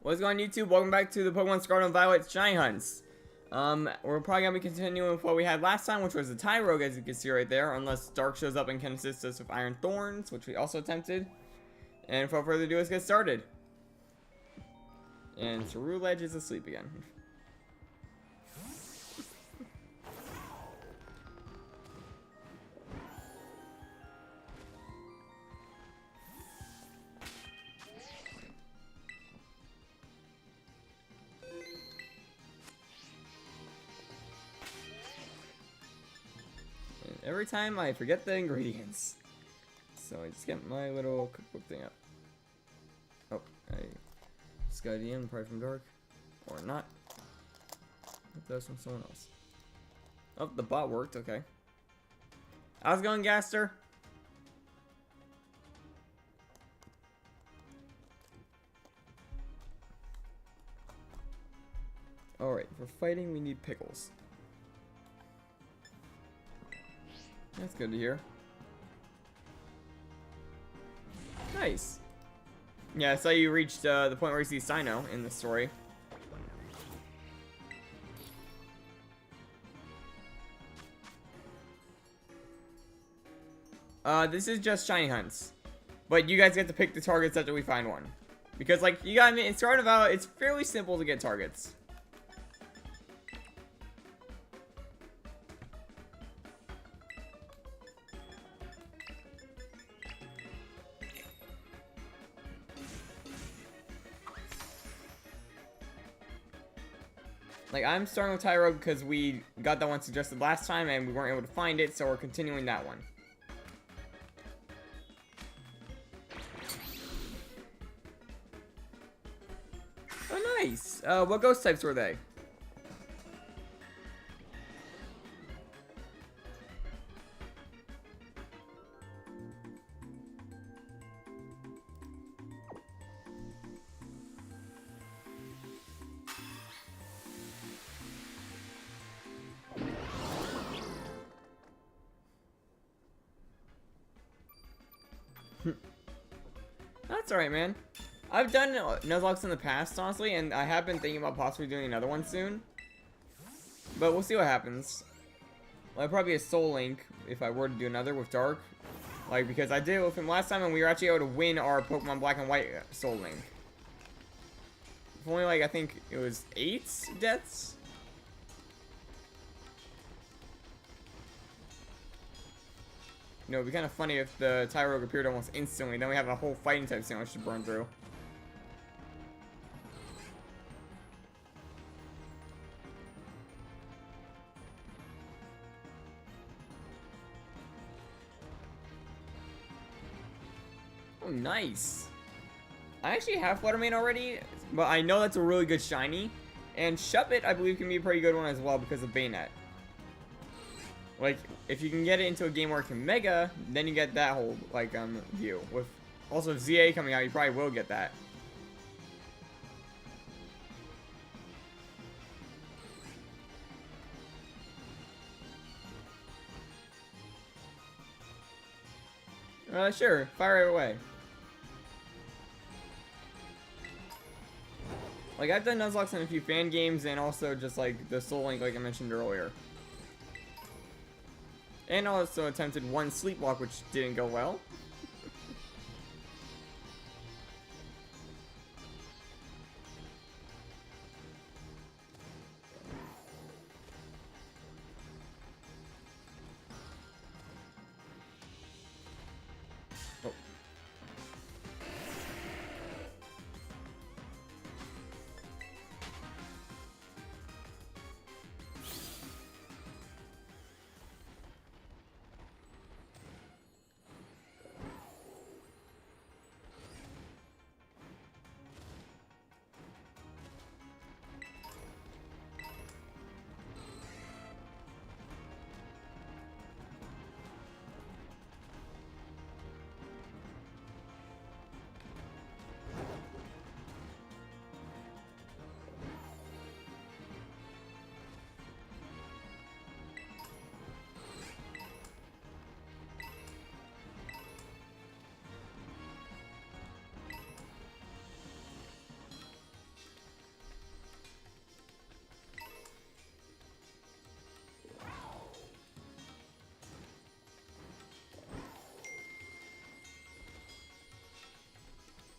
What's going on, YouTube? Welcome back to the Pokemon Scarlet and Violet Shiny Hunts. We're probably going to be continuing with what we had last time, which was the Tyrogue, as you can see right there, unless Dark shows up and can assist us with Iron Thorns, which we also attempted. And without further ado, let's get started. And Ceruledge is asleep again. Every time I forget the ingredients. So I just get my little cookbook thing up. Oh, I just got a DM probably from Dark. Or not. If that's from someone else. Oh, the bot worked, okay. How's it going, Gaster? Alright, for fighting we need pickles. That's good to hear. Nice. Yeah, I saw you reached the point where you see Sino in the story. This is just shiny hunts. But you guys get to pick the targets after we find one. Because, like, you gotta admit, it's starting about, it's fairly simple to get targets. Like, I'm starting with Tyrogue because we got that one suggested last time and we weren't able to find it, so we're continuing that one. Oh, nice! What ghost types were they? That's alright, man. I've done Nuzlocke in the past, honestly, and I have been thinking about possibly doing another one soon. But we'll see what happens. Well, I'd probably be a Soul Link if I were to do another with Dark. Like, because I did it with him last time and we were actually able to win our Pokemon Black and White Soul Link. If only, like, I think it was 8 deaths? You know, it'd be kind of funny if the Tyrogue appeared almost instantly. Then we have a whole fighting type sandwich to burn through. Oh, nice. I actually have Fluttermane already, but I know that's a really good shiny. And Shuppet, I believe, can be a pretty good one as well because of Bayonet. Like, if you can get it into a game where it can Mega, then you get that whole, like, view. With also ZA coming out, you probably will get that. Sure. Fire it away. Like, I've done Nuzlocke in a few fan games and also just, like, the Soul Link, like I mentioned earlier. And also attempted one Sleepwalk, which didn't go well. Oh.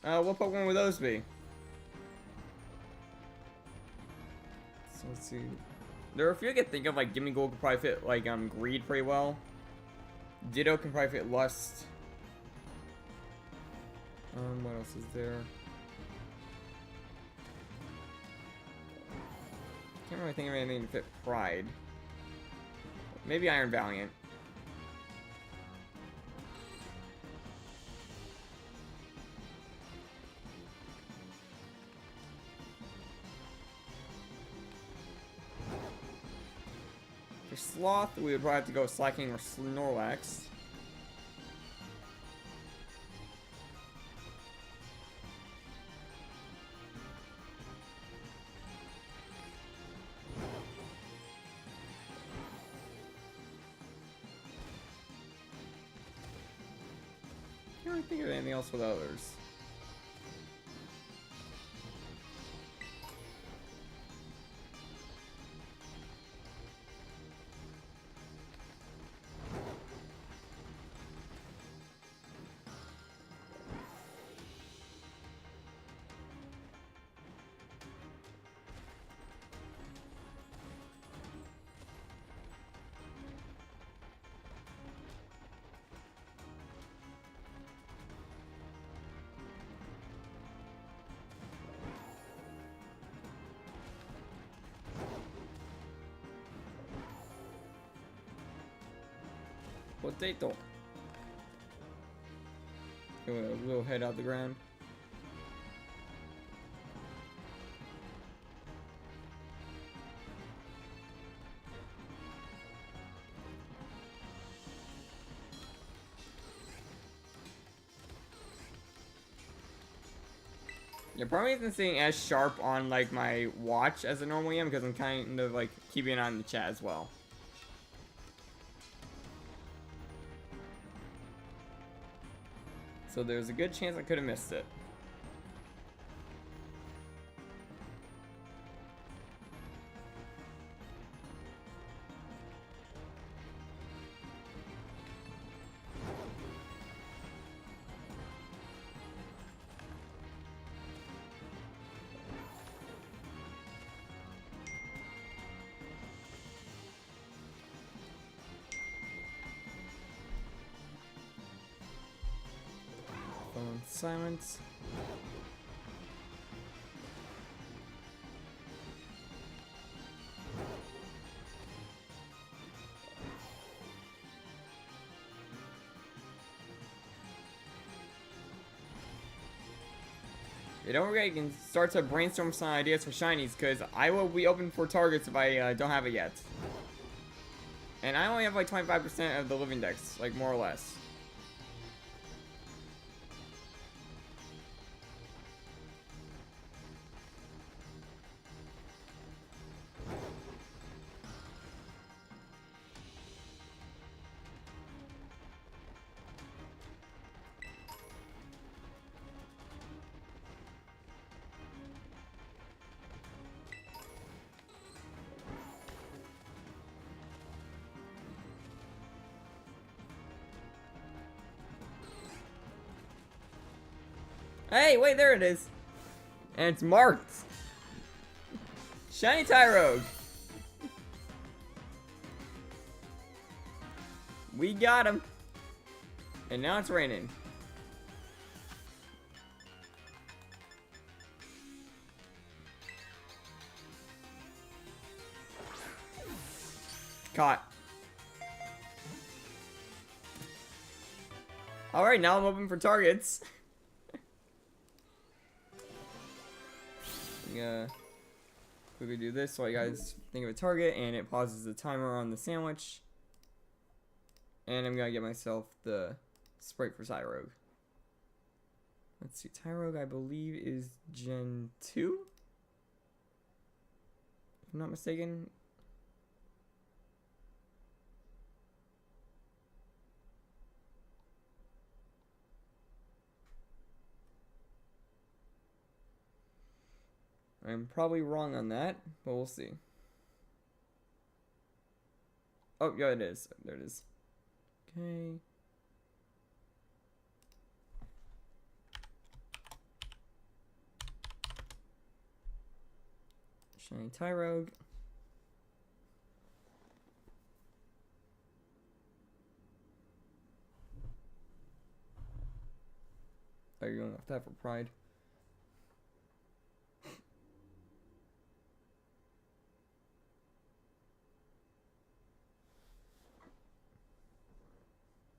What Pokemon would those be? So let's see. There are a few I could think of, like Gimme Gold could probably fit like Greed pretty well. Ditto can probably fit Lust. What else is there? Can't really think of anything to fit Pride. Maybe Iron Valiant. For Sloth, we would probably have to go Slacking or Snorlax. Can't really think of anything else with others. Potato. We'll head out the ground. Yeah, probably isn't staying as sharp on like my watch as I normally am because I'm kind of like keeping an eye on the chat as well. So there's a good chance I could have missed it. Silence. Yeah, don't forget you can start to brainstorm some ideas for shinies because I will be open for targets if I don't have it yet. And I only have like 25% of the living dex, like more or less. Hey, wait, there it is. And it's marked. Shiny Tyrogue. We got him. And now it's raining. Caught. Alright, now I'm open for targets. Quickly do this so you guys think of a target, and it pauses the timer on the sandwich. And I'm gonna get myself the Sprite for Tyrogue. Let's see, Tyrogue I believe is Gen 2? If I'm not mistaken. I'm probably wrong on that, but we'll see. Oh, yeah, it is. There it is. Okay. Shiny Tyrogue. Oh, you're going off that for pride.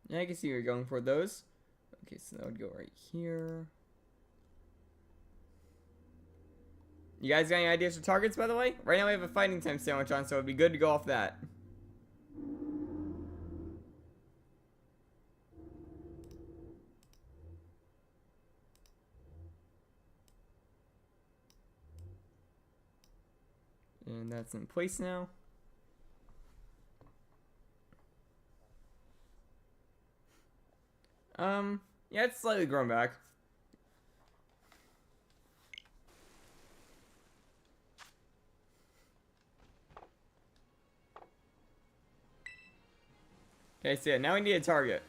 Yeah, I can see you're going for those. Okay, so that would go right here. You guys got any ideas for targets, by the way? Right now we have a fighting time sandwich on, so it'd be good to go off that. And that's in place now. Yeah, it's slightly grown back. Okay, so yeah, now we need a target.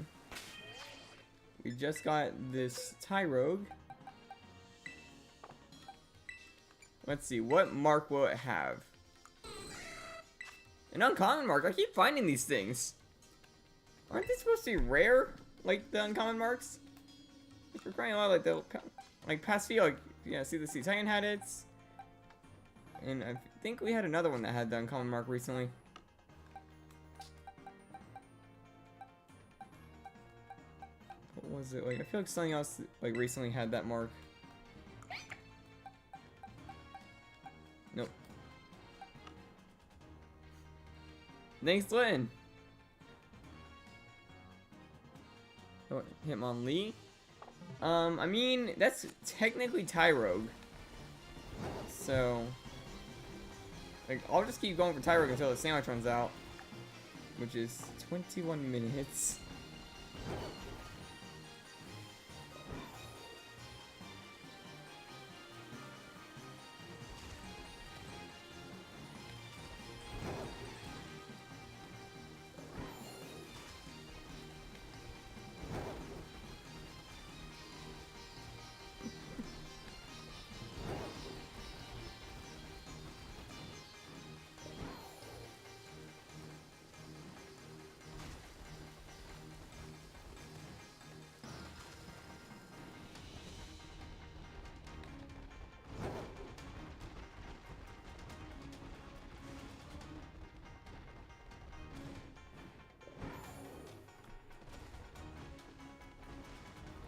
We just got this Tyrogue. Let's see, what mark will it have? An uncommon mark. I keep finding these things. Aren't they supposed to be rare? Like the uncommon marks? If we're crying out, like past few, like, yeah, see the Sea Titan had it. And I think we had another one that had the uncommon mark recently. What was it? Like, I feel like something else, like, recently had that mark. Nope. Thanks, Lynn. Oh, Hitmonlee. I mean, that's technically Tyrogue. So, like, I'll just keep going for Tyrogue until the sandwich runs out. Which is 21 minutes.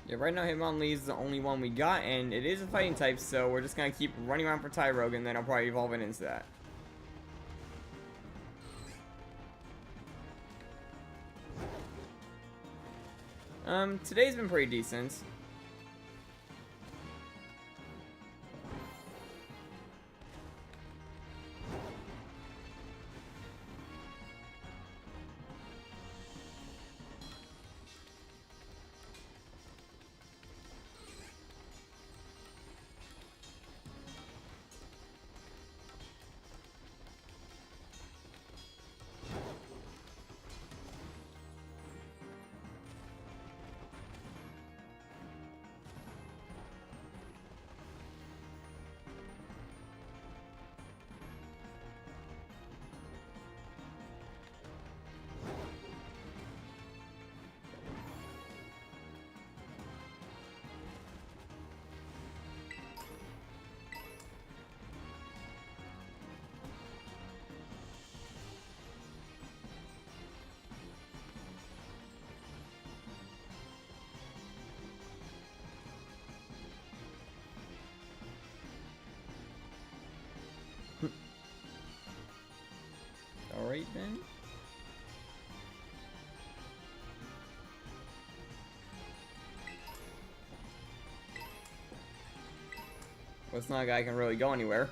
Yeah, right now Hitmonlee is the only one we got, and it is a fighting type, so we're just gonna keep running around for Tyrogue, and then I'll probably evolve it into that. Today's been pretty decent. Alright then. Well, it's not like I can really go anywhere.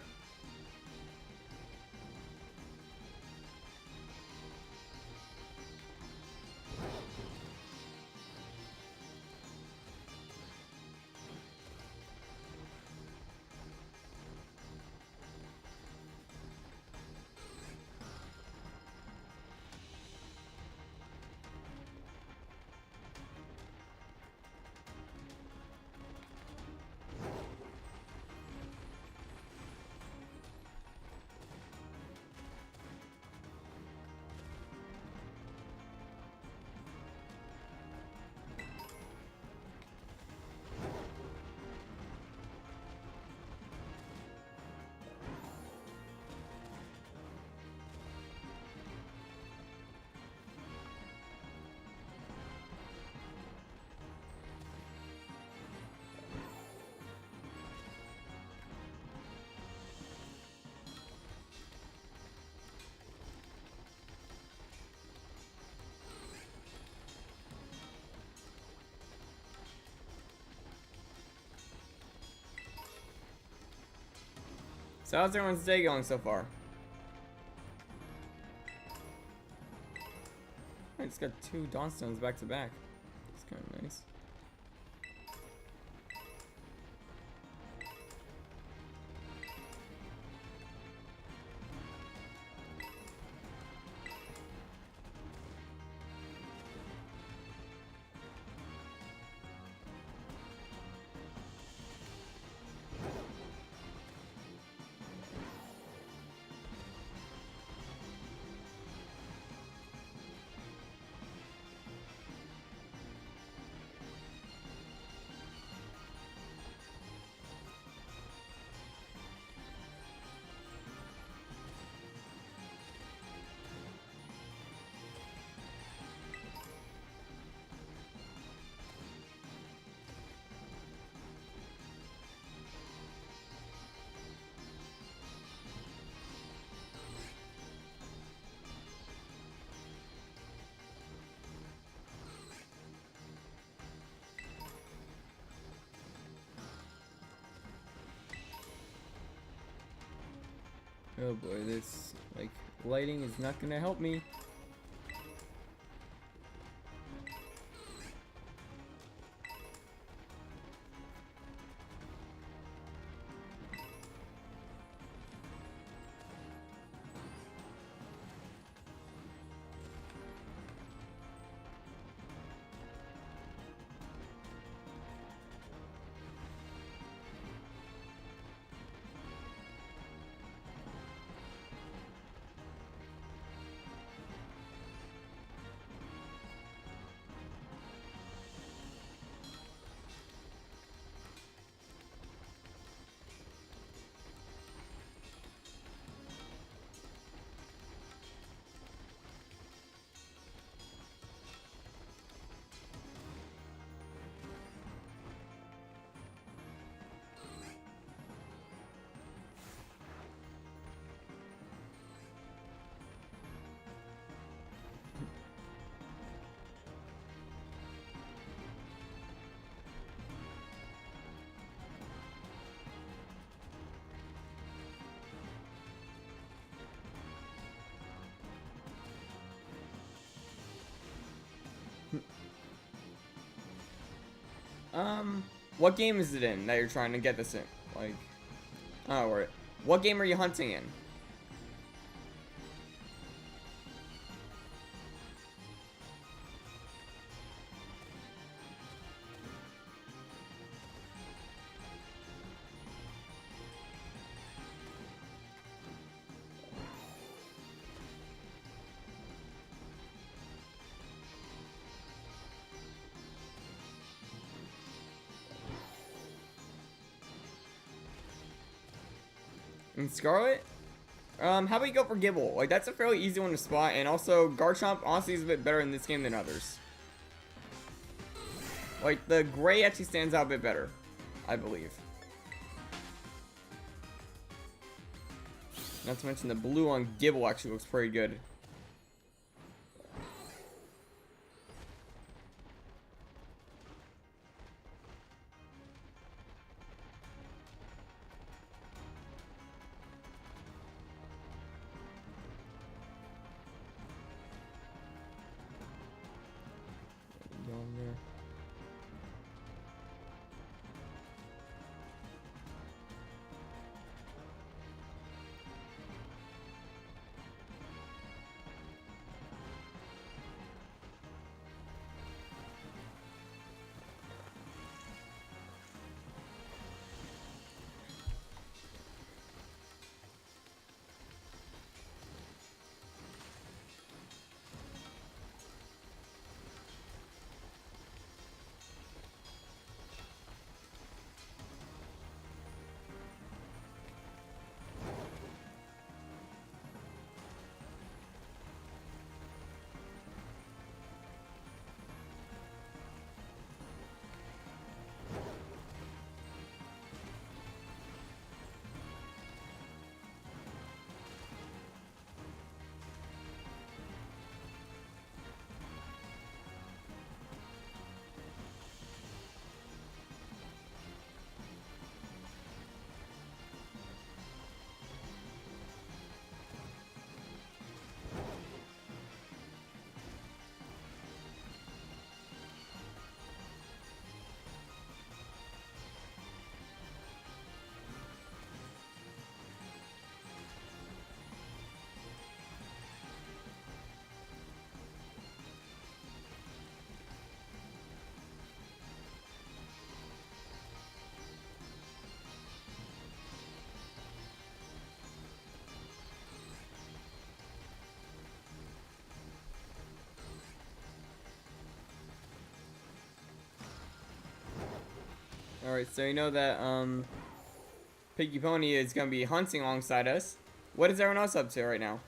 So how's everyone's day going so far? I just got 2 Dawnstones back to back. It's kind of nice. Oh boy, this, like, lighting is not gonna help me. What game is it in that you're trying to get this in? Like, oh, right. What game are you hunting in? In Scarlet? How about you go for Gibble? Like, that's a fairly easy one to spot, and also Garchomp honestly is a bit better in this game than others. Like, the gray actually stands out a bit better, I believe. Not to mention the blue on Gibble actually looks pretty good. Down there. Alright, so you know that, Piggy Pony is gonna be hunting alongside us. What is everyone else up to right now?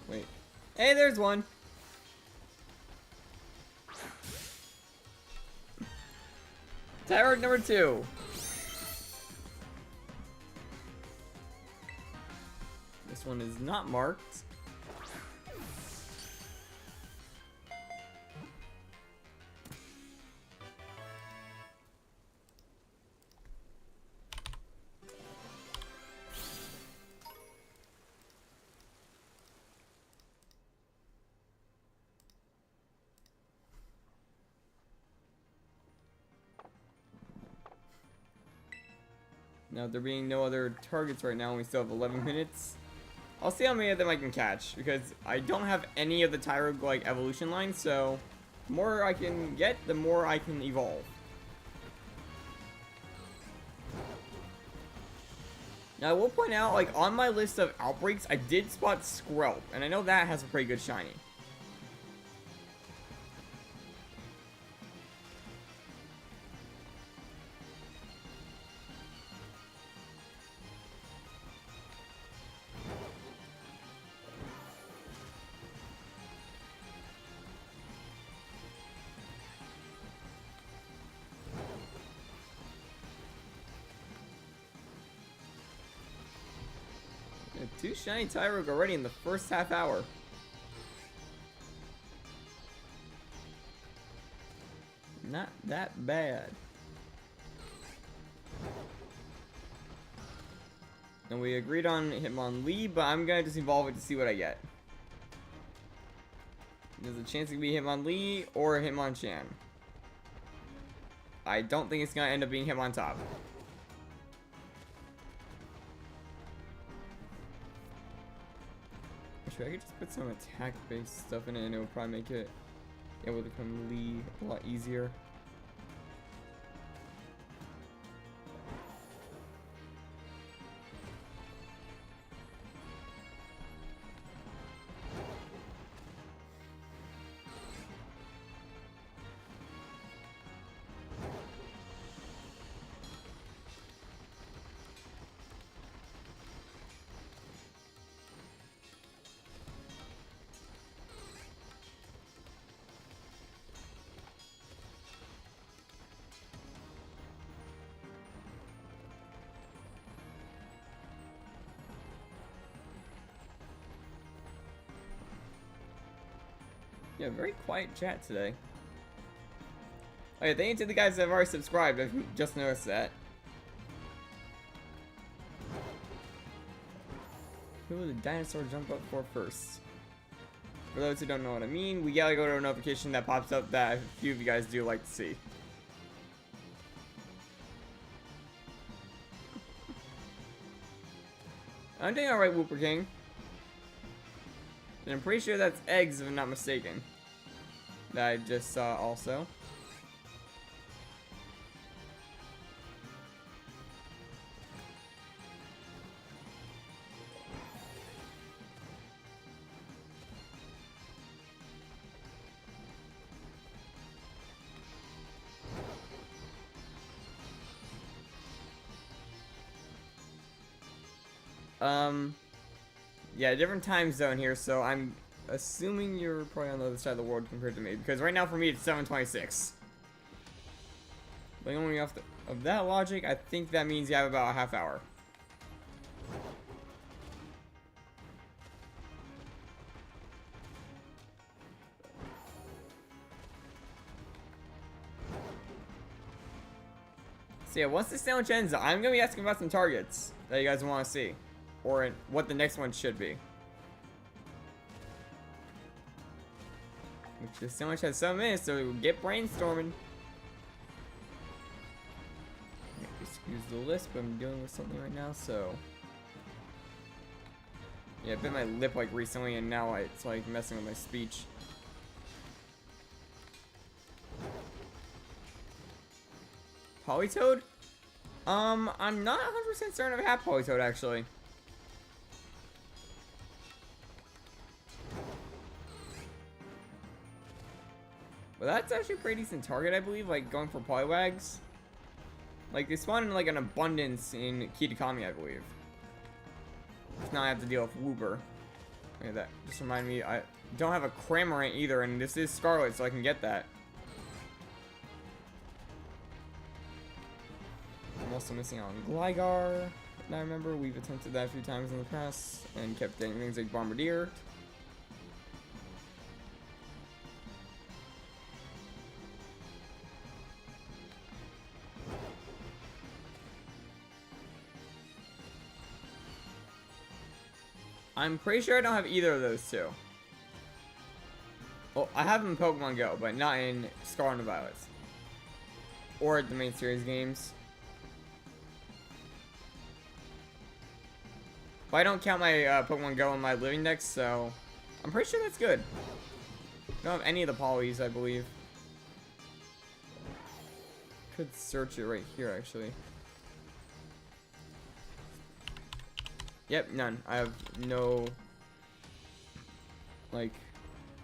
Wait. Hey, there's one. Tower number 2. This one is not marked. Now, there being no other targets right now, we still have 11 minutes. I'll see how many of them I can catch, because I don't have any of the Tyro like evolution lines, so the more I can get, the more I can evolve. Now, I will point out, like, on my list of outbreaks, I did spot Scarlet, and I know that has a pretty good shiny. We have 2 shiny Tyrogue already in the first half hour. Not that bad. And we agreed on Hitmonlee, but I'm gonna just evolve it to see what I get. There's a chance it could be Hitmonlee or Hitmonchan. I don't think it's gonna end up being Hitmontop. Actually, I could just put some attack-based stuff in it and it would probably make it able to become Lee a lot easier. Yeah, very quiet chat today. Okay, thank you to the guys that have already subscribed. I've just noticed that. Who will the dinosaur jump up for first? For those who don't know what I mean, we gotta go to a notification that pops up that a few of you guys do like to see. I'm doing alright, Whooper King. And I'm pretty sure that's eggs, if I'm not mistaken. That I just saw also. Yeah, different time zone here, so I'm assuming you're probably on the other side of the world compared to me, because right now for me it's 7:26. But only off of that logic, I think that means you have about a half hour. So yeah, once this sandwich ends, I'm gonna be asking about some targets that you guys want to see. or what the next one should be. Which this sandwich has 7 minutes, so we'll get brainstorming. Excuse the list, but I'm dealing with something right now, so. Yeah, I bit my lip like recently, and now it's like messing with my speech. Polytoad? I'm not 100% certain if I have Polytoad actually. But that's actually a pretty decent target, I believe, like going for Poliwags. Like they spawn in like an abundance in Kitakami, I believe. Now I have to deal with Wooper. Look at that. Just remind me, I don't have a Cramorant either, and this is Scarlet, so I can get that. I'm also missing out on Gligar. And I remember we've attempted that a few times in the past and kept getting things like Bombardier. I'm pretty sure I don't have either of those two. Well, I have them in Pokemon Go, but not in Scarlet and Violet. Or the main series games. But I don't count my Pokemon Go in my living dex, so I'm pretty sure that's good. I don't have any of the Polys, I believe. Could search it right here, actually. Yep, none. I have no, like,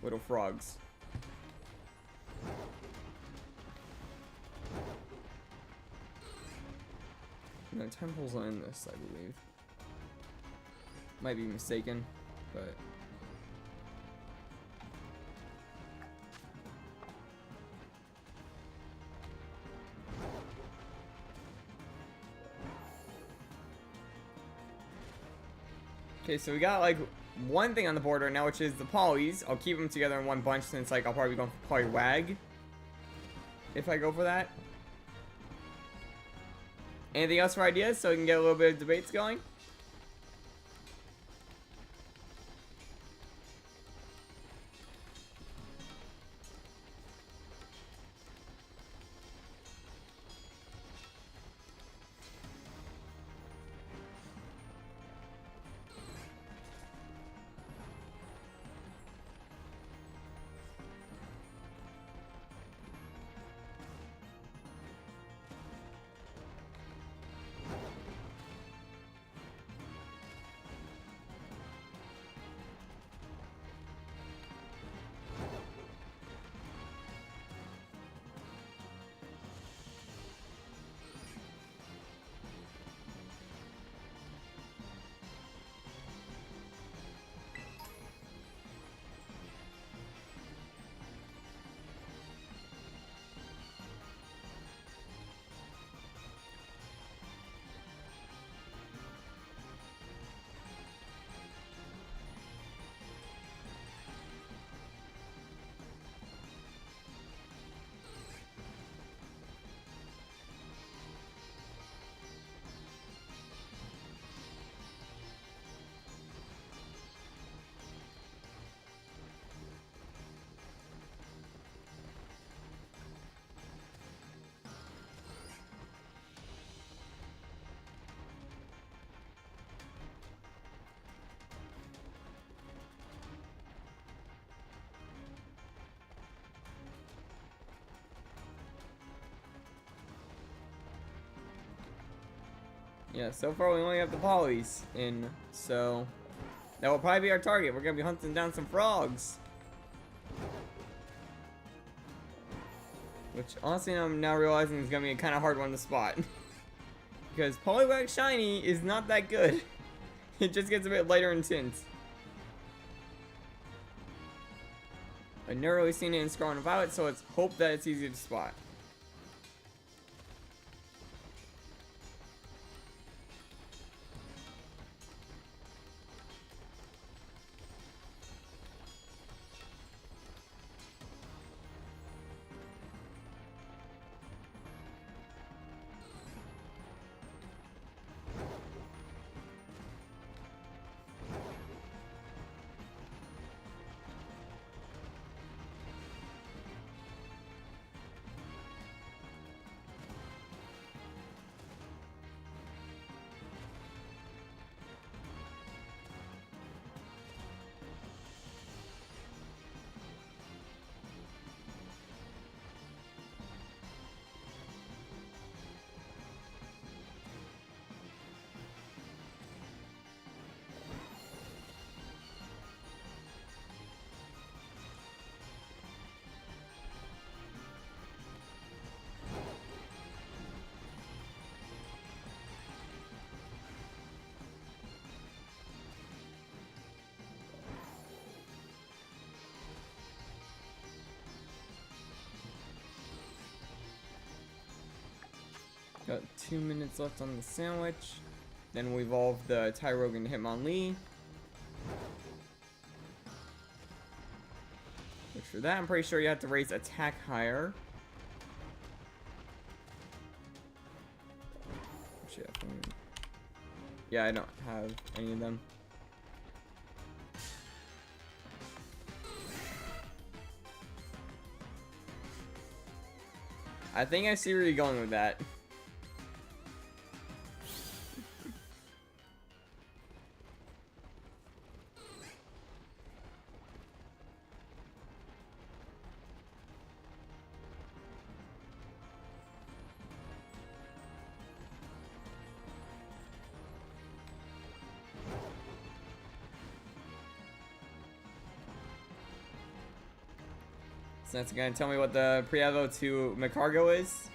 little frogs. No, temples are in this, I believe. Might be mistaken, but... Okay, so we got like one thing on the board right now, which is the Polys. I'll keep them together in one bunch since like I'll probably be going for Poliwag if I go for that. Anything else for ideas so we can get a little bit of debates going? Yeah, so far we only have the Polys in, so that will probably be our target. We're gonna be hunting down some frogs. Which honestly I'm now realizing is gonna be a kind of hard one to spot. Because Poliwag Shiny is not that good. It just gets a bit lighter in tint. I've never really seen it in Scarlet and Violet, so let's hope that it's easy to spot. Got 2 minutes left on the sandwich. Then we evolve the Tyrogue into Hitmonlee. Which for that, I'm pretty sure you have to raise attack higher. Yeah, I don't have any of them. I think I see where you're going with that. So that's gonna tell me what the pre-evo to Macargo is.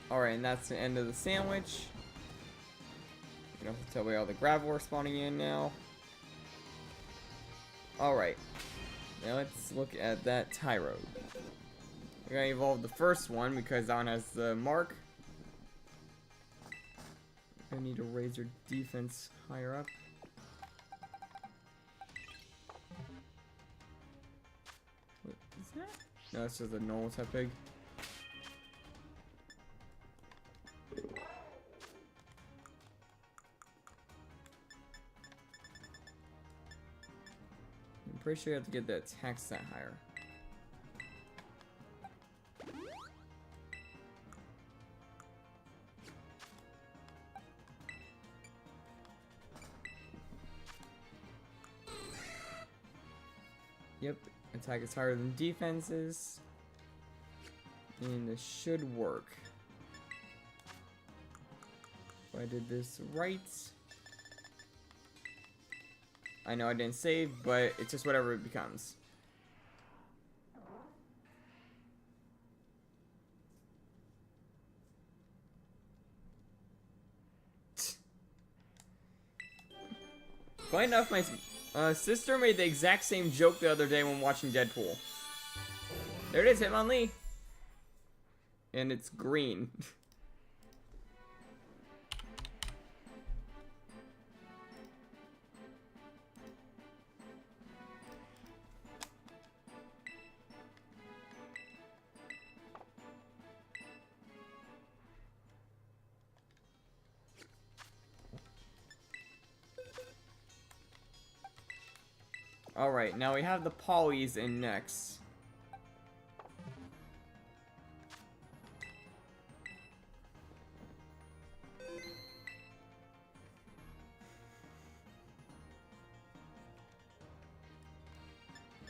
Alright, and that's the end of the sandwich. You don't have to tell me all the gravel are spawning in now. Alright. Now let's look at that Tyrogue. We're gonna evolve the first one because that one has the mark. I need to raise your defense higher up. What is that? No, it's just a normal type pig. I'm pretty sure you have to get the attack stat higher. Yep, attack is higher than defenses. And this should work. If I did this right. I know I didn't save, but it's just whatever it becomes. Funny enough, my sister made the exact same joke the other day when watching Deadpool. There it is, Hitmonlee. And it's green. Alright, now we have the polys in next.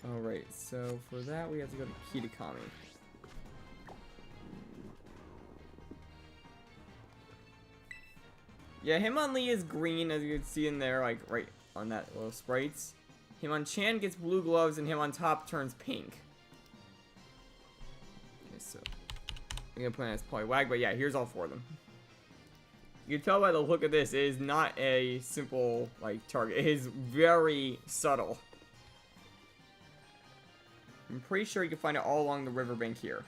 Alright, so for that we have to go to Kitakami. Yeah, Hitmonlee is green, as you can see in there, like right on that little sprites. Hitmonchan gets blue gloves and Hitmontop turns pink. Okay, so I'm gonna put in as Poliwag, but yeah, here's all four of them. You can tell by the look of this, it is not a simple like target. It is very subtle. I'm pretty sure you can find it all along the riverbank here.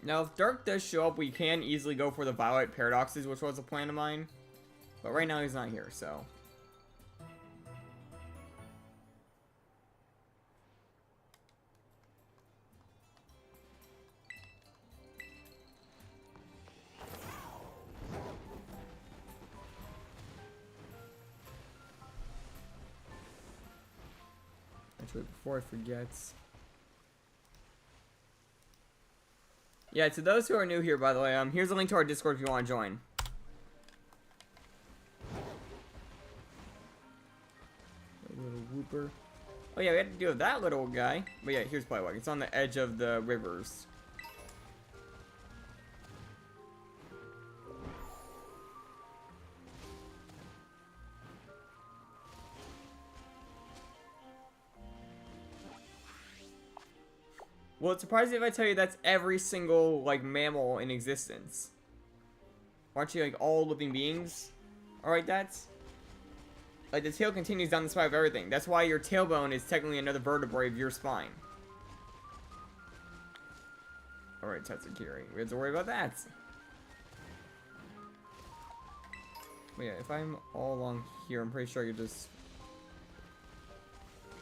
Now, if Dark does show up, we can easily go for the Violet Paradoxes, which was a plan of mine. But right now, he's not here, so... Actually, before I forget... Yeah, to those who are new here, by the way, here's a link to our Discord if you want to join. A little whooper. Oh yeah, we had to deal with that little guy. But yeah, here's Playwagon. It's on the edge of the rivers. Well, it's surprising if I tell you that's every single, like, mammal in existence. Aren't you, like, all living beings? Alright, that's... Like, the tail continues down the spine of everything. That's why your tailbone is technically another vertebrae of your spine. Alright, Tatsukiri. We have to worry about that. But yeah, if I'm all along here, I'm pretty sure I could just...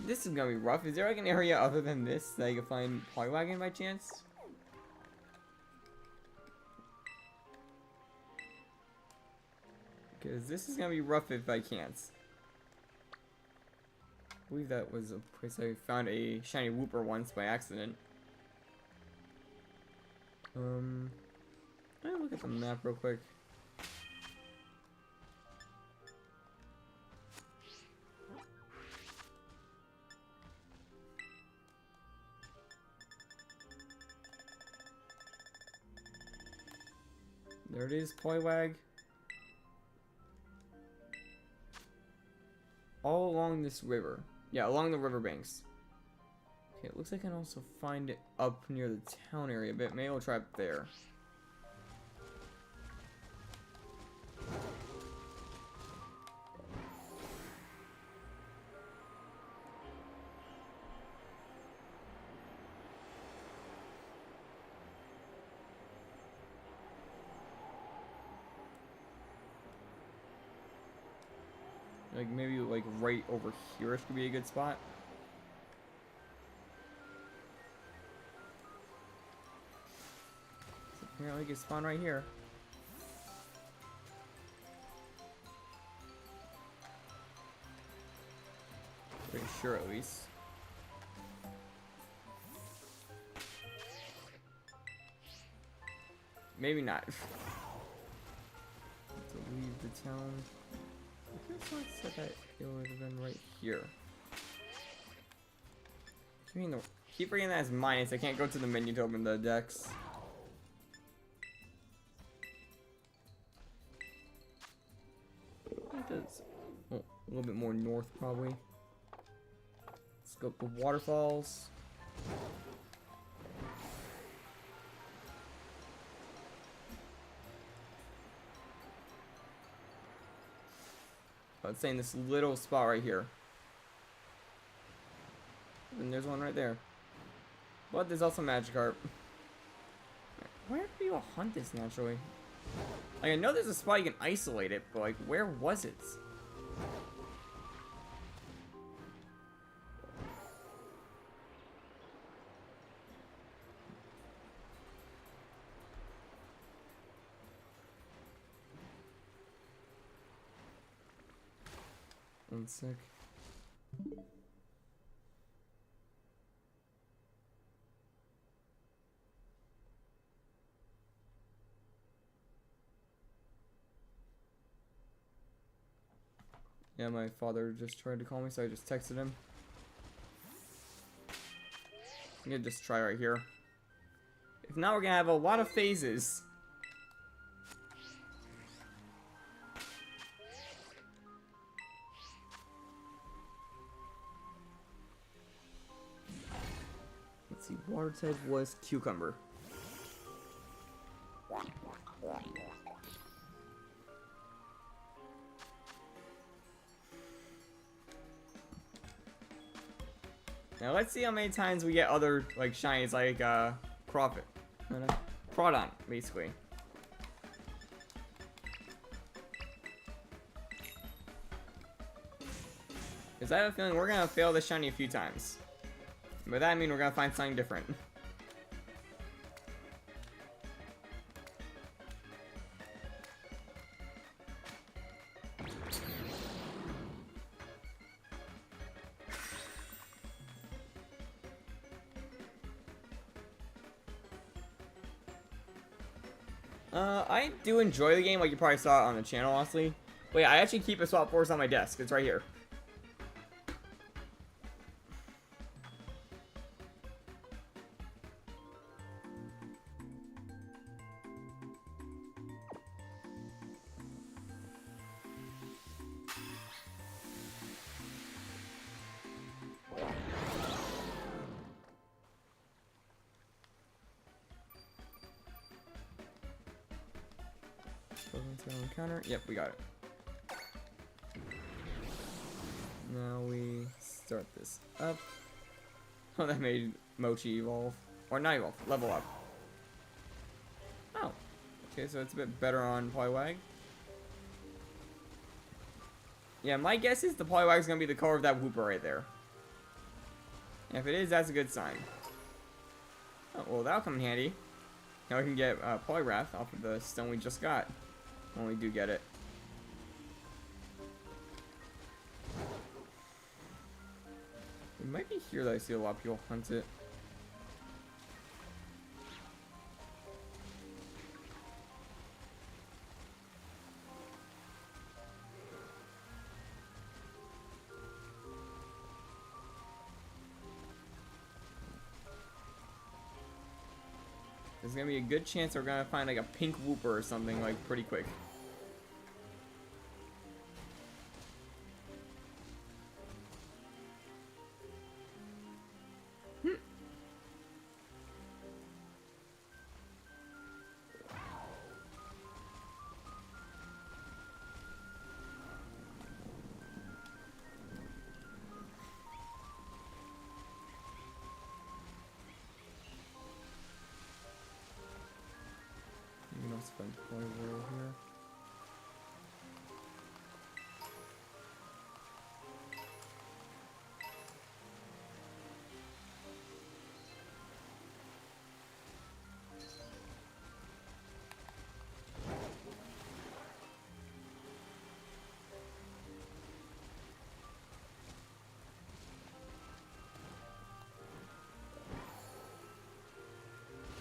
This is gonna be rough. Is there like an area other than this that you can find Polywagon by chance? Because this is gonna be rough if I can't. I believe that was a place I found a shiny Whooper once by accident. Let me look at the map real quick. There it is, Poliwag. All along this river. Yeah, along the riverbanks. Okay, it looks like I can also find it up near the town area a bit. Maybe we'll try up there. Like, maybe, like, right over here could be a good spot. So apparently it can spawn right here. Pretty sure, at least. Maybe not. To leave the town. I guess I said that it would have been right here. I mean, keep forgetting that it's minus. I can't go to the menu to open the decks. It does. Oh, a little bit more north, probably. Let's go up the waterfalls. Let's say in this little spot right here. And there's one right there. But there's also Magikarp. Where do people hunt this naturally? Like, I know there's a spot you can isolate it, but like, where was it? One sec. Yeah, my father just tried to call me, so I just texted him. I'm gonna just try right here. If not, we're gonna have a lot of phases. Let's see, water type was cucumber. Now let's see how many times we get other like shinies like Crawfit. Prodon, basically. Because I have a feeling we're gonna fail this shiny a few times. By that I mean we're gonna find something different. I do enjoy the game, like you probably saw it on the channel, honestly. But yeah, I actually keep a swap force on my desk. It's right here. Encounter. Yep, we got it. Now we start this up. Oh, that made Mochi evolve. Or not evolve, level up. Oh. Okay, so it's a bit better on Poliwag. Yeah, my guess is the Poliwag is going to be the color of that Whooper right there. And if it is, that's a good sign. Oh, well, that'll come in handy. Now we can get Poliwrath off of the stone we just got. When we do get it. It might be here that I see a lot of people hunt it. There's gonna be a good chance we're gonna find like a pink Whooper or something like pretty quick. Spend Poliwhirl here.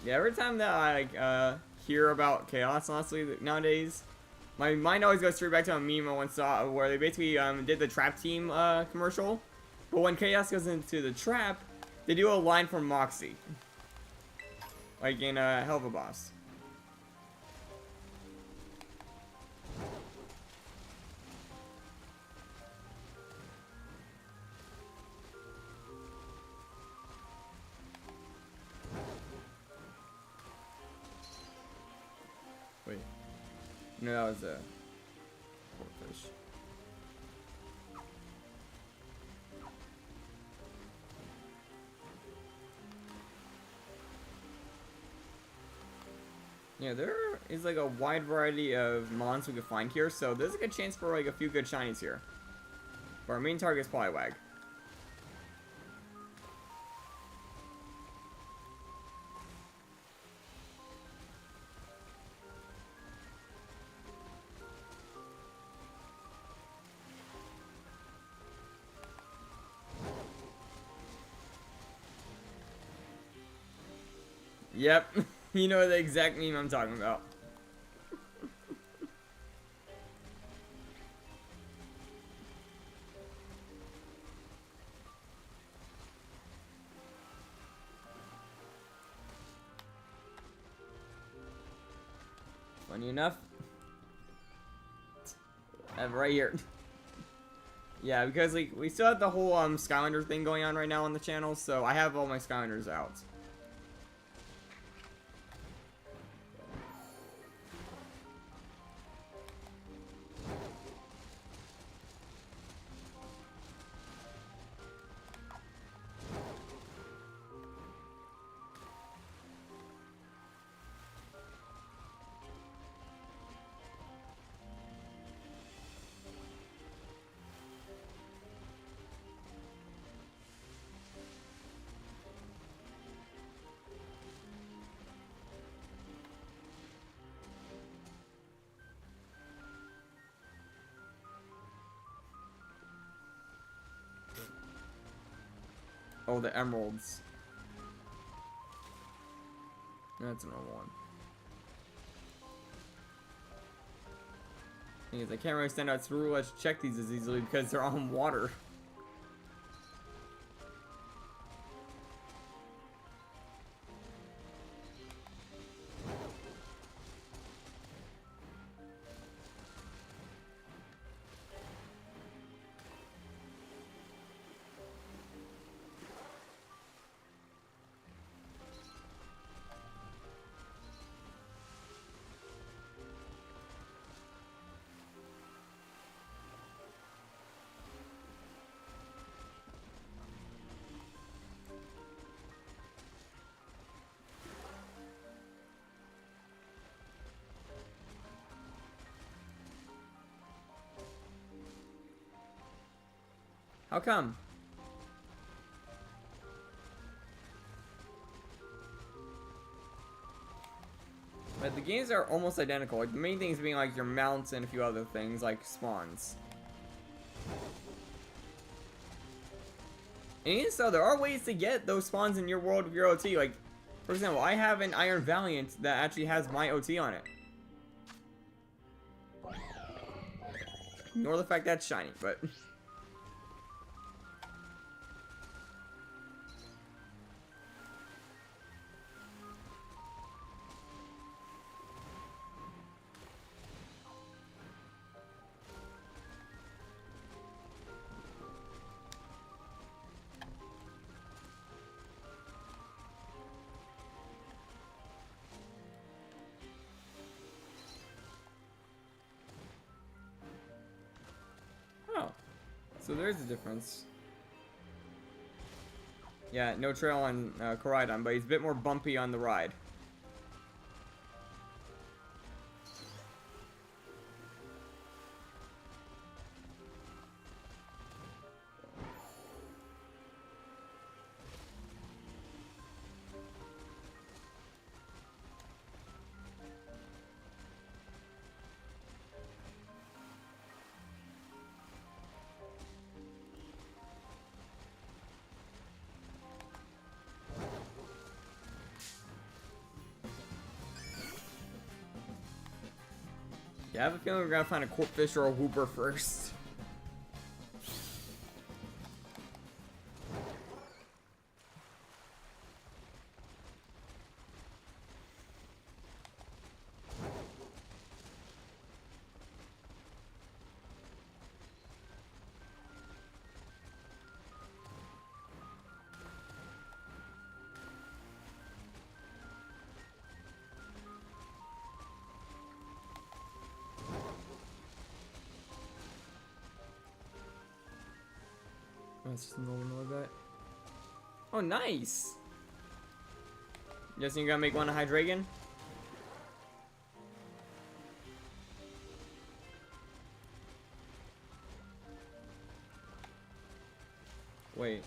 Yeah, every time that I hear about Chaos, honestly, nowadays, my mind always goes straight back to a meme I once saw where they basically did the Trap Team commercial. But when Chaos goes into the trap, they do a line from Moxie. Like in Hell of a Boss. Wait. No, that was a fish. Yeah, there is like a wide variety of mons we could find here, so there's a good chance for like a few good shinies here. But our main target is Poliwag. Yep, you know the exact meme I'm talking about. Funny enough, I have it right here. Yeah, because like we still have the whole Skylander thing going on right now on the channel, so I have all my Skylanders out. Oh, the emeralds. That's a normal one. Thing is, I can't really stand out through to check these as easily because they're on water. How come? But the games are almost identical. Like, the main things being like your mounts and a few other things like spawns. And even so, there are ways to get those spawns in your world with your OT. Like, for example, I have an Iron Valiant that actually has my OT on it. Ignore the fact that's shiny, but... Oh. So there's a difference. Yeah, no trail on Koraidon, but he's a bit more bumpy on the ride. Yeah, I have a feeling we're gonna find a Corpfish or a Whooper first. That's just a normal bet. Oh, nice! Guessing you're gonna make one a Hydreigon? Wait.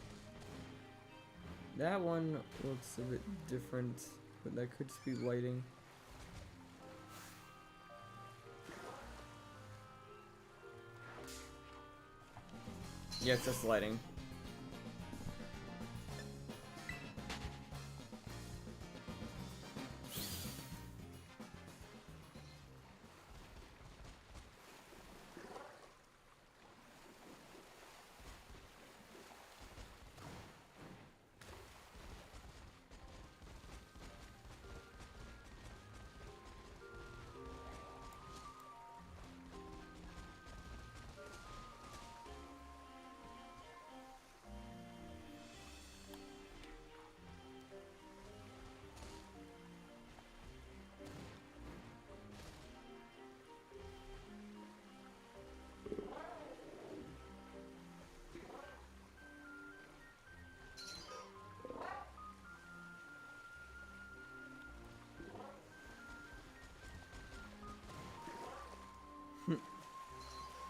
That one looks a bit different, but that could just be lighting. Yes, that's lighting.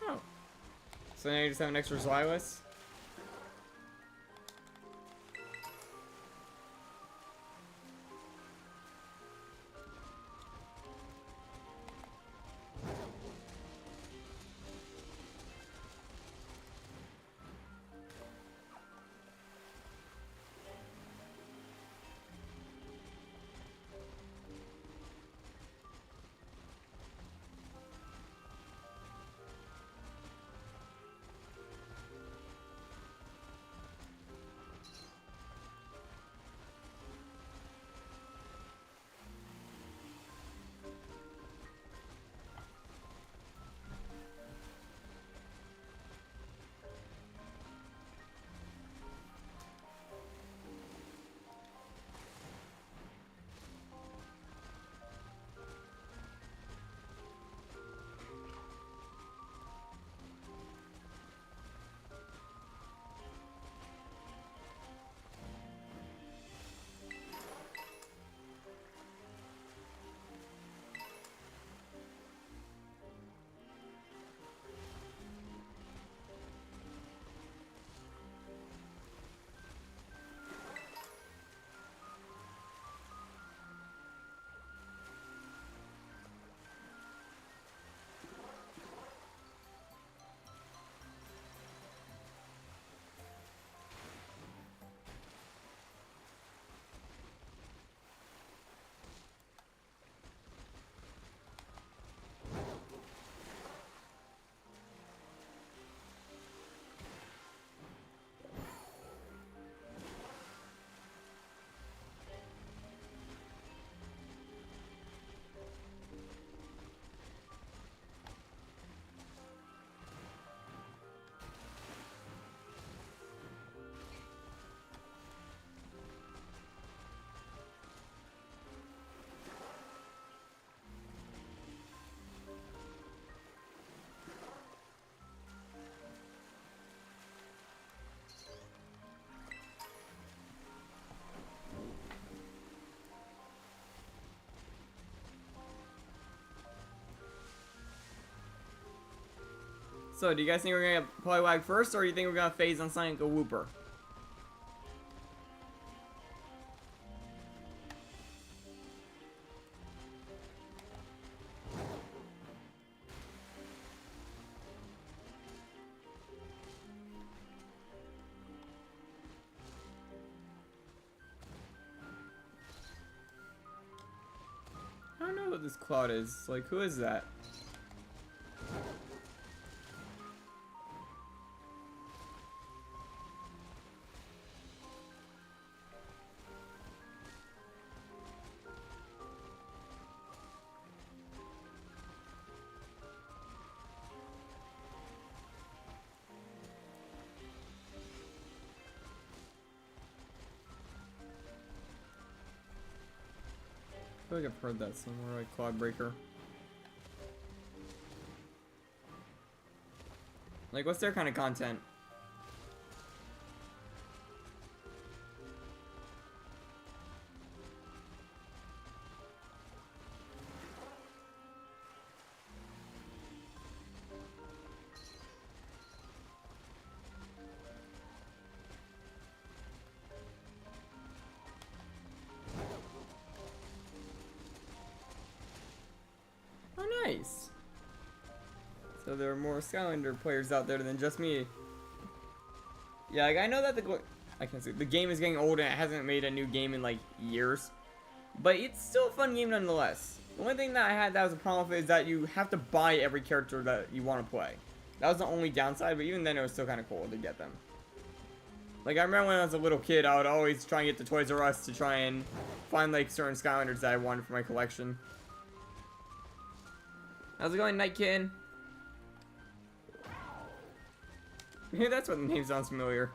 Oh. So now you just have an extra Xylus? So, do you guys think we're gonna get Poliwag first, or do you think we're gonna phase on Sonic a Wooper? I don't know what this Cloud is. Like, who is that? I feel like I've heard that somewhere, like Cloud Breaker. Like, what's their kind of content? Oh, nice. So there are more Skylander players out there than just me. Yeah, like, I know that I can't see. The game is getting old and it hasn't made a new game in like years, but it's still a fun game nonetheless. The only thing that I had that was a problem with is that you have to buy every character that you want to play. That was the only downside, but even then it was still kind of cool to get them. Like, I remember when I was a little kid, I would always try and get to Toys R Us to try and find like certain Skylanders that I wanted for my collection. How's it going, Night Kitten? Yeah, that's what the name sounds familiar.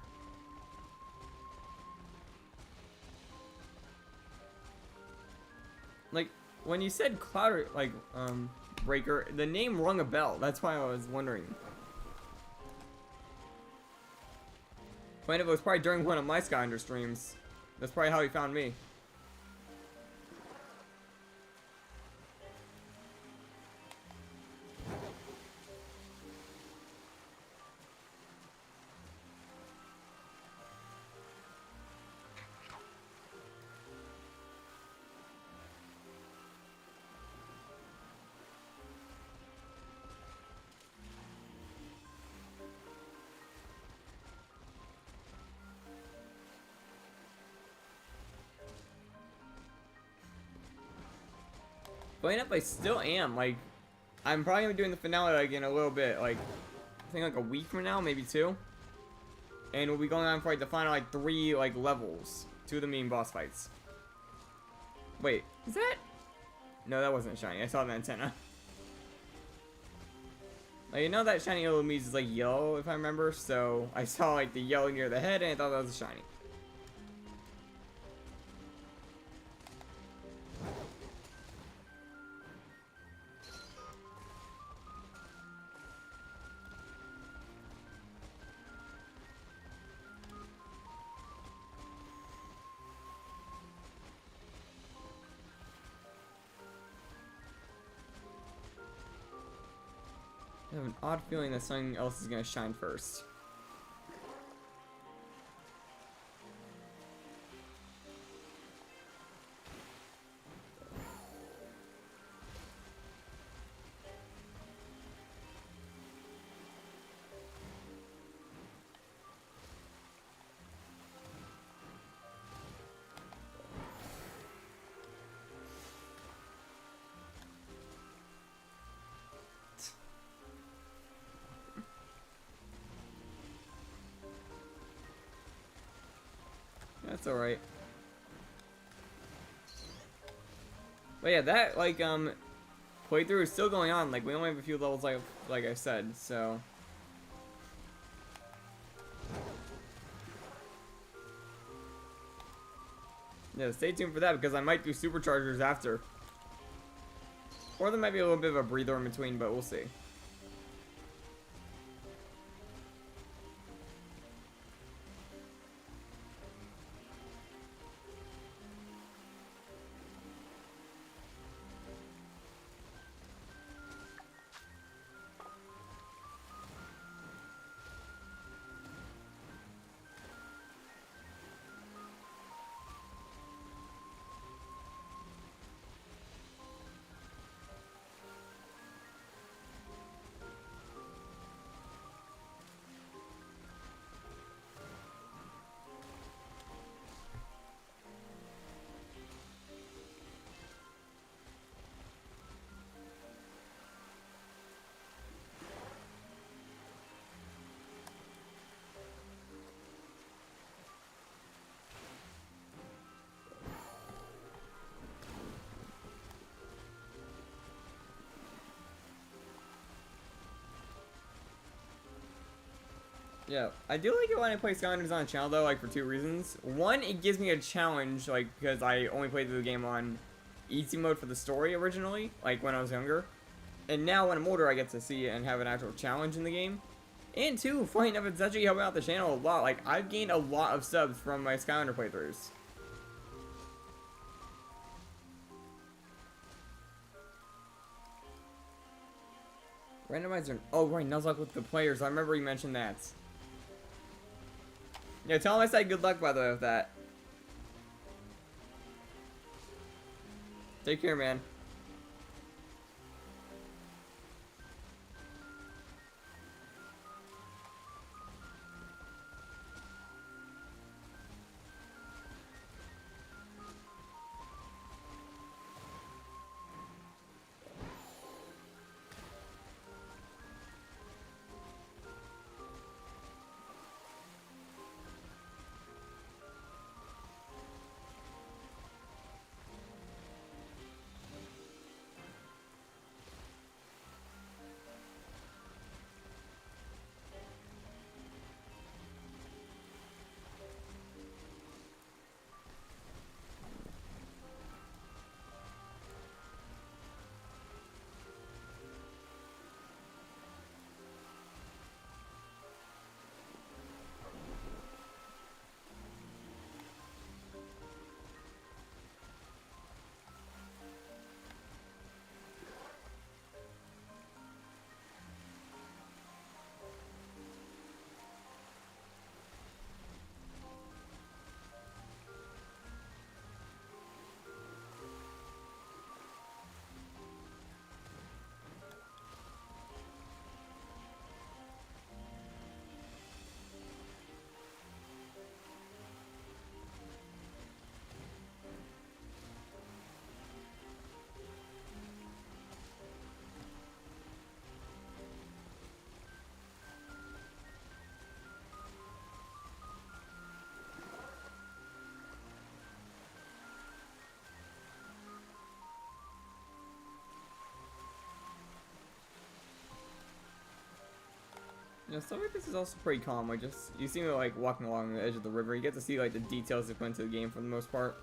Like, when you said Cloud, like, Breaker, the name rung a bell. That's why I was wondering. But it was probably during one of my Skylander streams. That's probably how he found me. Funny enough, I still am. Like, I'm probably gonna be doing the finale like in a little bit. Like, I think like a week from now, maybe 2. And we'll be going on for like the final like 3 like levels, 2 of the main boss fights. Wait, is that? No, that wasn't shiny. I saw the antenna. Like, you know that shiny yellow meat is like yellow, if I remember. So I saw like the yellow near the head, and I thought that was a shiny. I have an odd feeling that something else is gonna shine first. That's alright. But yeah, that, like, playthrough is still going on. Like, we only have a few levels, like I said, so. Yeah, stay tuned for that, because I might do superchargers after. Or there might be a little bit of a breather in between, but we'll see. Yeah, I do like it when I play Skylanders on the channel though, like for two reasons. One, it gives me a challenge, like because I only played the game on easy mode for the story originally, like when I was younger. And now when I'm older, I get to see it and have an actual challenge in the game. And two, funny enough, it's actually helping out the channel a lot. Like I've gained a lot of subs from my Skylander playthroughs. Randomizer. Oh right, Nuzlocke with the players. I remember you mentioned that. Yeah, tell him I said good luck, by the way, with that. Take care, man. Yeah, stuff like this is also pretty calm. Like, just you see me like walking along the edge of the river. You get to see like the details that went into the game for the most part.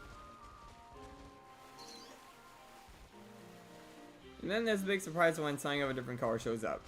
And then there's a big surprise when something of a different color shows up.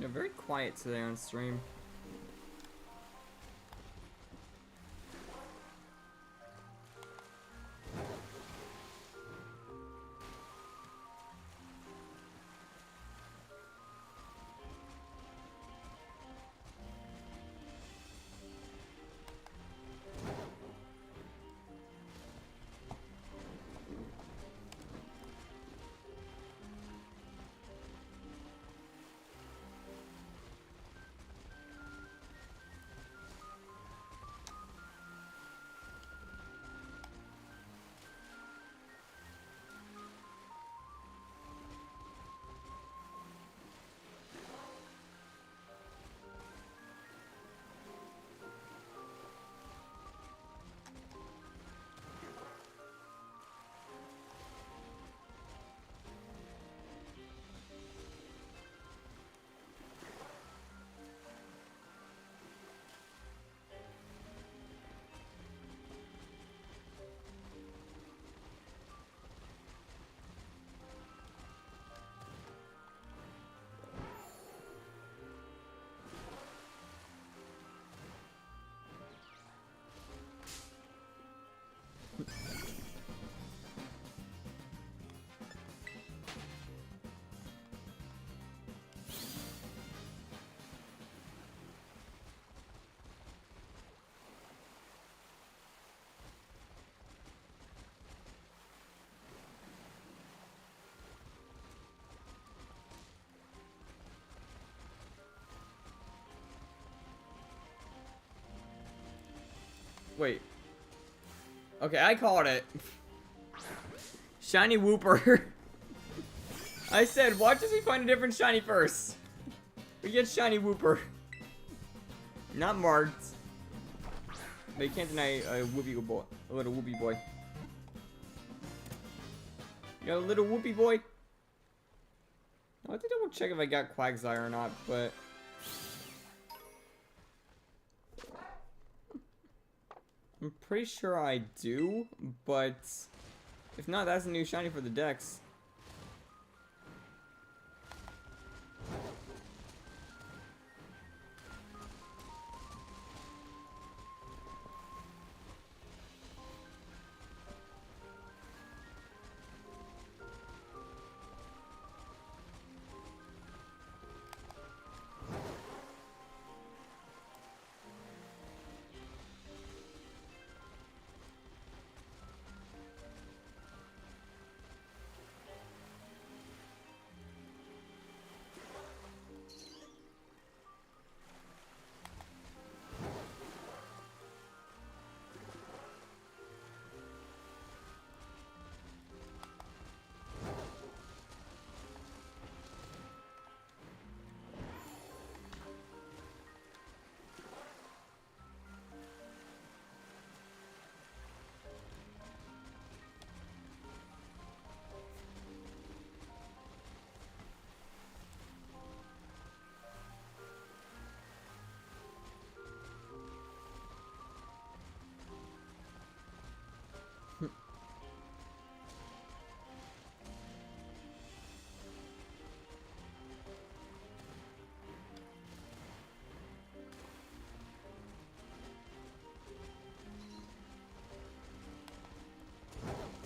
Yeah, very quiet today on stream. Wait. Okay, I called it. Shiny Wooper. I said, watch as we find a different shiny first. We get Shiny Wooper. Not marked. But you can't deny a whoopee boy. A little whoopee boy. You got a little whoopee boy? I have to double check if I got Quagsire or not, but... I'm pretty sure I do, but... If not, that's a new shiny for the Dex.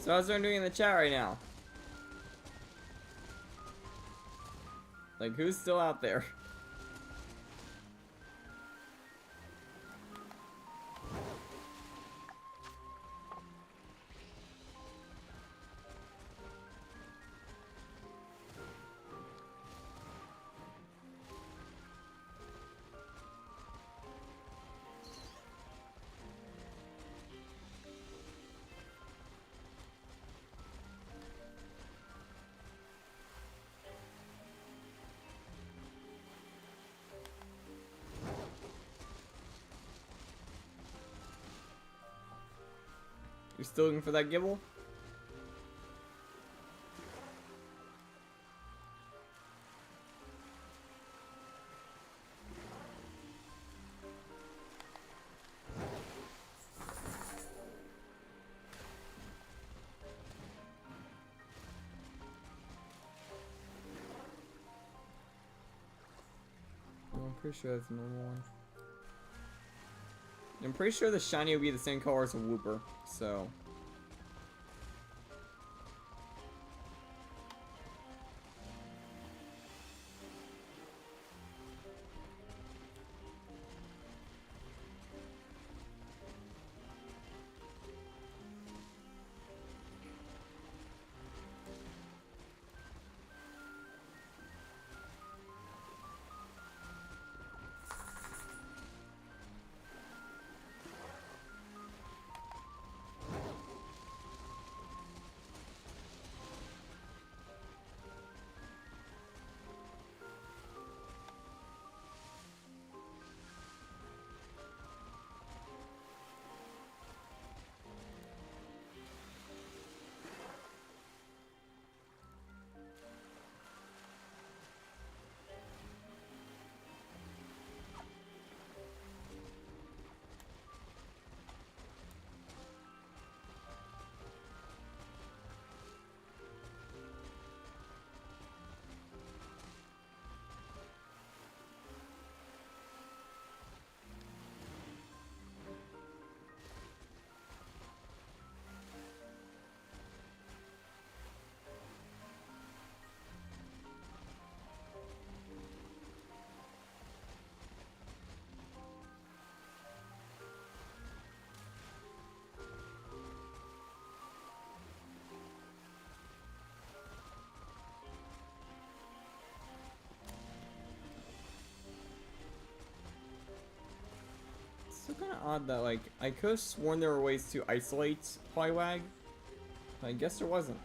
So how's everyone doing in the chat right now? Like, who's still out there? You still looking for that Gibble? Pretty sure that's a normal one. I'm pretty sure the shiny will be the same color as a Wooper, so. It's kind of odd that, like, I could have sworn there were ways to isolate Poliwag. I guess there wasn't.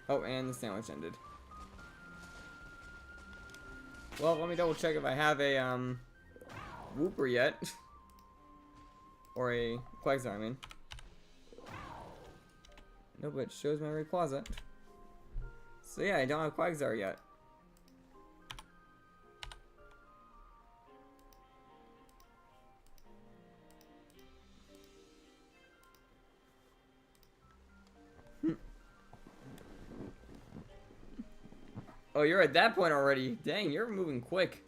Oh, and the sandwich ended. Well, let me double check if I have a, Wooper yet. Or a Quagsire, I mean. No, but it shows Memory Plaza. So yeah, I don't have Quagsire yet. Oh, you're at that point already. Dang, you're moving quick.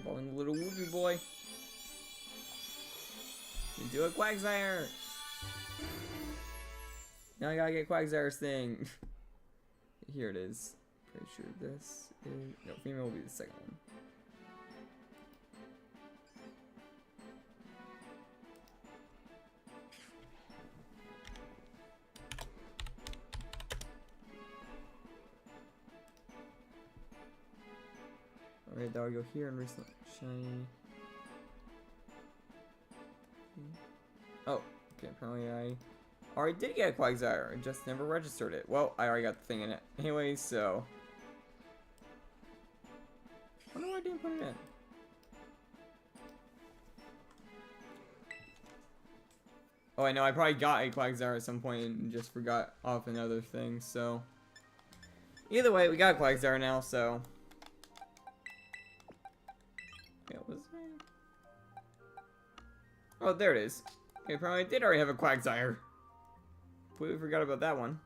Going little Whoopie boy. You do it, Quagsire! Now I gotta get Quagsire's thing. Here it is. Pretty sure this is... No, female will be the second one. Alright, that will go here and recent shiny. Oh, okay, apparently I already did get a Quagsire. I just never registered it. Well, I already got the thing in it anyway, so. I wonder why I didn't put it in. Oh, I know, I probably got a Quagsire at some point and just forgot off another thing, so. Either way, we got a Quagsire now, so. Yeah, what was it? Oh, there it is. Okay, probably did already have a Quagsire. Completely forgot about that one.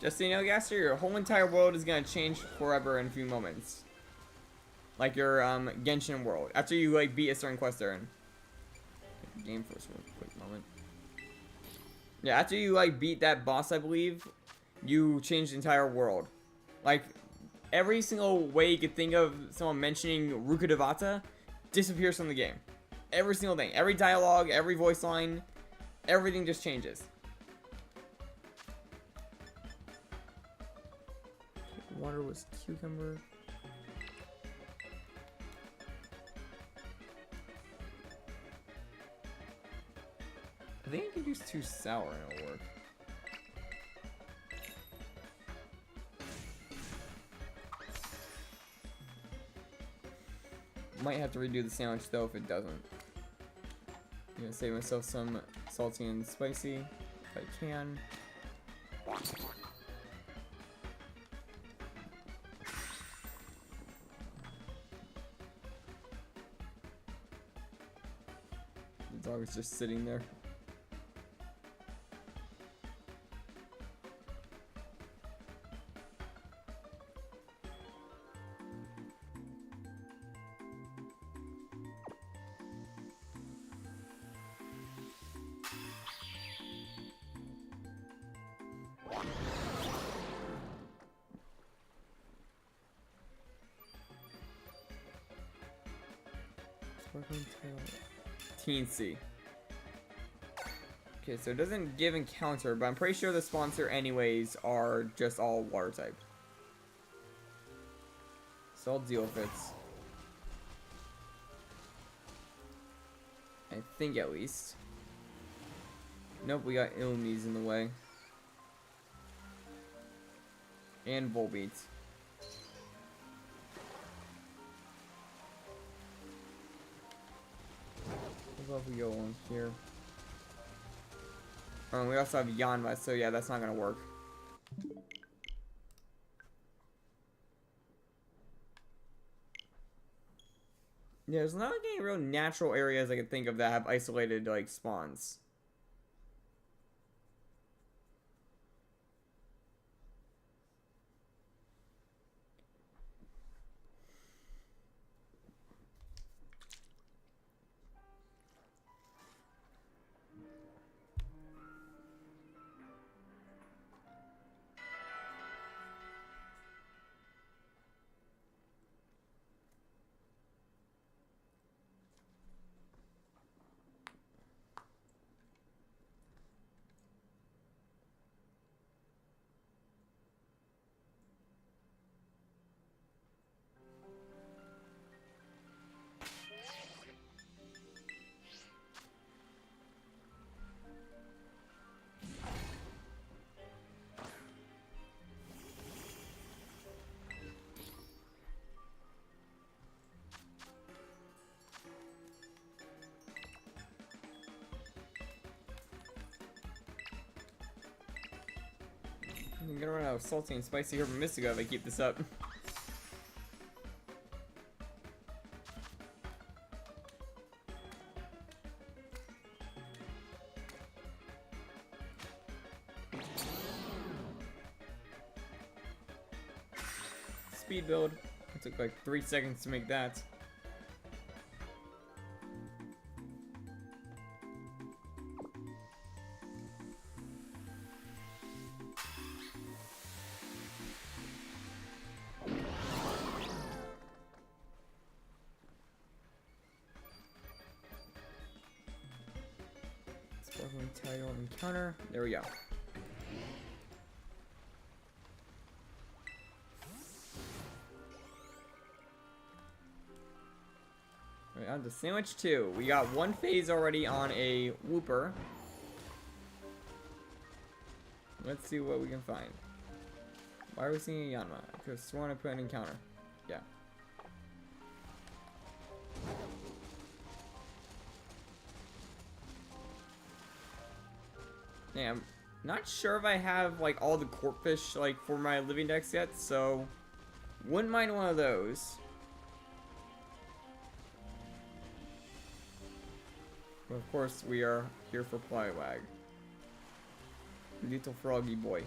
Just so you know, Gaster, your whole entire world is gonna change forever in a few moments. Like your Genshin world. After you like beat a certain quest there. Game first for a quick moment. Yeah, after you like beat that boss, I believe, you change the entire world. Like every single way you could think of someone mentioning Rukkhadevata disappears from the game. Every single thing, every dialogue, every voice line, everything just changes. Water was cucumber. I think I could use 2 sour and it'll work. Might have to redo the sandwich though if it doesn't. I'm gonna save myself some salty and spicy if I can. The dog is just sitting there. Teensy. Okay, so it doesn't give encounter, but I'm pretty sure the sponsor anyways are just all water type. So I'll deal with it. I think at least. Nope, we got Illumies in the way. And Volbeat. What if we go on here? We also have Yanma, so yeah, that's not gonna work. Yeah, there's not like any real natural areas I can think of that have isolated like spawns. I'm gonna run out of salty and spicy herb and mystico if I keep this up. Speed build. It took like 3 seconds to make that. Sparkling title encounter. There we go. Alright, on to sandwich 2. We got 1 phase already on a Whooper. Let's see what we can find. Why are we seeing a Yanma? I could have sworn I put an encounter. Yeah. Yeah, I'm not sure if I have like all the corpfish like for my living decks yet, so wouldn't mind one of those. But of course, we are here for Plywag. Little froggy boy.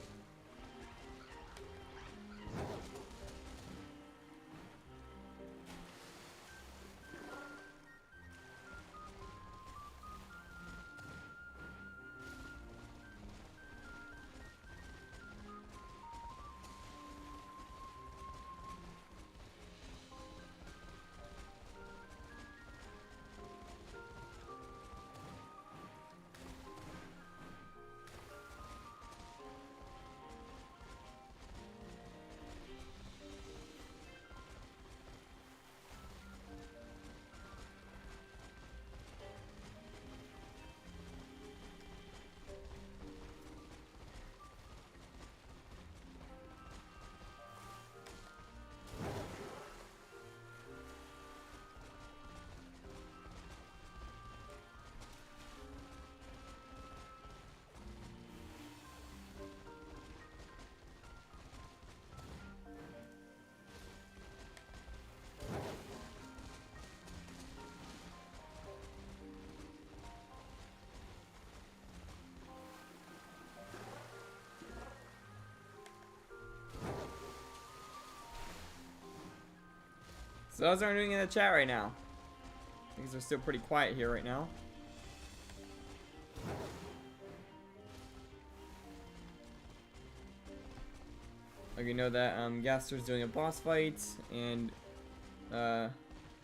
So how's everyone doing in the chat right now? Things are still pretty quiet here right now. Like, you know that Gaster's doing a boss fight, and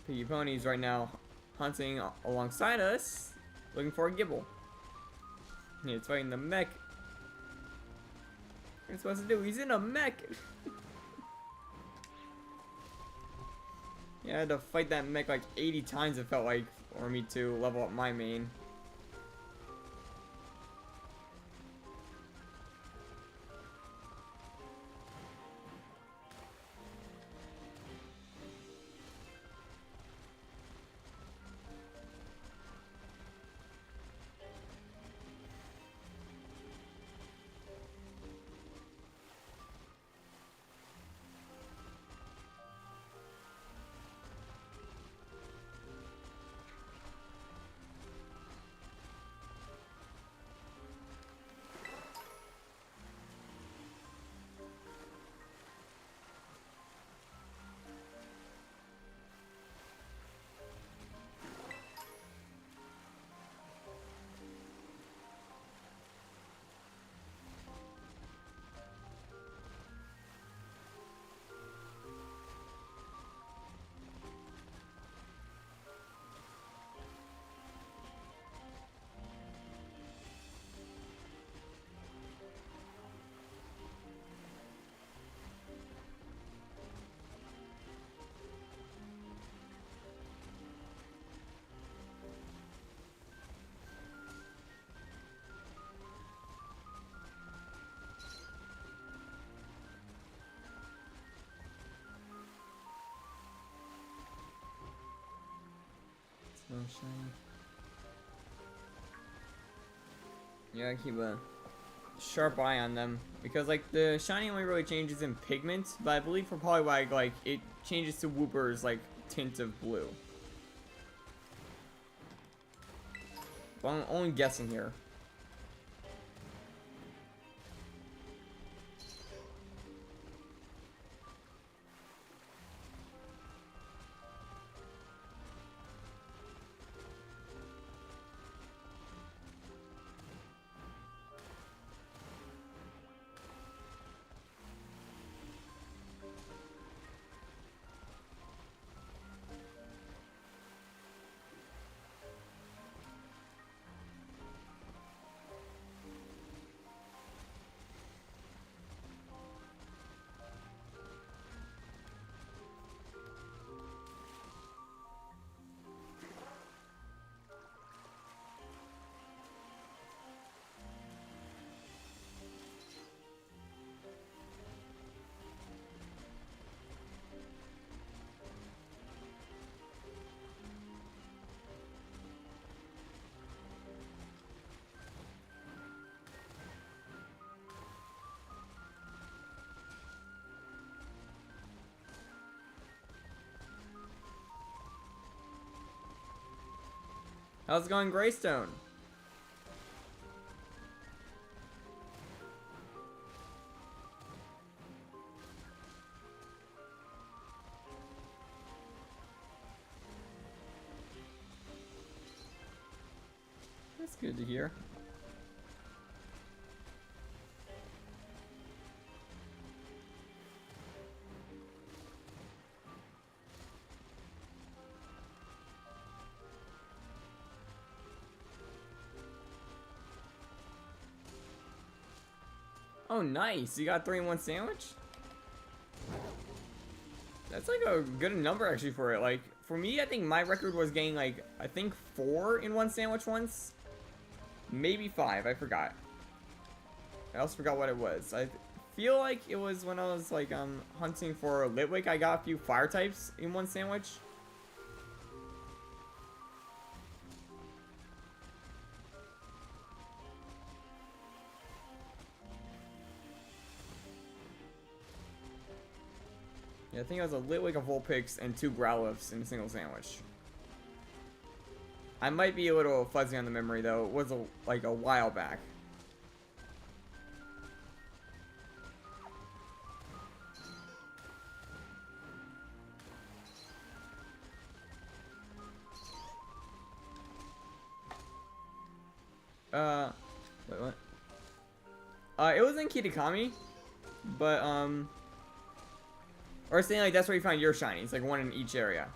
Piggy Pony's right now hunting alongside us, looking for a Gibble. Yeah, it's fighting the mech. What are you supposed to do? He's in a mech! Yeah, I had to fight that mech like 80 times, it felt like, for me to level up my main. So shiny. Yeah, I keep a sharp eye on them because like the shiny only really changes in pigment, but I believe for Poliwag like it changes to Wooper's like tint of blue. But I'm only guessing here. How's it going, Greystone? That's good to hear. Oh, nice. You got 3-in-1 sandwich? That's like a good number actually for it. Like, for me, I think my record was getting like, I think 4-in-1 sandwich once. Maybe 5, I forgot. I also forgot what it was. I feel like it was when I was like hunting for Litwick, I got a few fire types in one sandwich. Yeah, I think it was a Litwick, a Vulpix, and 2 Growliths in a single sandwich. I might be a little fuzzy on the memory though. It was like a while back. Wait, what? It was in Kitakami, but, or saying, like, that's where you find your shinies, like, one in each area.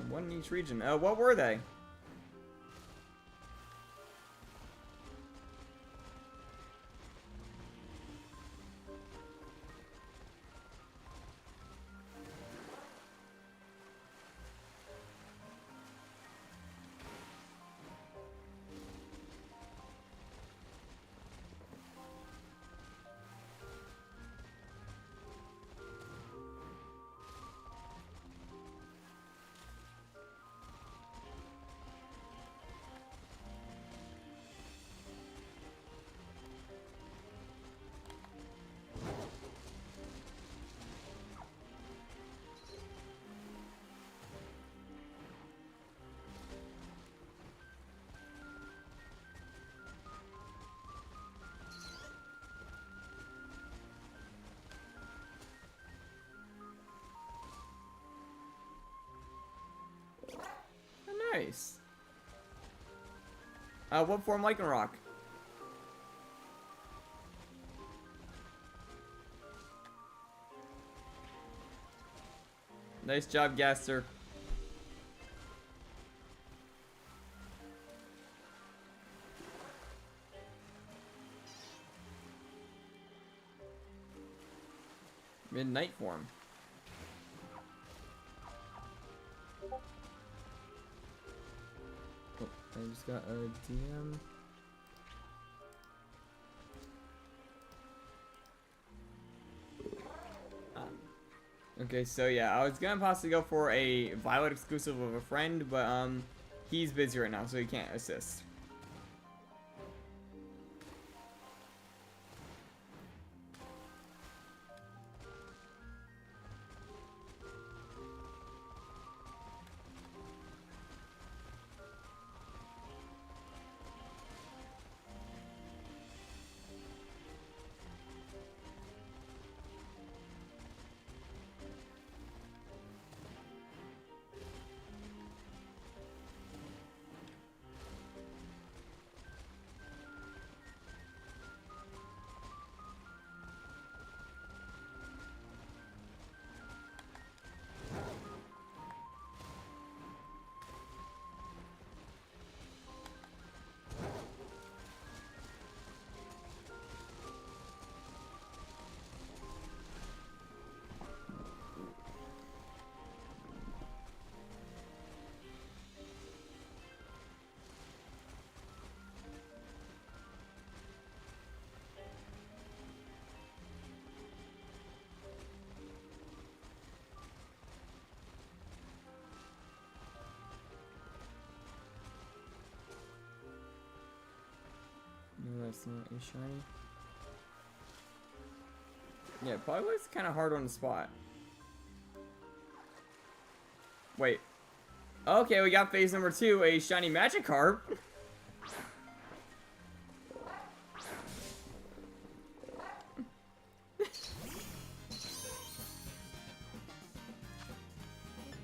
One in each region. What were they? Nice. What form Lycanroc? Nice job, Gaster. Midnight form. I just got a DM. Okay, so yeah, I was gonna possibly go for a Violet exclusive of a friend, but he's busy right now, so he can't assist. No, that's not a shiny. Yeah, probably was kind of hard on the spot. Wait. Okay, we got phase number 2, a shiny Magikarp.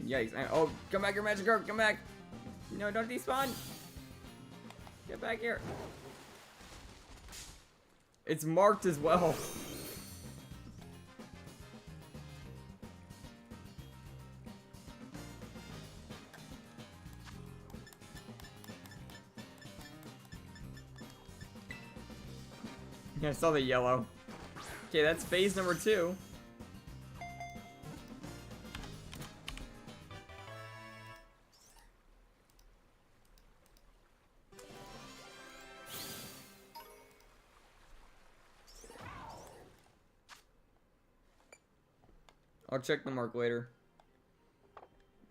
Yikes. Oh, come back here, Magikarp, come back. No, don't despawn. Get back here. It's marked as well. Yeah, I saw the yellow. Okay, that's phase number 2. I'll check the mark later.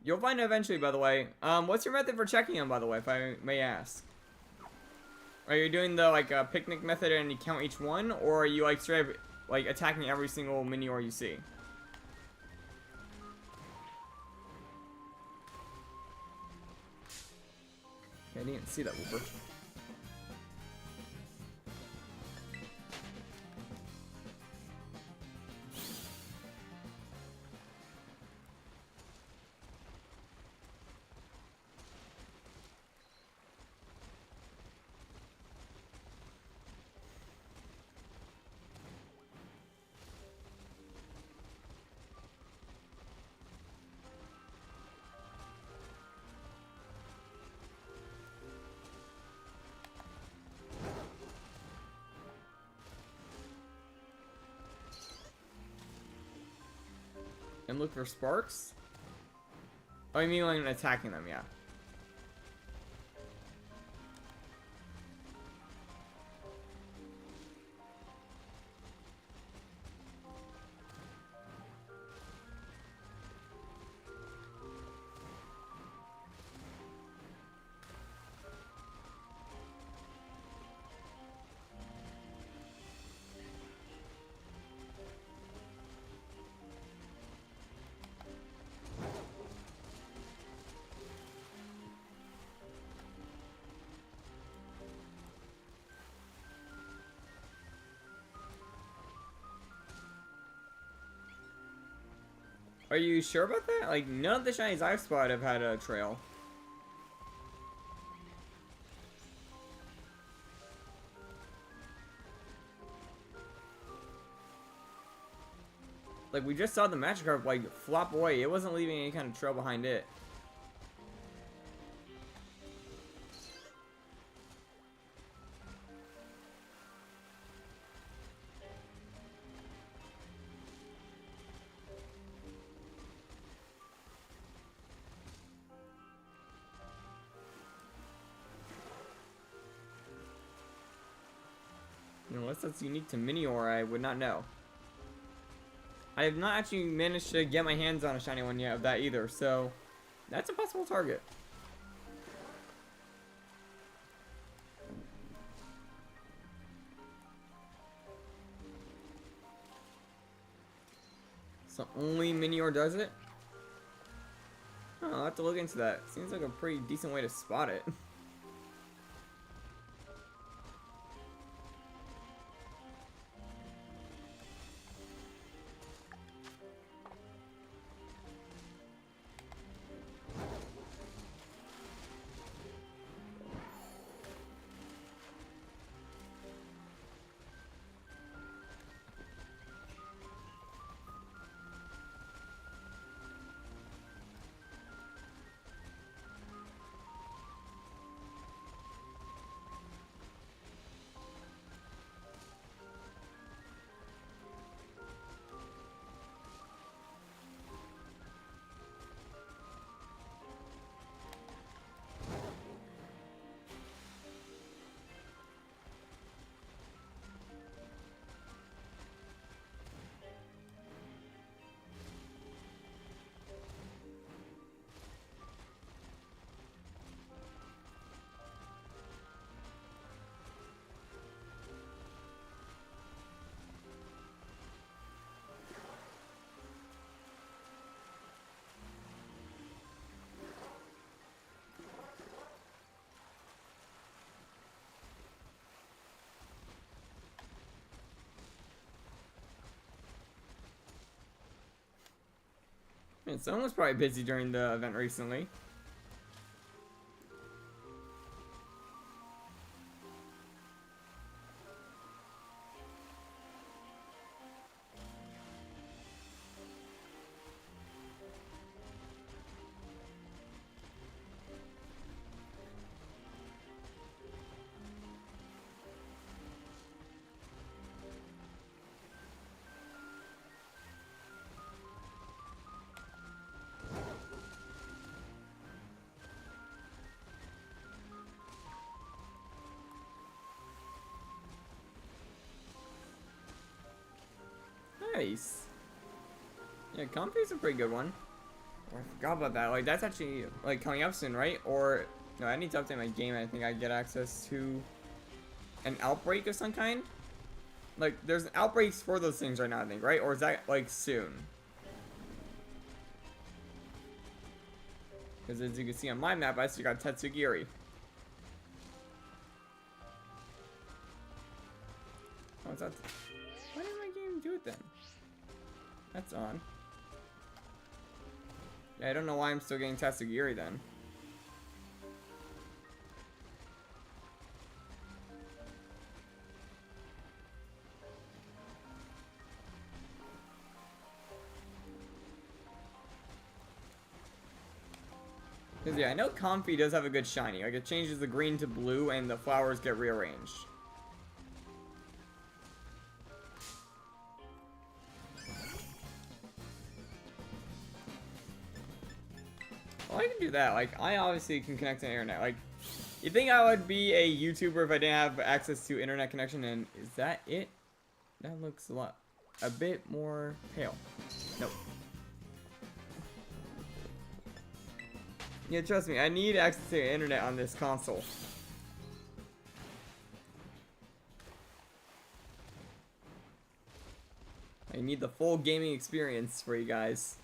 You'll find it eventually, by the way. What's your method for checking them, by the way, if I may ask? Are you doing the, like, picnic method and you count each one? Or are you, like, straight up, like, attacking every single mini ore you see? I didn't even see that Wooper. And look for sparks? Oh, you mean when attacking them, yeah. Are you sure about that? Like, none of the shinies I've spotted have had a trail. Like, we just saw the Magikarp, like, flop away. It wasn't leaving any kind of trail behind it. Unless that's unique to Minior, I would not know. I have not actually managed to get my hands on a shiny one yet of that either, so that's a possible target. So only Minior does it? Oh, I'll have to look into that. Seems like a pretty decent way to spot it. Man, someone was probably busy during the event recently. Nice. Yeah, Comfy's a pretty good one. Oh, I forgot about that. Like, that's actually, like, coming up soon, right? Or, no, I need to update my game. I think I get access to an outbreak of some kind. Like, there's outbreaks for those things right now, I think, right? Or is that, like, soon? Because as you can see on my map, I still got Tatsugiri. is that? Why didn't my game do it then? That's odd. Yeah, I don't know why I'm still getting Tatsugiri then. Because yeah, I know Comfy does have a good shiny. Like, it changes the green to blue and the flowers get rearranged. Well, I can do that. Like, I obviously can connect to the internet. Like, you think I would be a YouTuber if I didn't have access to internet connection? And is that it? That looks a bit more pale. Nope. Yeah, trust me, I need access to the internet on this console. I need the full gaming experience for you guys.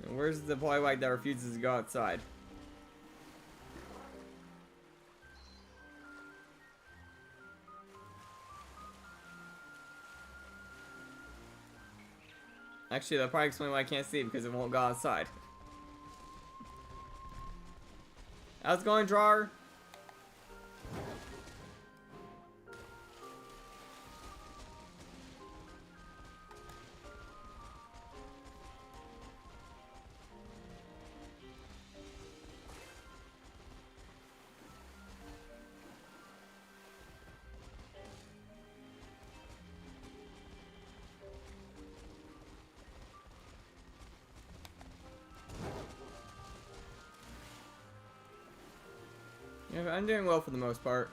Where's the Poliwag that refuses to go outside? Actually, that'll probably explain why I can't see it, because it won't go outside. How's it going, Drawer? Yeah, I'm doing well for the most part.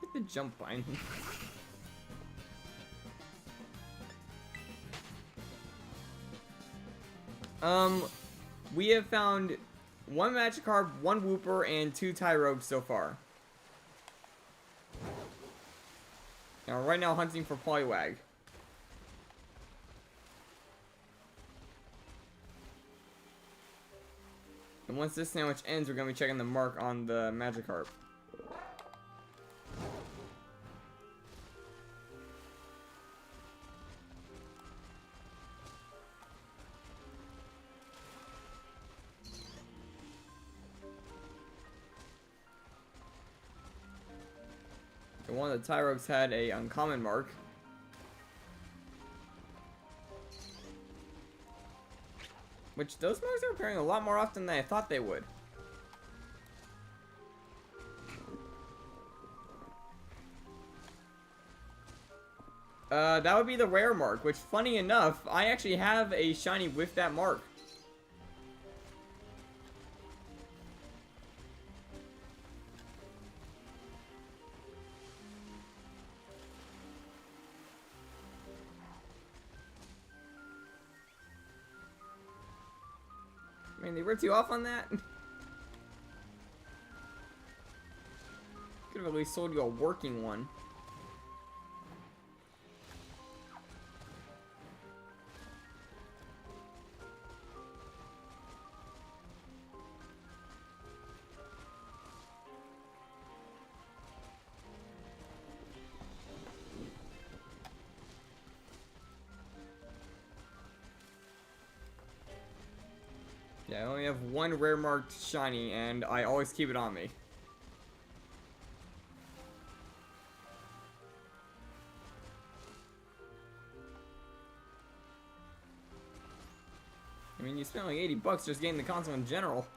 Hit the jump button. We have found one Magikarp, one Wooper, and 2 Tyrogues so far. Now, right now, hunting for Poliwag. And once this sandwich ends, we're gonna be checking the mark on the Magikarp. And one of the Tyrogues had a uncommon mark. Which those marks are appearing a lot more often than I thought they would. That would be the rare mark, which, funny enough, I actually have a shiny with that mark. I mean, they ripped you off on that? Could have at least sold you a working one. Yeah, I only have one rare marked shiny, and I always keep it on me. I mean, you spent like 80 bucks just getting the console in general.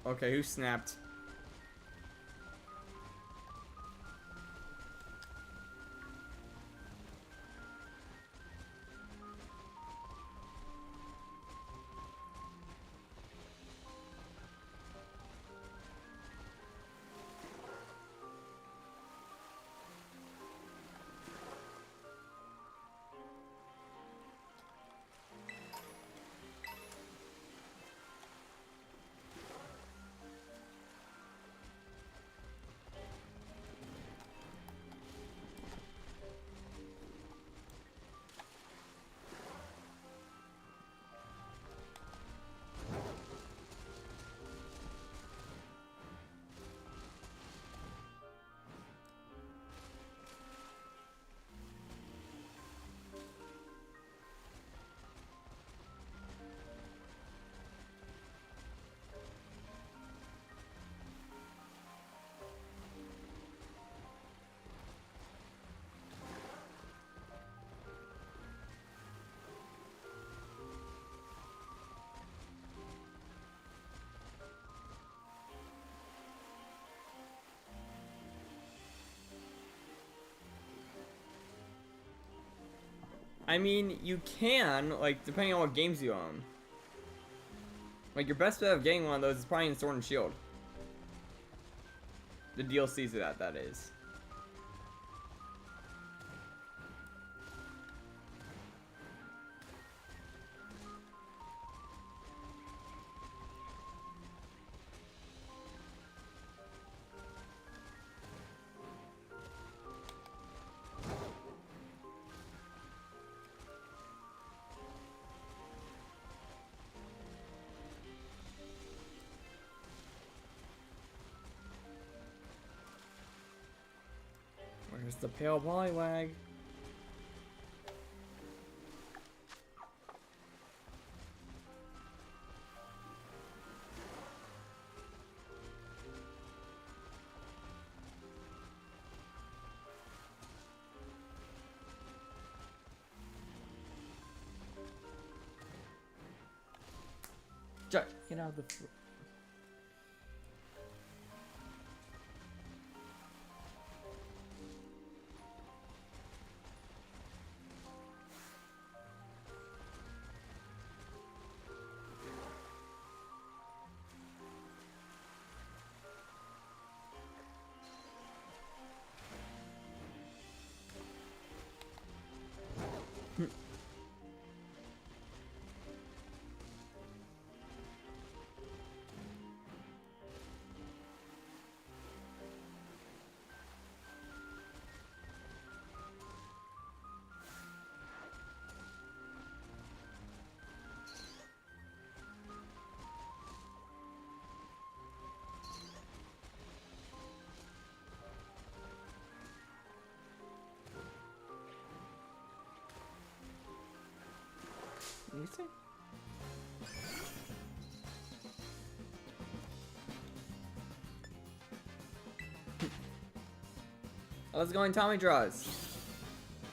Okay, who snapped? I mean, you can, like, depending on what games you own. Like, your best bet of getting one of those is probably in Sword and Shield. The DLCs of that is. Where's the pale polywag? Get out of the... you say? Let's go in Tommy draws.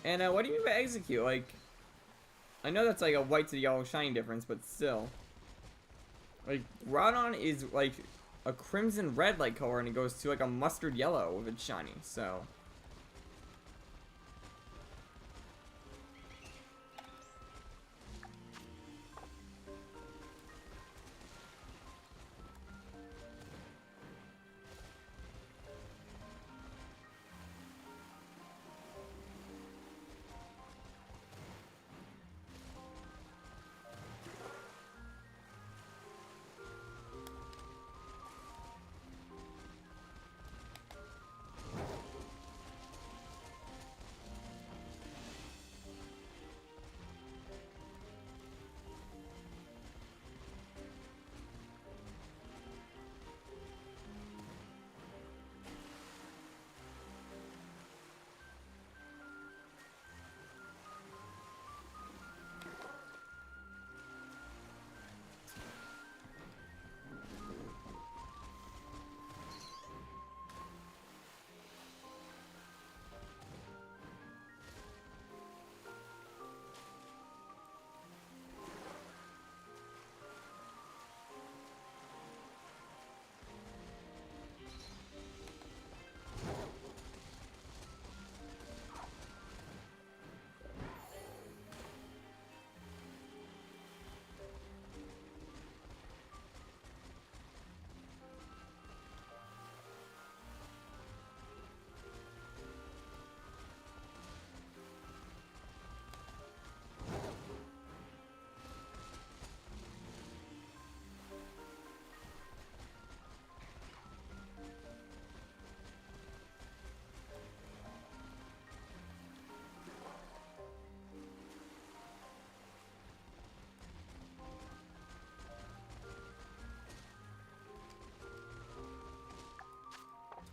And what do you mean by execute? Like, I know that's like a white to yellow shiny difference, but still. Like, Groudon is like a crimson red like color, and it goes to like a mustard yellow with its shiny, so.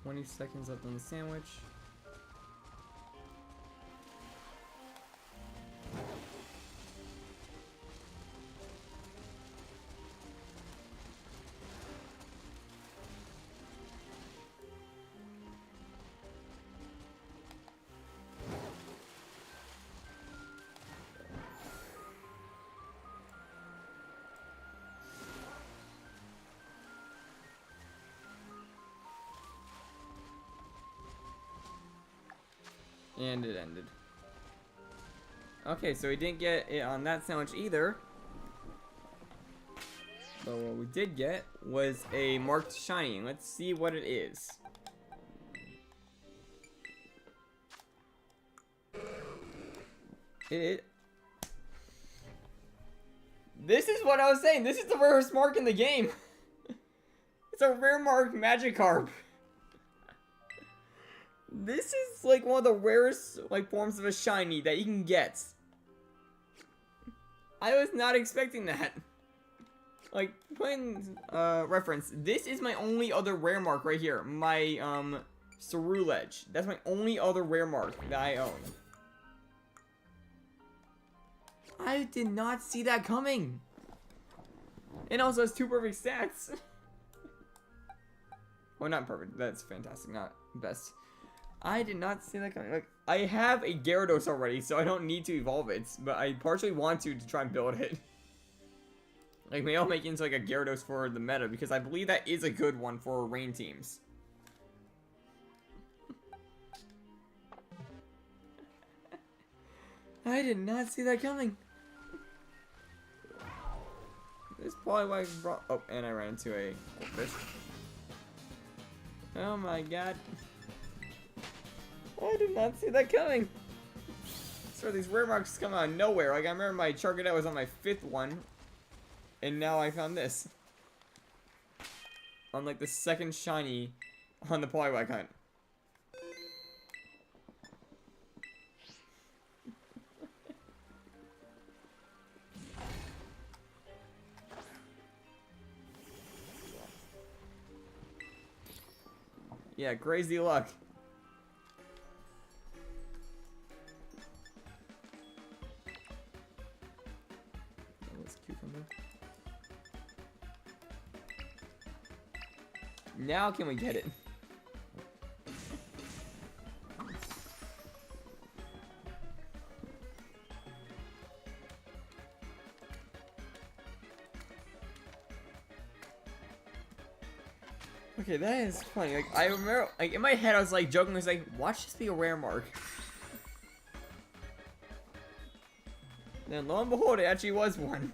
"20 seconds left on the sandwich." And it ended. Okay, so we didn't get it on that sandwich either. But what we did get was a marked shiny. Let's see what it is. This is what I was saying. This is the rarest mark in the game. It's a rare mark Magikarp. This is like one of the rarest like forms of a shiny that you can get. I was not expecting that. Like, putting reference, this is my only other rare mark right here. My Ceruledge. That's my only other rare mark that I own. I did not see that coming. It also has 2 perfect stats. Well, not perfect. That's fantastic. Not best. I did not see that coming. Like, I have a Gyarados already, so I don't need to evolve it. But I partially want to try and build it. Like, maybe I'll make it into like a Gyarados for the meta, because I believe that is a good one for rain teams. I did not see that coming. This probably why I brought. Oh, and I ran into a fish. Oh my god. I did not see that coming. So these rare marks come out of nowhere. Like, I remember my Charcadet was on my 5th one. And now I found this. On like the 2nd shiny on the Poliwag hunt. Yeah, crazy luck. Now can we get it? Okay, that is funny. Like, I remember, like, in my head, I was like joking. I was like, watch this be a rare mark. Then lo and behold, it actually was one.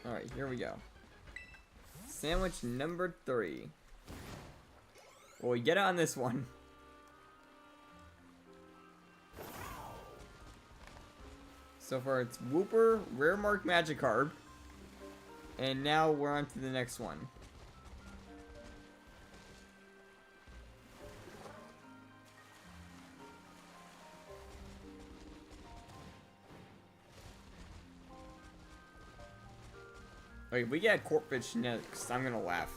Alright, here we go. Sandwich number 3. Well, we get it on this one. So far it's Wooper, Rare Mark Magikarp. And now we're on to the next one. Okay, if we get a Corphish next, I'm gonna laugh.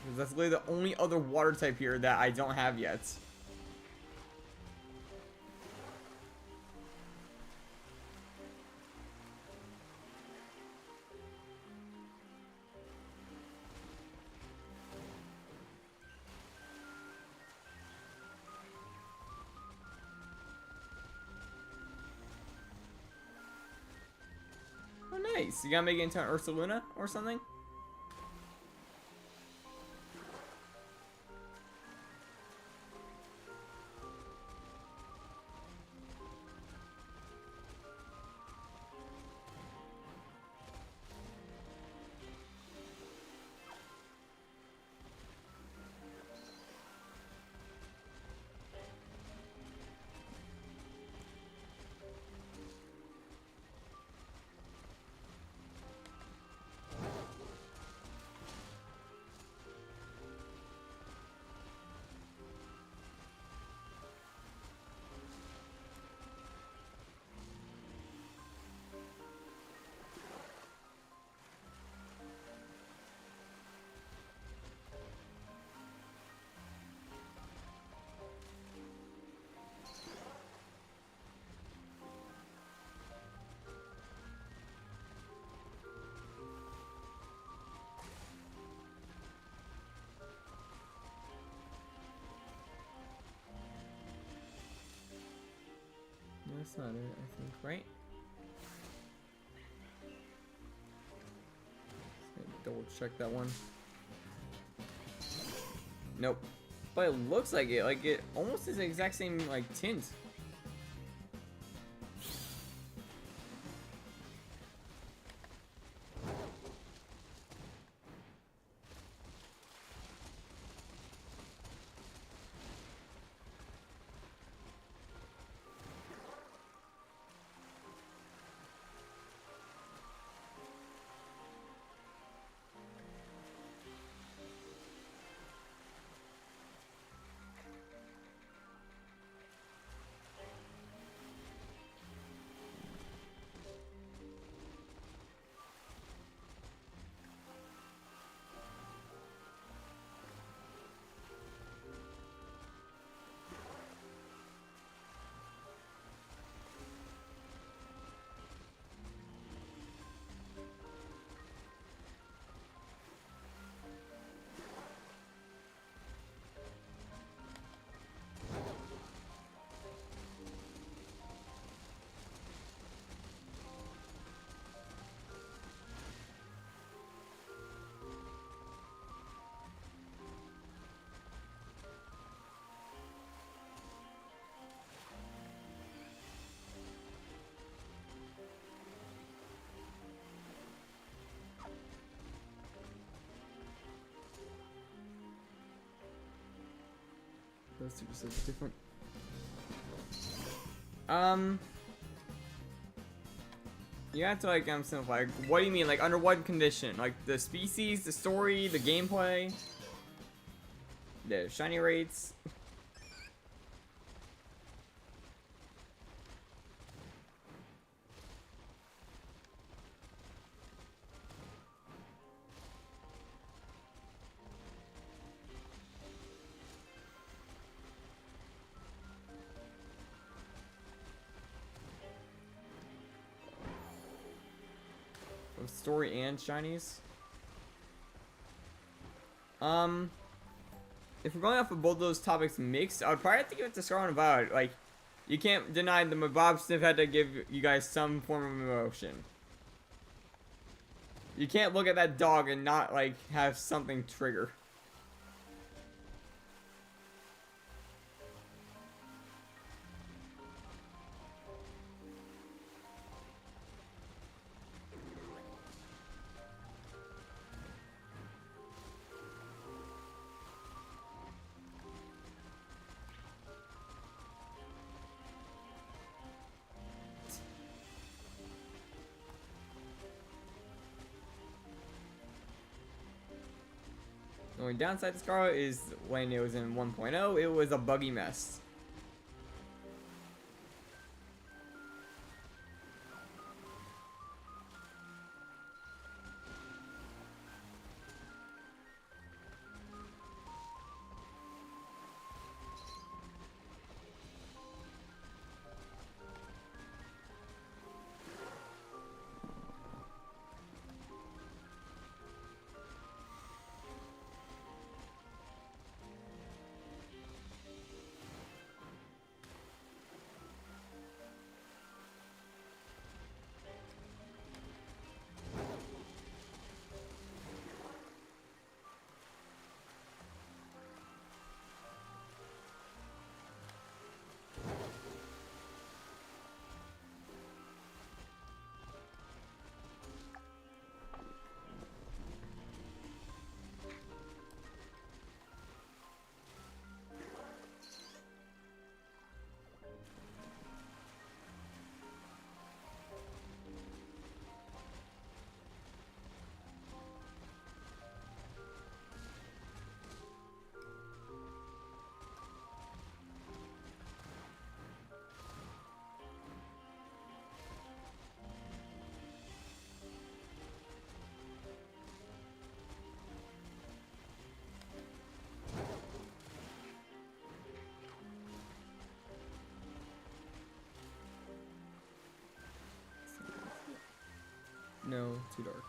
Because that's literally the only other water type here that I don't have yet. Oh, nice. You gotta make it into an Ursaluna or something? No, that's not it, I think, right? Double check that one. Nope. But it looks like it. Like, it almost is the exact same, like, tint. Those two just look different. You have to like simplify. Like, what do you mean? Like under what condition? Like the species, the story, the gameplay, the shiny rates. of story and shinies. If we're going off of both those topics mixed, I would probably have to give it to Scarlet and Violet. Like, you can't deny the Mabob Sniff had to give you guys some form of emotion. You can't look at that dog and not, like, have something trigger. The only downside to Scarlet is when it was in 1.0, it was a buggy mess. No, too dark.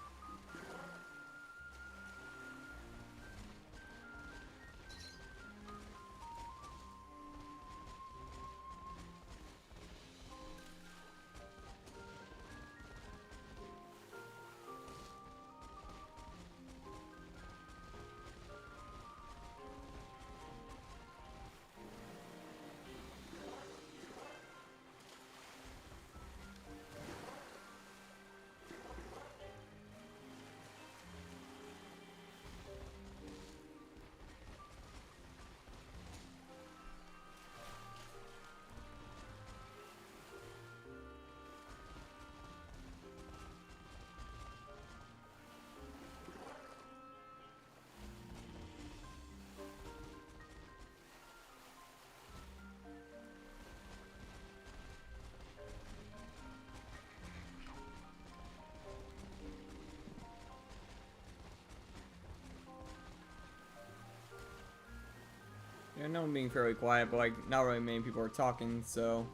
Yeah, I know I'm being fairly quiet, but like not really many people are talking, so.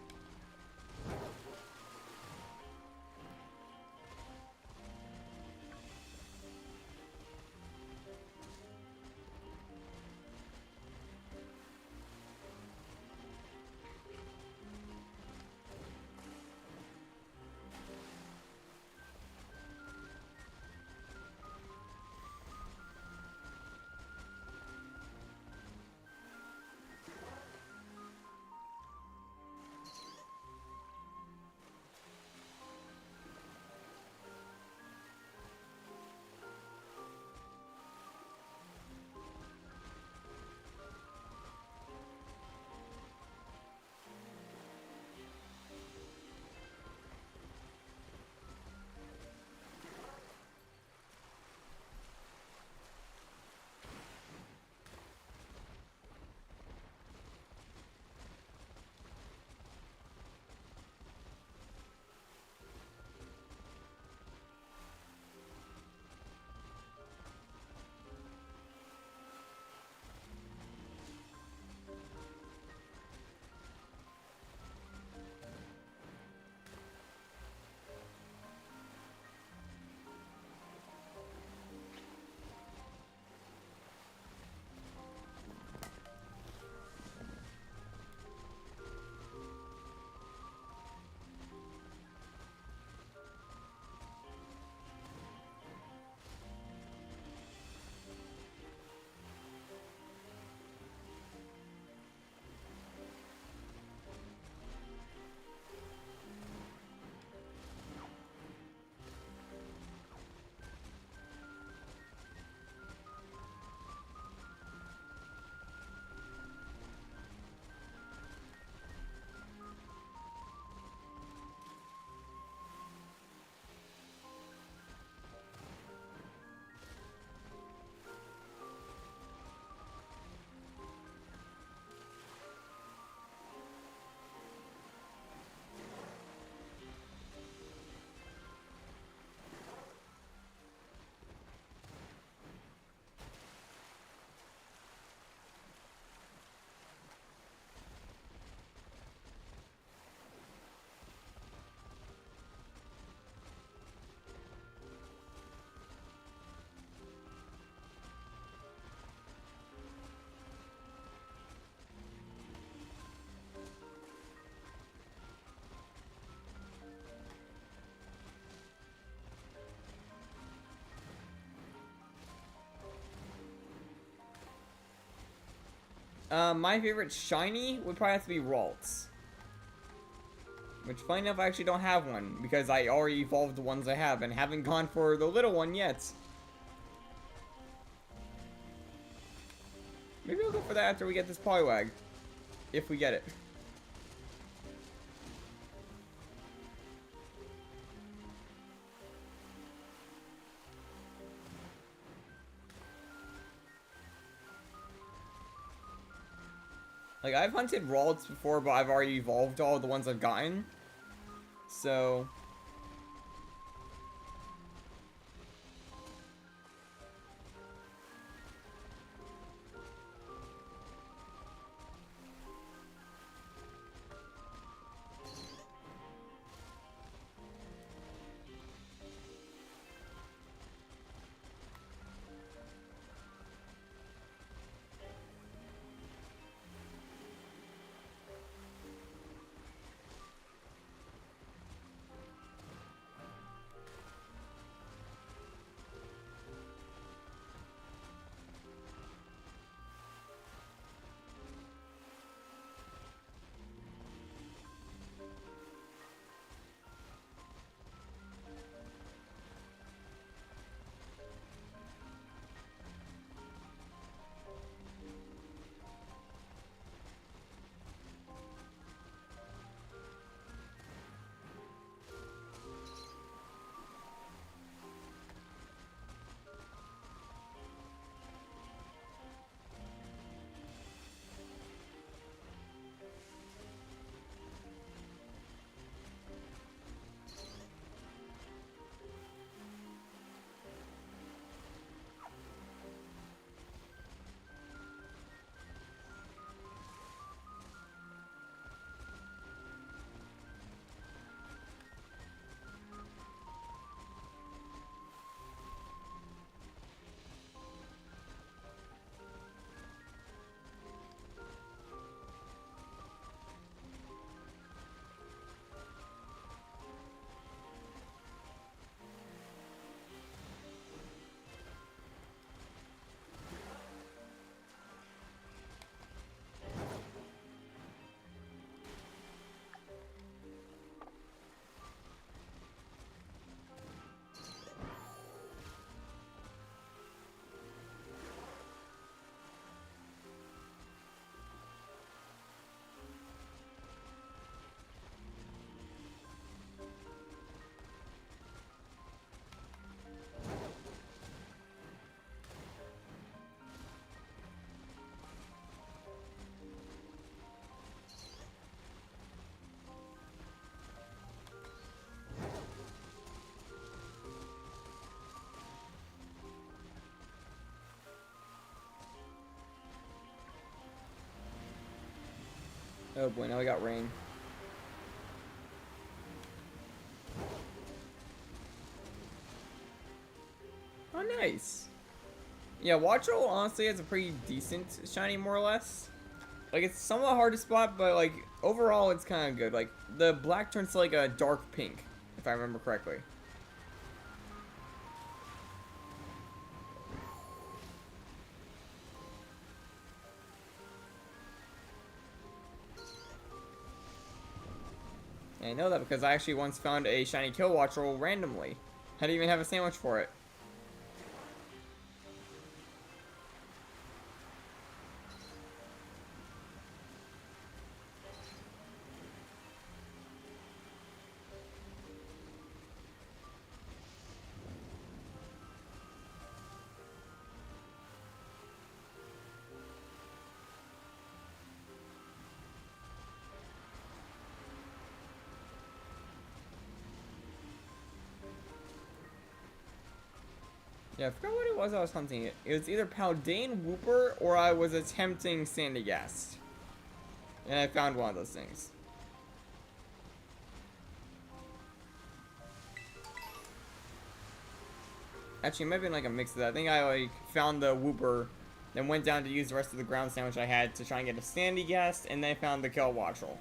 My favorite shiny would probably have to be Ralts. Which, funny enough, I actually don't have one, because I already evolved the ones I have, and haven't gone for the little one yet. Maybe I'll go for that after we get this Poliwag. If we get it. Like, I've hunted Ralts before, but I've already evolved all the ones I've gotten. So... Oh boy, now we got rain. Oh, nice. Yeah, Watchel honestly has a pretty decent shiny, more or less. Like, it's somewhat hard to spot, but like, overall it's kind of good. Like, the black turns to like a dark pink, if I remember correctly. And I know that because I actually once found a shiny Kill Watchel randomly. I didn't even have a sandwich for it. Yeah, I forgot what it was I was hunting. It was either Paldean Wooper or I was attempting Sandygast. And I found one of those things. Actually, it might have been like a mix of that. I think I like found the Wooper, then went down to use the rest of the ground sandwich I had to try and get a Sandygast, and then I found the Kill Watchel.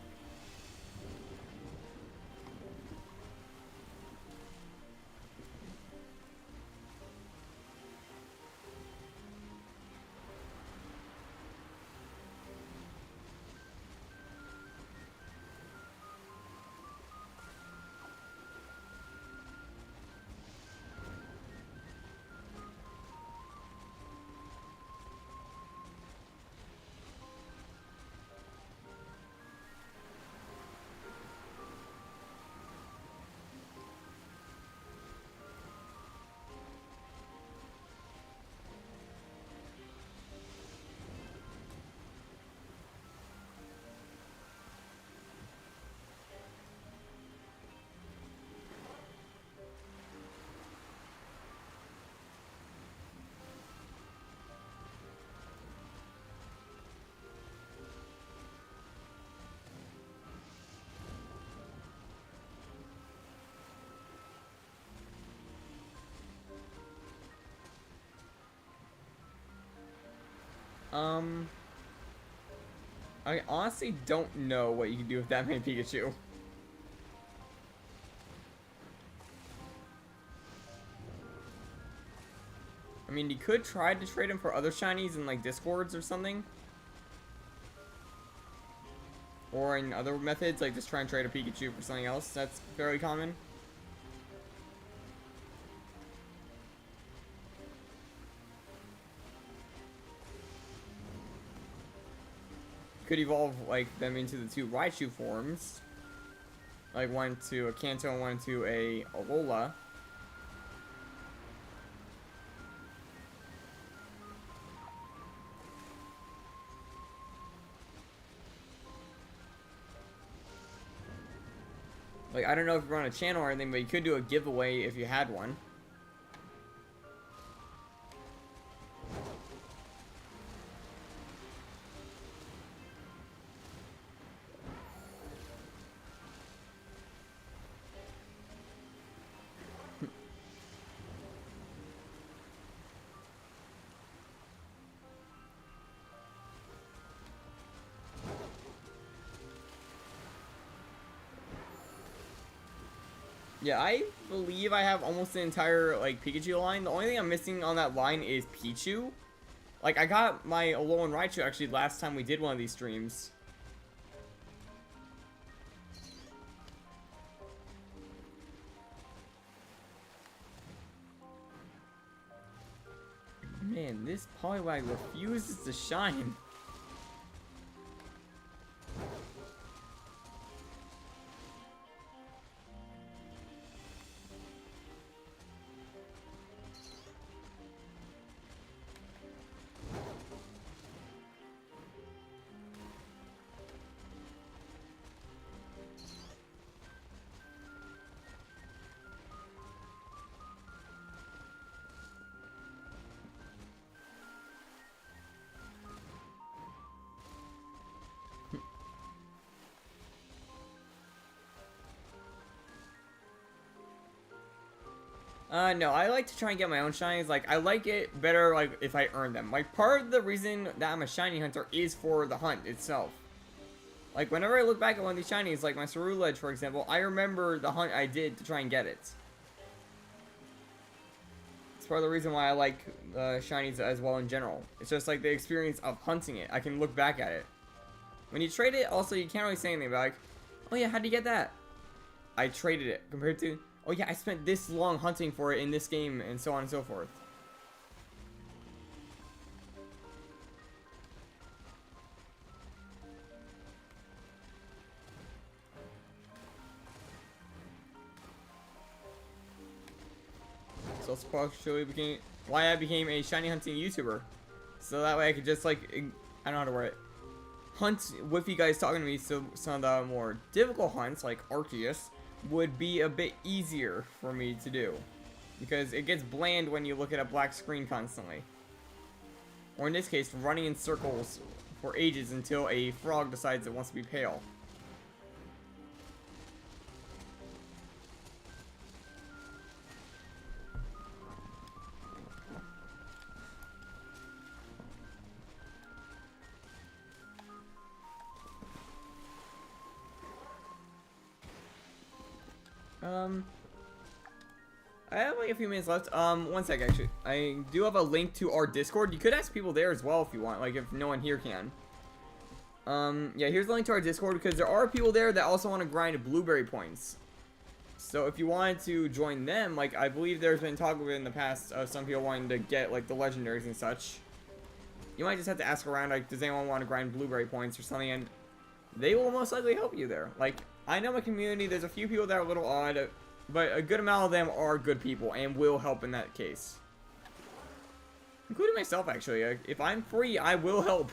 Um, I honestly don't know what you can do with that many Pikachu. I mean, you could try to trade them for other shinies in like Discords or something. Or in other methods, like just try and trade a Pikachu for something else. That's fairly common. Could evolve like them into the two Raichu forms. Like one to a Kanto and one to a Alola. Like, I don't know if you're on a channel or anything, but you could do a giveaway if you had one. Yeah, I believe I have almost the entire, like, Pikachu line. The only thing I'm missing on that line is Pichu. Like, I got my Alolan and Raichu, actually, last time we did one of these streams. Man, this Poliwag refuses to shine. No, I like to try and get my own shinies. Like, I like it better, like, if I earn them. Like, part of the reason that I'm a shiny hunter is for the hunt itself. Like, whenever I look back at one of these shinies, like my Ceruledge, for example, I remember the hunt I did to try and get it. It's part of the reason why I like shinies as well in general. It's just, like, the experience of hunting it. I can look back at it. When you trade it, also, you can't really say anything about, like, oh yeah, how'd you get that? I traded it, compared to, oh yeah, I spent this long hunting for it in this game, and so on and so forth. So that's partially became why I became a shiny hunting YouTuber. So that way I could just, like, I don't know how to word it, hunt with you guys talking to me, so some of the more difficult hunts, like Arceus, would be a bit easier for me to do. Because it gets bland when you look at a black screen constantly. Or in this case, running in circles for ages until a frog decides it wants to be pale. I have like a few minutes left. One sec, actually. I do have a link to our Discord. You could ask people there as well if you want, like if no one here can. Yeah, here's the link to our Discord because there are people there that also want to grind blueberry points. So if you wanted to join them, like I believe there's been talk in the past of some people wanting to get like the legendaries and such. You might just have to ask around, like, does anyone want to grind blueberry points or something, and they will most likely help you there. Like, I know my community, there's a few people that are a little odd, but a good amount of them are good people and will help in that case. Including myself, actually. If I'm free, I will help.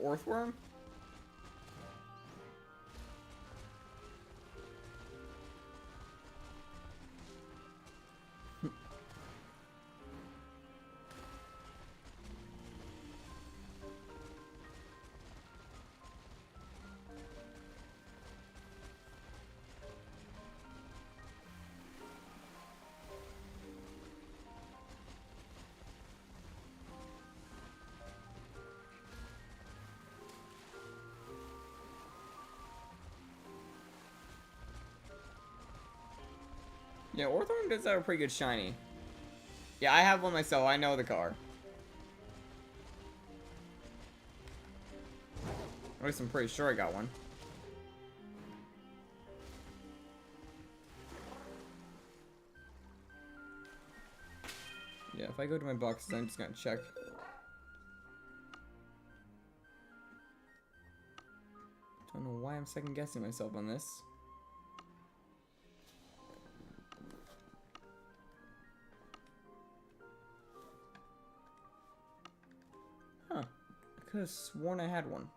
Orthworm? Yeah, Orthworm does have a pretty good shiny. Yeah, I have one myself. I know the car. At least I'm pretty sure I got one. Yeah, if I go to my boxes, I'm just gonna check. Don't know why I'm second guessing myself on this. Huh. I could have sworn I had one.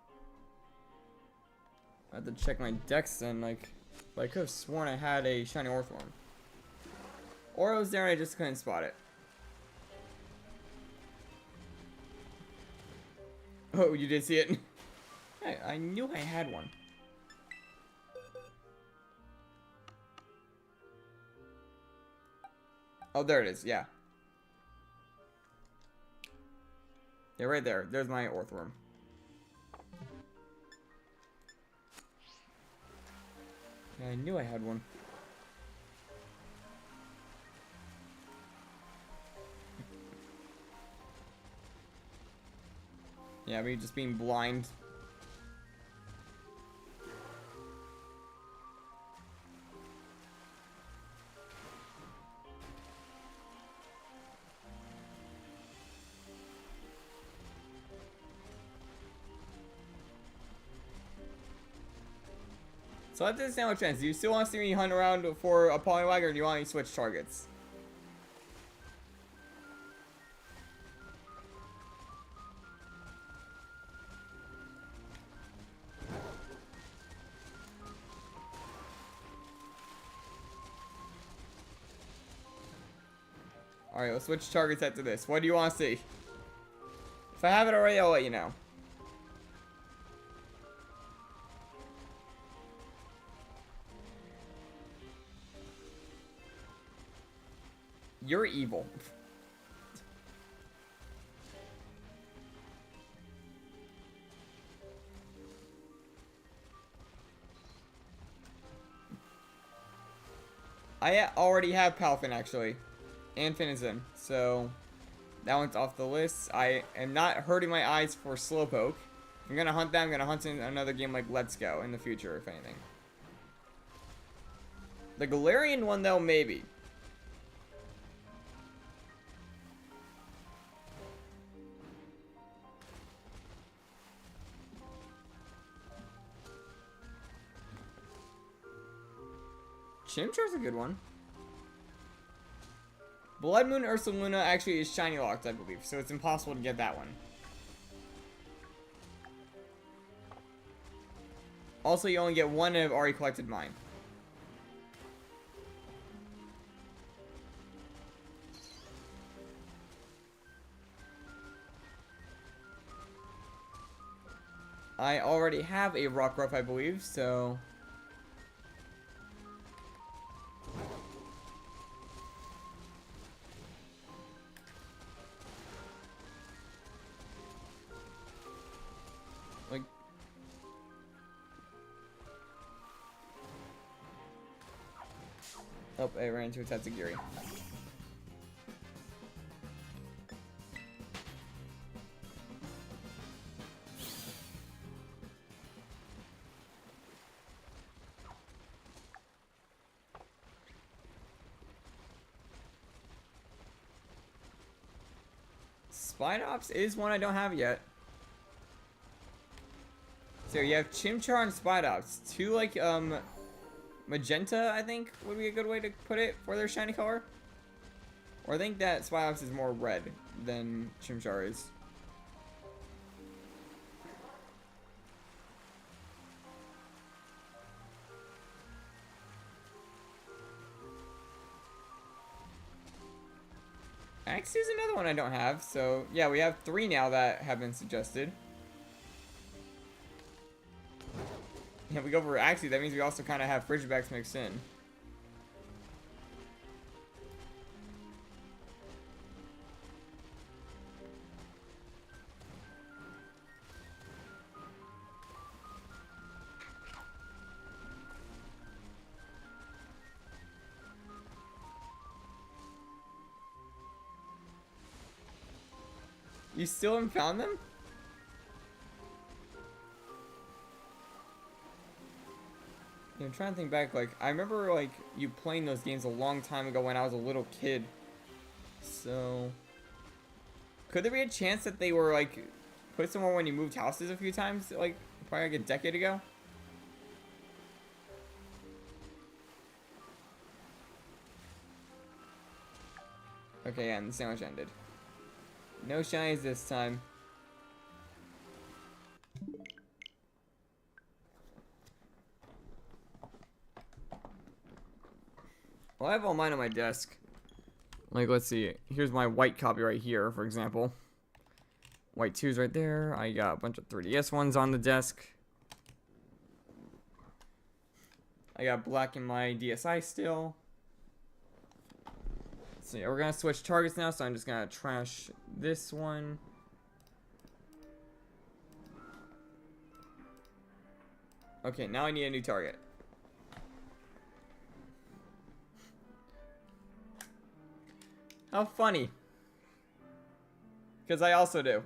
I had to check my decks then, like, but I could have sworn I had a shiny Orthworm. Or it was there and I just couldn't spot it. Oh, you did see it? Hey, I knew I had one. Oh, there it is, yeah. Yeah, right there. There's my Orthworm. Yeah, I knew I had one. Yeah, me just being blind. So I have to understand what chance. Do you still want to see me hunt around for a Poliwag, or do you want me to switch targets? Alright, let's switch targets after this. What do you want to see? If I have it already, I'll let you know. You're evil. I already have Palfin, actually. And Finizen. So, that one's off the list. I am not hurting my eyes for Slowpoke. If I'm gonna hunt that, I'm gonna hunt in another game like Let's Go in the future, if anything. The Galarian one, though, maybe. Chimchar's a good one. Blood Moon Ursaluna actually is shiny locked, I believe, so it's impossible to get that one. Also, you only get one and I've already collected mine. I already have a Rockruff, I believe, so... like... Oh, I ran into a Tatsugiri. Spidops is one I don't have yet. So you have Chimchar and Spidops. Two, like, magenta, I think, would be a good way to put it for their shiny color. Or I think that Spidops is more red than Chimchar is. Axie is another one I don't have, so yeah, we have 3 now that have been suggested. If we go for Axie, that means we also kind of have Frigibax mixed in. You still haven't found them? Yeah, I'm trying to think back, like, I remember, like, you playing those games a long time ago when I was a little kid. So... could there be a chance that they were, like, put somewhere when you moved houses a few times, like, probably like a decade ago? Okay, yeah, and the sandwich ended. No shinies this time. Well, I have all mine on my desk. Like, let's see. Here's my white copy right here, for example. White 2's right there. I got a bunch of 3DS ones on the desk. I got black in my DSi still. So yeah, we're gonna switch targets now, so I'm just gonna trash this one. Okay, now I need a new target. How funny. Because I also do.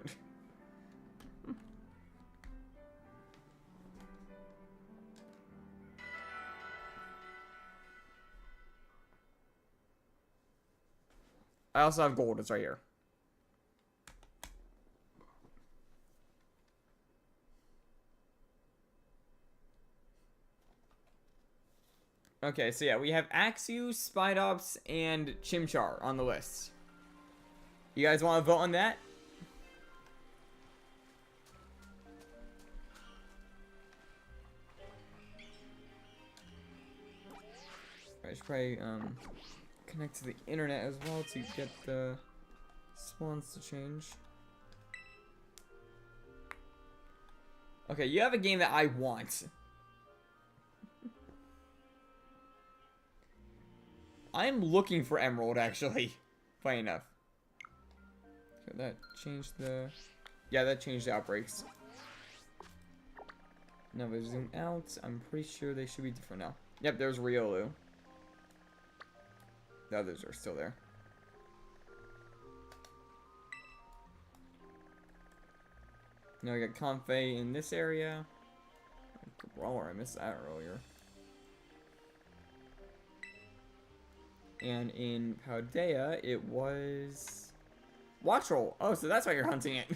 I also have gold. It's right here. Okay, so yeah, we have Axew, Spidops, and Chimchar on the list. You guys want to vote on that? I should probably connect to the internet as well to get the spawns to change. Okay, you have a game that I want. I'm looking for Emerald, actually. Funny enough. Okay, that changed the... yeah, that changed the outbreaks. Now if I zoom out, I'm pretty sure they should be different now. Yep, there's Riolu. The others are still there. Now we got Comfey in this area. Brawler, I missed that earlier. And in Paldea, it was Watchroll. Oh, so that's why you're hunting it.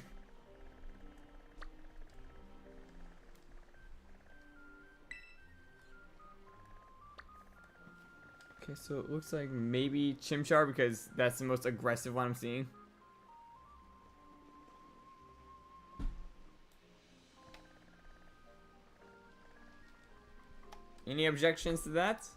Okay, so it looks like maybe Chimchar because that's the most aggressive one I'm seeing. Any objections to that?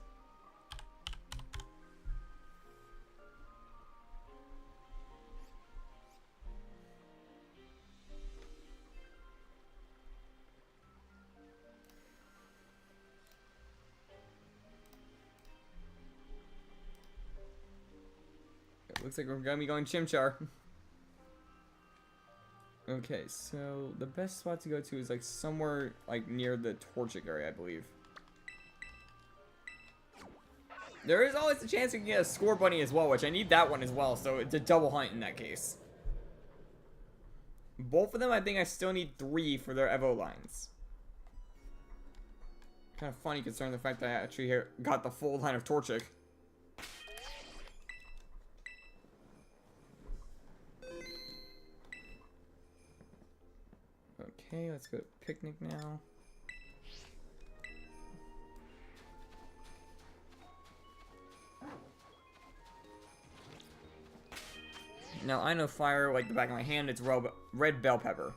Looks like we're gonna be going Chimchar. Okay, so the best spot to go to is like somewhere like near the Torchic area, I believe. There is always a chance we can get a Score Bunny as well, which I need that one as well, so it's a double hunt in that case. Both of them, I think I still need 3 for their Evo lines. Kind of funny considering the fact that I actually got the full line of Torchic. Okay, let's go to Picnic now. Now, I know fire like the back of my hand. It's red bell pepper.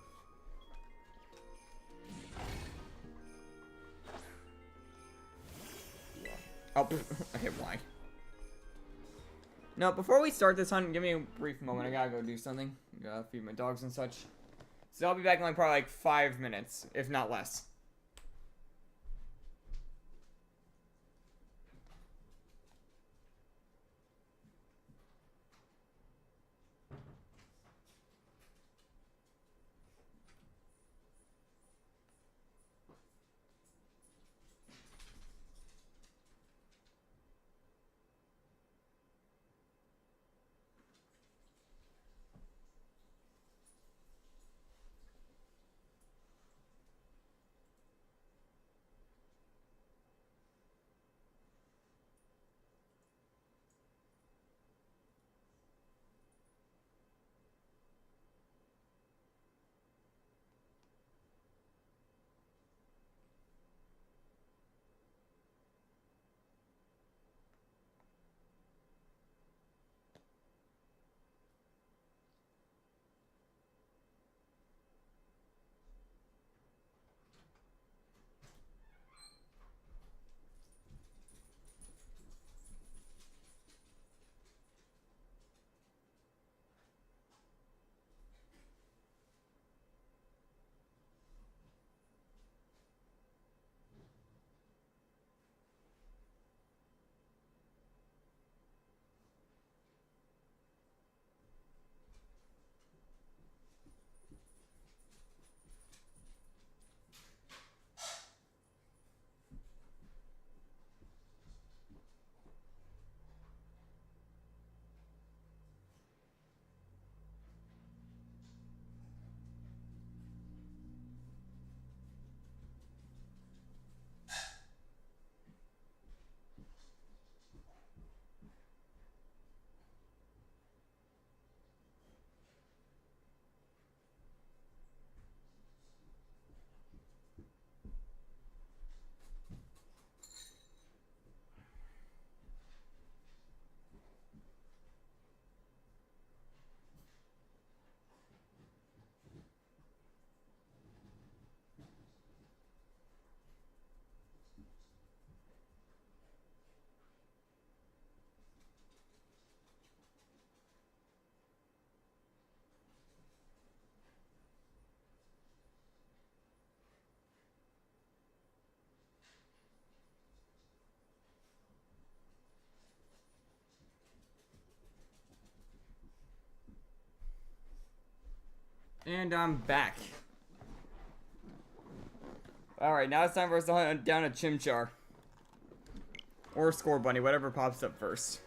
Oh, okay, why? No, before we start this hunt, give me a brief moment. I gotta go do something. Gotta feed my dogs and such. So I'll be back in like probably like 5 minutes, if not less. And I'm back. Alright, now it's time for us to hunt down a Chimchar. Or Score Bunny, whatever pops up first.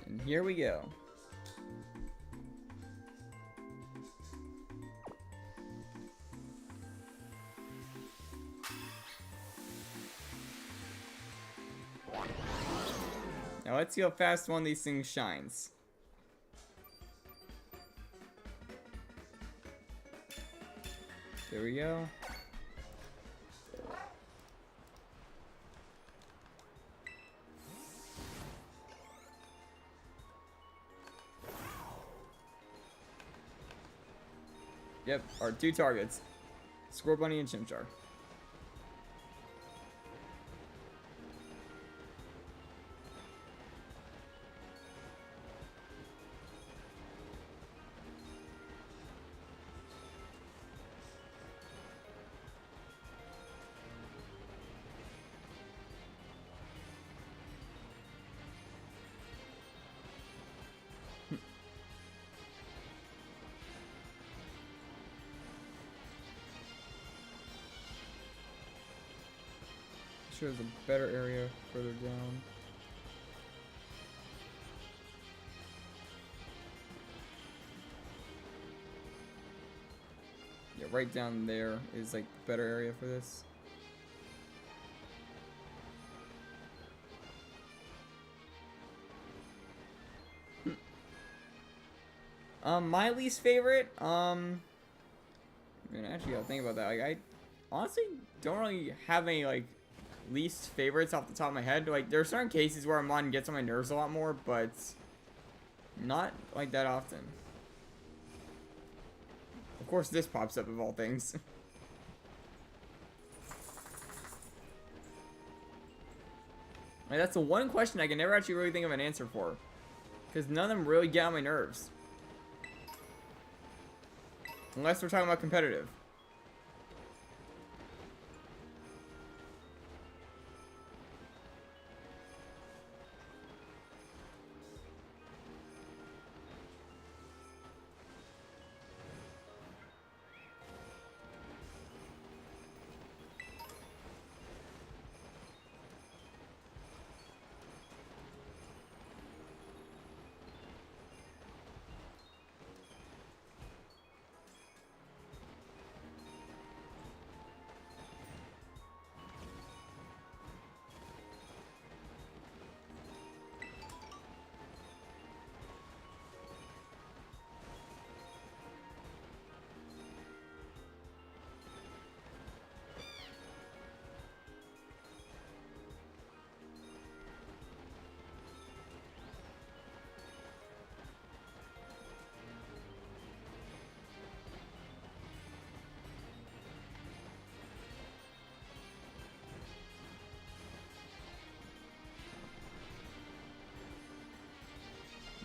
And here we go. Now let's see how fast one of these things shines. There we go. Yep, our two targets. Score Bunny and Chimchar. sure there's a better area further down. Yeah, right down there is like the better area for this. My least favorite, I mean, actually, gotta think about that. Like, I honestly don't really have any, like, least favorites off the top of my head. Like, there are certain cases where Amon gets on my nerves a lot more, but not, like, that often. Of course, this pops up of all things. Like, that's the one question I can never actually really think of an answer for. Because none of them really get on my nerves. Unless we're talking about competitive.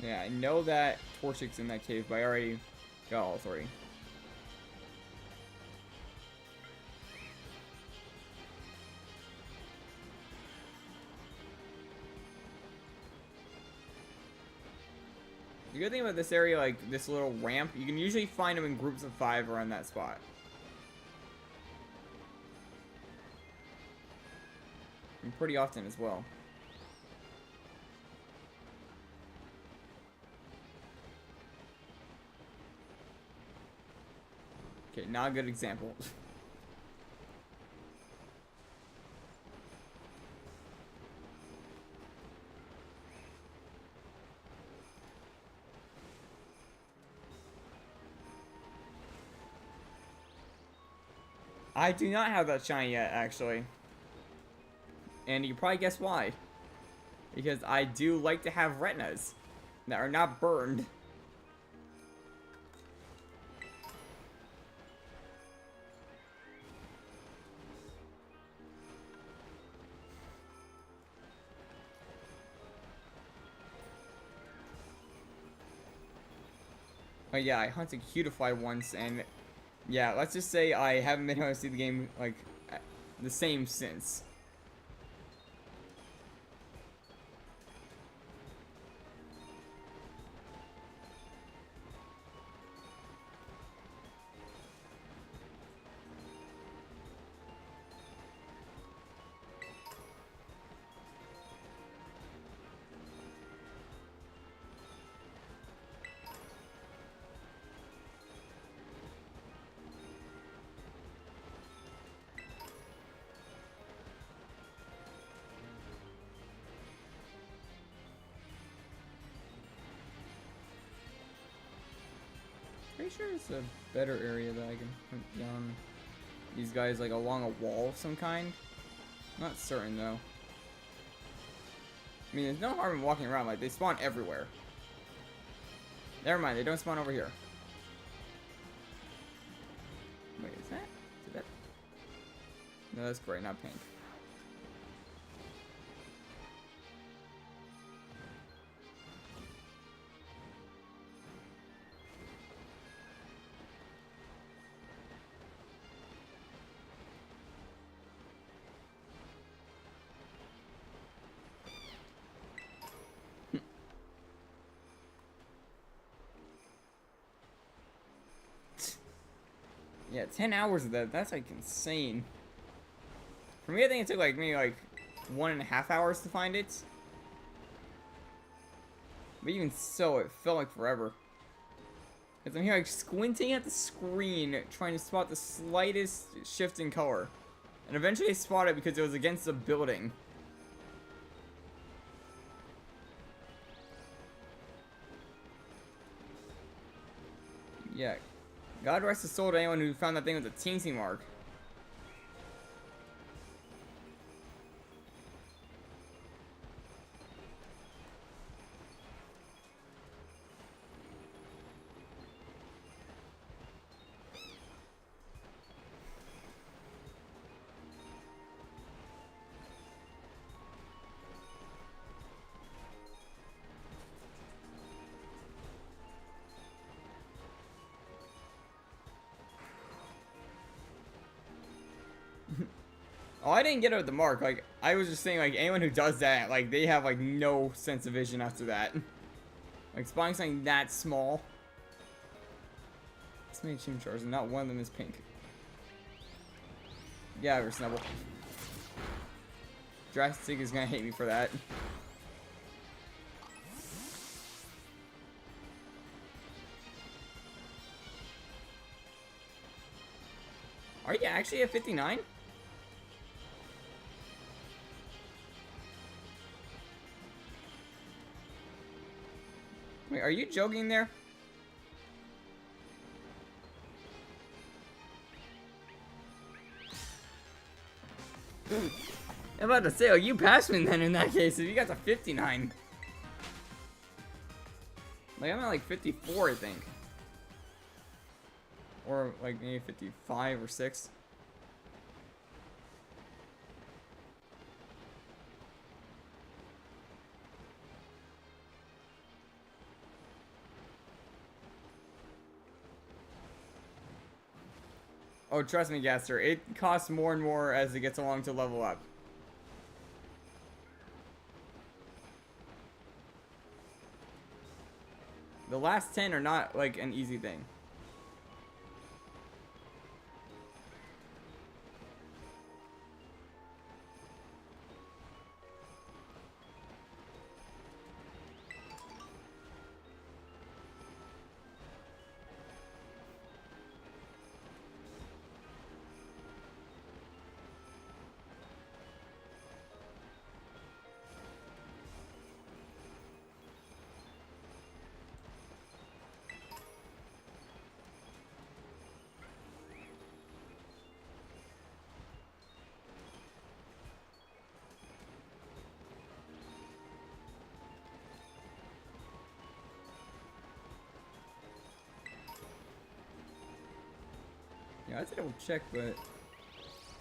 Yeah, I know that Torchic's in that cave, but I already got all three. The good thing about this area, like this little ramp, you can usually find them in groups of 5 around that spot. And pretty often as well. Okay, not a good example. I do not have that shiny yet, actually. And you probably guess why. Because I do like to have retinas that are not burned. Oh yeah, I hunted Cutify once, and yeah, let's just say I haven't been able to see the game, like, the same since. Pretty sure it's a better area that I can hunt down these guys, like along a wall of some kind. Not certain though. I mean, there's no harm in walking around, like they spawn everywhere. Never mind, they don't spawn over here. Wait, is that? No, that's gray, not pink. Yeah, 10 hours of that. That's like insane. For me, I think it took like maybe like 1.5 hours to find it. But even so, it felt like forever. Because I'm here like squinting at the screen, trying to spot the slightest shift in color. And eventually I spotted it because it was against a building. Yeah. God rest his soul to anyone who found that thing with a teensy mark. Oh, I didn't get it with the mark. Like, I was just saying, like, anyone who does that, like, they have, like, no sense of vision after that. Like, spotting something that small. This many chimchars, and not one of them is pink. Yeah, Snubble. Drastic is gonna hate me for that. Are you actually at 59? Wait, are you joking there? I'm about to say, oh, you passed me then in that case, if you got to 59. Like, I'm at like 54, I think. Or like maybe 55 or 6. Oh, trust me, Gaster, it costs more and more as it gets along to level up. The last 10 are not like an easy thing. Yeah, I have to double check, but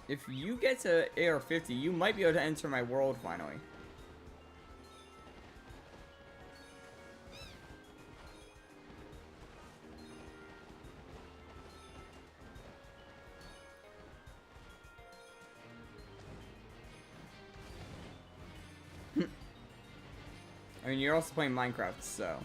if you get to AR-50, you might be able to enter my world finally. I mean, you're also playing Minecraft, so.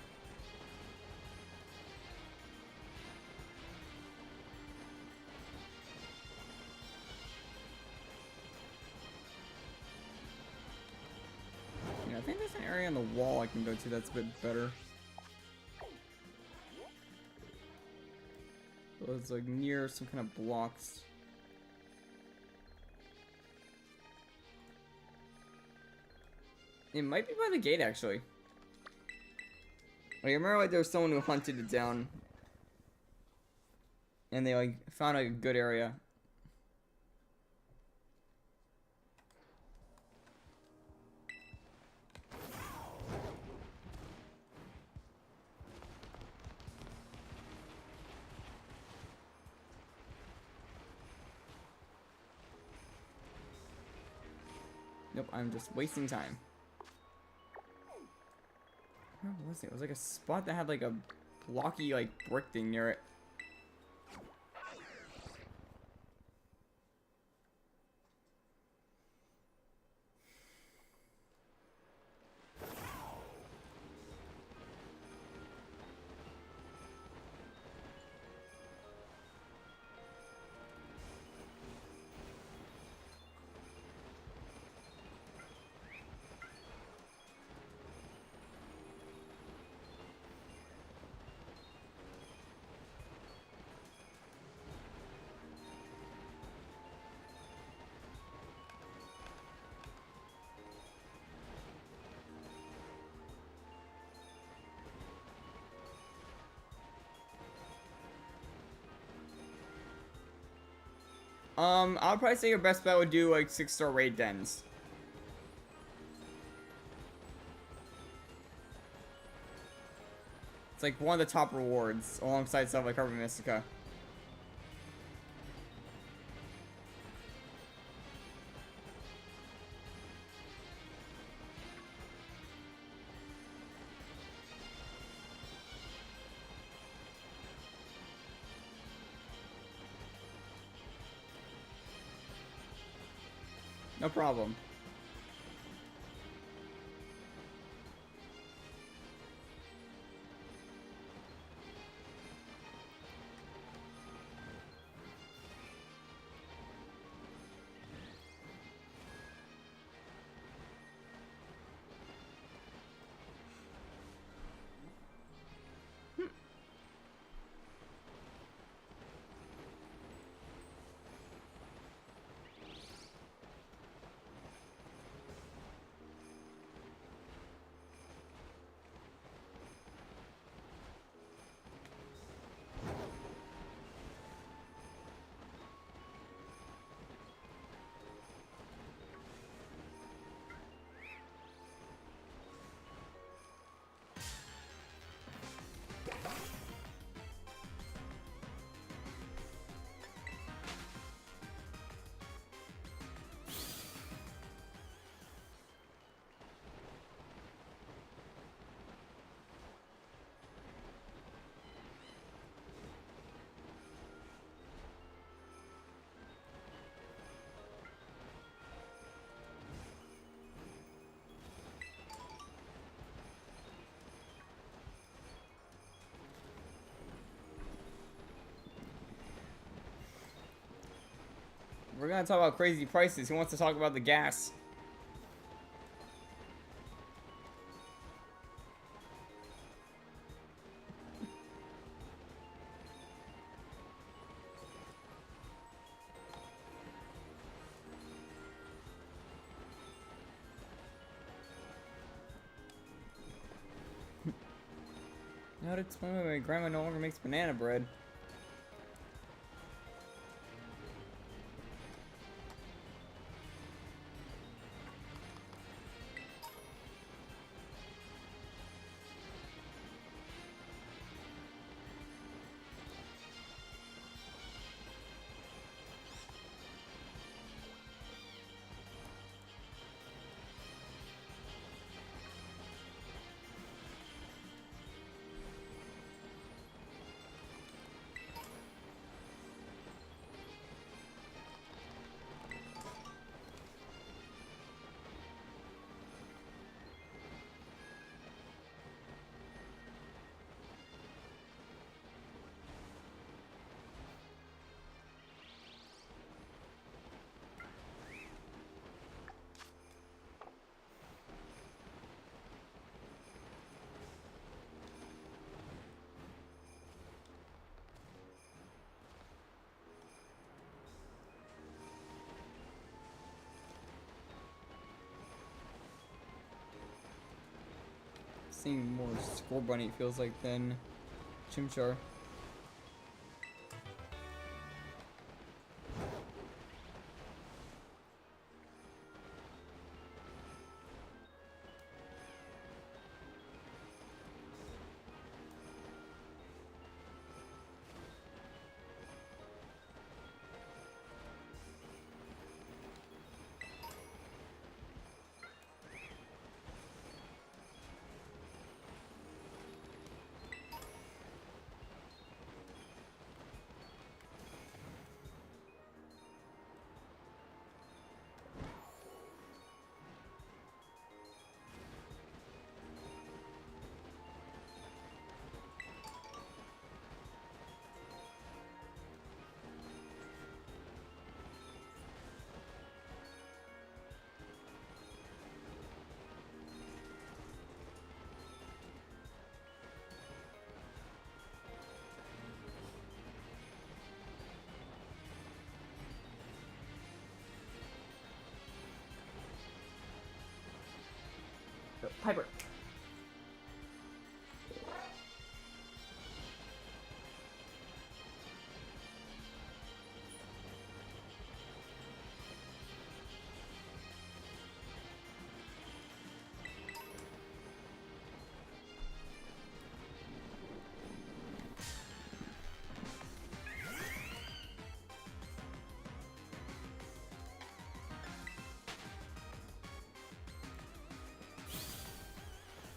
Yeah, I think there's an area on the wall I can go to that's a bit better. So it's like near some kind of blocks. It might be by the gate, actually. Like, I remember like there was someone who hunted it down. And they like found a good area. Nope, I'm just wasting time. Where was it? It was like a spot that had like a blocky like brick thing near it. I'll probably say your best bet would do like 6-star raid dens. It's like one of the top rewards alongside stuff like Harvey Mystica. No problem. We're gonna talk about crazy prices. Who wants to talk about the gas? How to explain why my grandma no longer makes banana bread. Seeing more Score Bunny, it feels like, than Chimchar. Piper.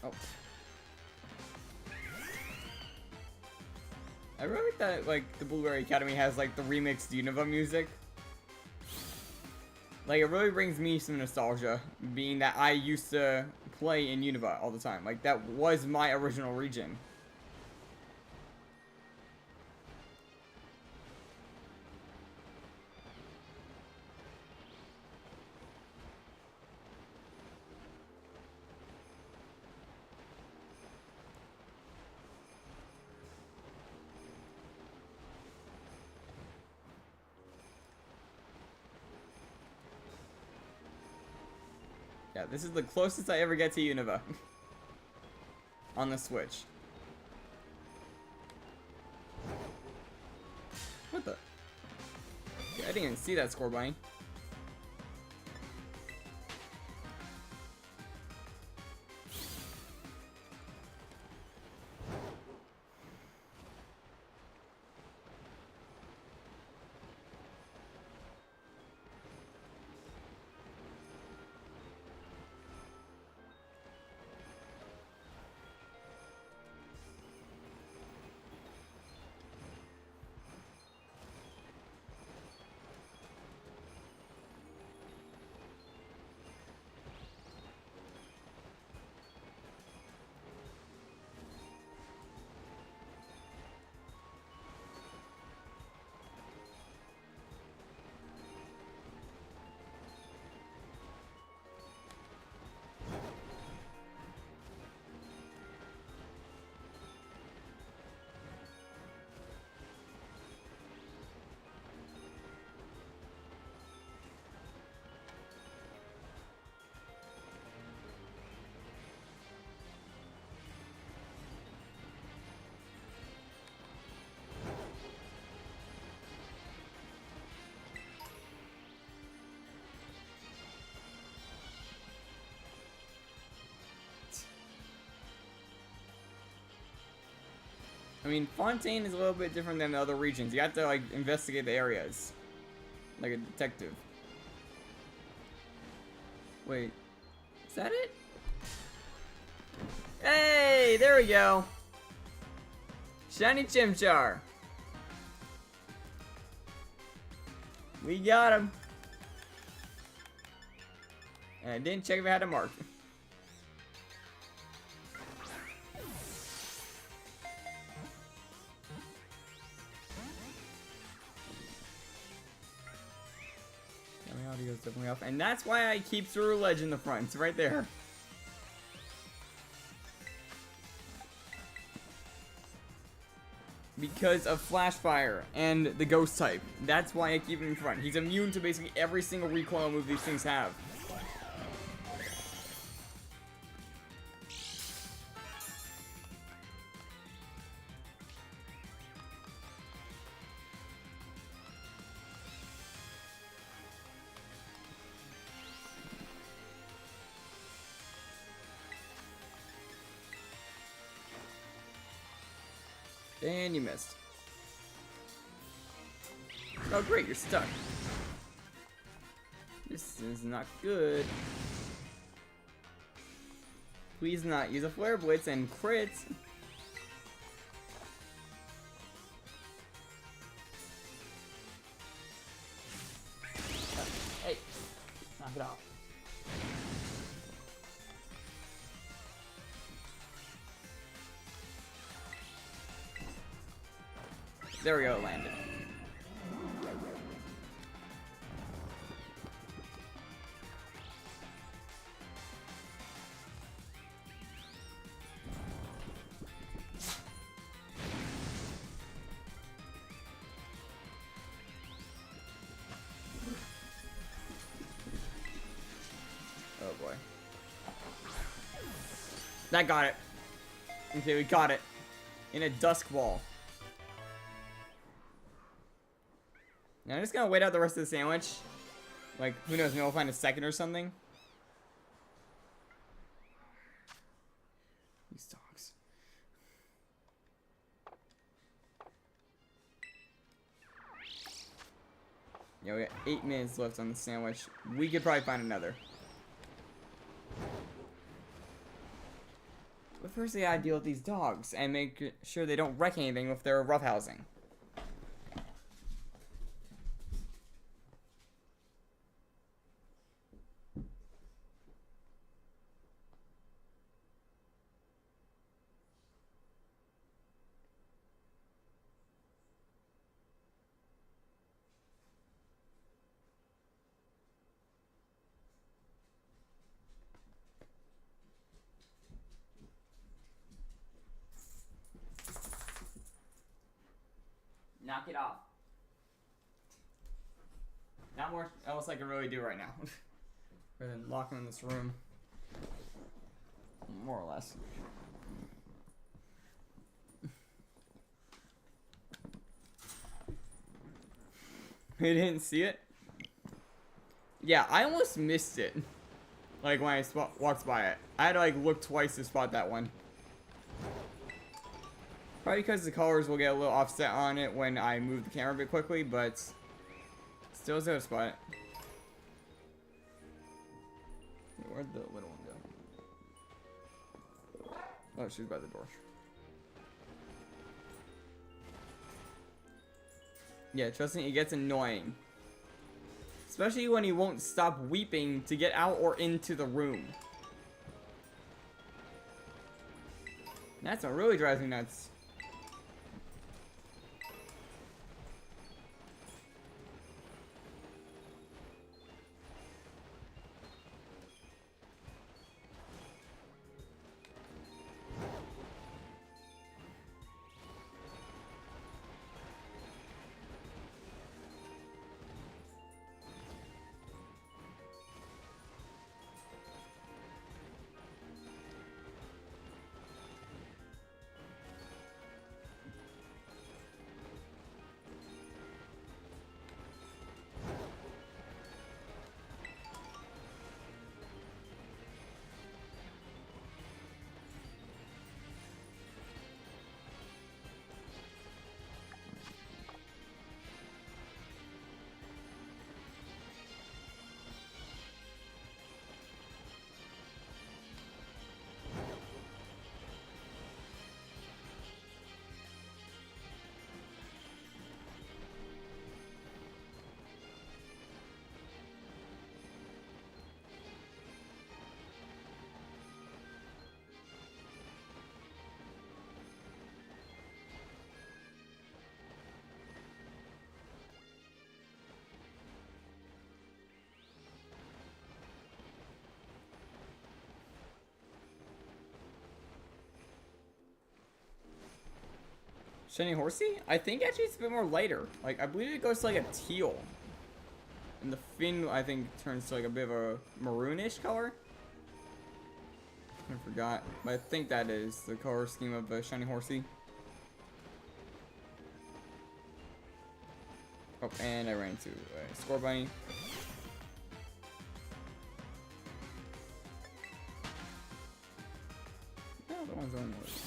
Oh. I really like that, like, the Blueberry Academy has, like, the remixed Unova music. Like, it really brings me some nostalgia, being that I used to play in Unova all the time. Like, that was my original region. Yeah, this is the closest I ever get to Unova. On the Switch. What the? Yeah, I didn't even see that score, Bunny. I mean, Fontaine is a little bit different than the other regions. You have to, like, investigate the areas. Like a detective. Wait. Is that it? Hey! There we go! Shiny Chimchar! We got him! And I didn't check if I had a mark. Audio's definitely off, and that's why I keep Through Ledge in the front. It's right there. Because of Flash Fire and the Ghost type. That's why I keep him in front. He's immune to basically every single recoil move these things have. And you missed. Oh great, you're stuck. This is not good. Please not use a Flare Blitz and crit. Hey, knock it off. There we go, it landed. Oh boy. That got it. Okay, we got it. In a Dusk Ball. Now I'm just gonna wait out the rest of the sandwich. Like, who knows, maybe I'll find a second or something. These dogs. Yeah, we got 8 minutes left on the sandwich. We could probably find another. first they gotta deal with these dogs and make sure they don't wreck anything if they're roughhousing. Knock it off. Not more else I can really do right now. Rather than lock him in this room. More or less. You didn't see it? Yeah, I almost missed it. Like when I walked by it. I had to like look twice to spot that one. Probably because the colors will get a little offset on it when I move the camera a bit quickly, but still is a spot. Where'd the little one go? Oh, she's by the door. Yeah, trust me, it gets annoying. Especially when he won't stop weeping to get out or into the room. That's what really drives me nuts. Shiny Horsey? I think actually it's a bit more lighter. Like, I believe it goes to like a teal. And the fin, I think, turns to like a bit of a maroonish color. I forgot. But I think that is the color scheme of the Shiny Horsey. Oh, and I ran into a Score Bunny. No, the one's on the list.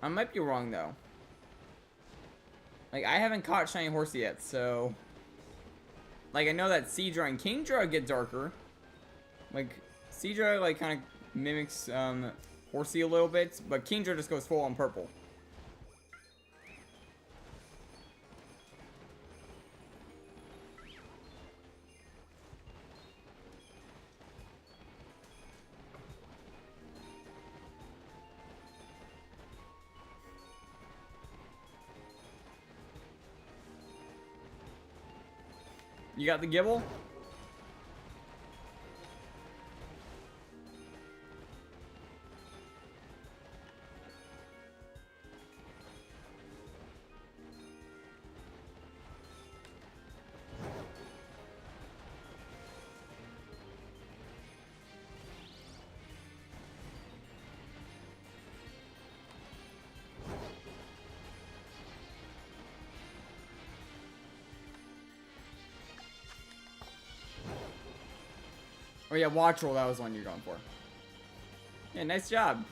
I might be wrong though. Like, I haven't caught Shiny Horsey yet, so like I know that Seadra and Kingdra get darker. Like Seadra like kind of mimics Horsey a little bit, but Kingdra just goes full on purple. You got the Gibble? Oh yeah, Watch Roll, that was the one you're going for. Yeah, nice job.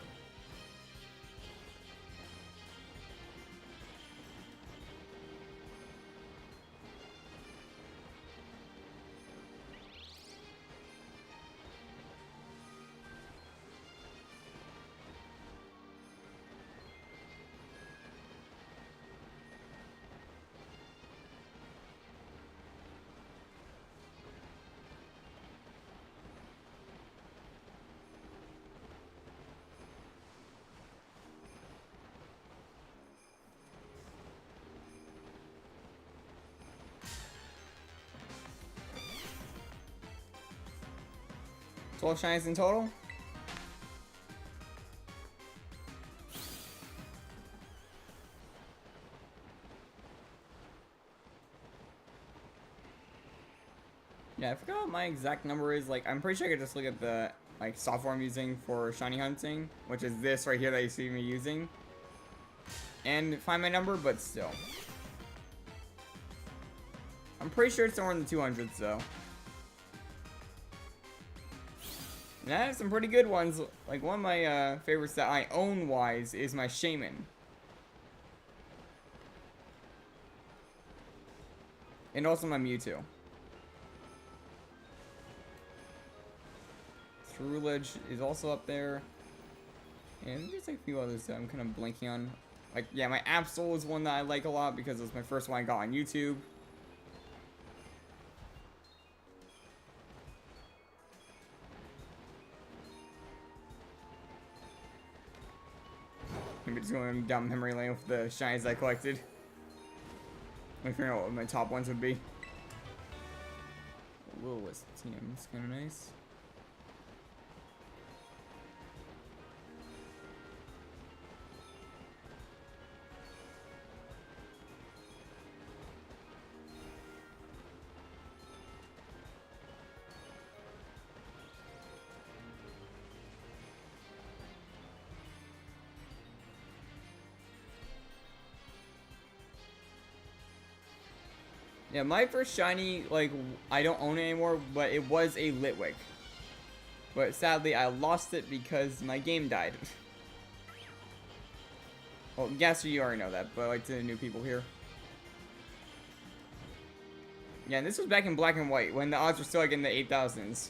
12 shinies in total. Yeah, I forgot what my exact number is. Like, I'm pretty sure I could just look at the like software I'm using for shiny hunting, which is this right here that you see me using, and find my number. But still, I'm pretty sure it's somewhere in the 200s though. And I have some pretty good ones. Like, one of my favorites that I own wise is my Shaman. And also my Mewtwo. Rulage is also up there. And there's like a few others that I'm kind of blanking on. Like, yeah, my Absol is one that I like a lot because it was my first one I got on YouTube. I'm just going down memory lane with the shinies I collected. Let me figure out what my top ones would be. Will Wisp team is kind of nice. Yeah, my first shiny, like, I don't own it anymore, but it was a Litwick. But sadly, I lost it because my game died. Well, Gasser, you already know that, but like to the new people here. Yeah, and this was back in black and white, when the odds were still like in the 8,000s.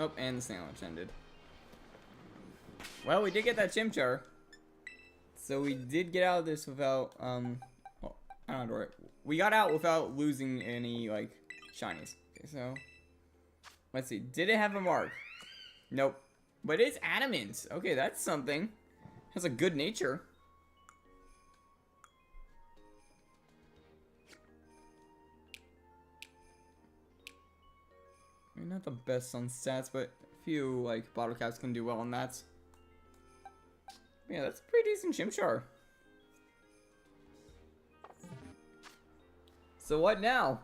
Oh, and the sandwich ended. Well, we did get that Chimchar. So we did get out of this without, well, I don't know, we got out without losing any, like, shinies. Okay, so, let's see. Did it have a mark? Nope. But it's adamant. Okay, that's something. Has a good nature. I mean, not the best on stats, but a few, like, bottle caps can do well on that. Yeah, that's a pretty decent Chimchar. So what now?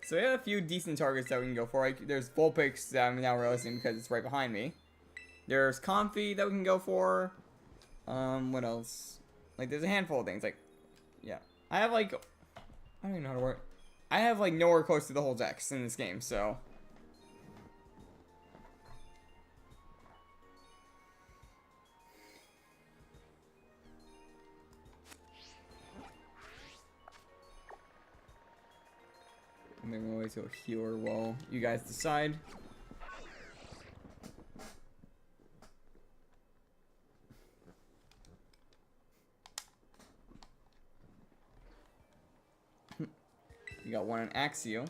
So we have a few decent targets that we can go for. Like, there's Vulpix that I'm now realizing because it's right behind me. There's Comfy that we can go for. What else? Like, there's a handful of things. Like, yeah. I have, like, I don't even know how to work. I have, like, nowhere close to the whole dex in this game, so. I'm gonna go away to a healer while you guys decide. You got one on Axio.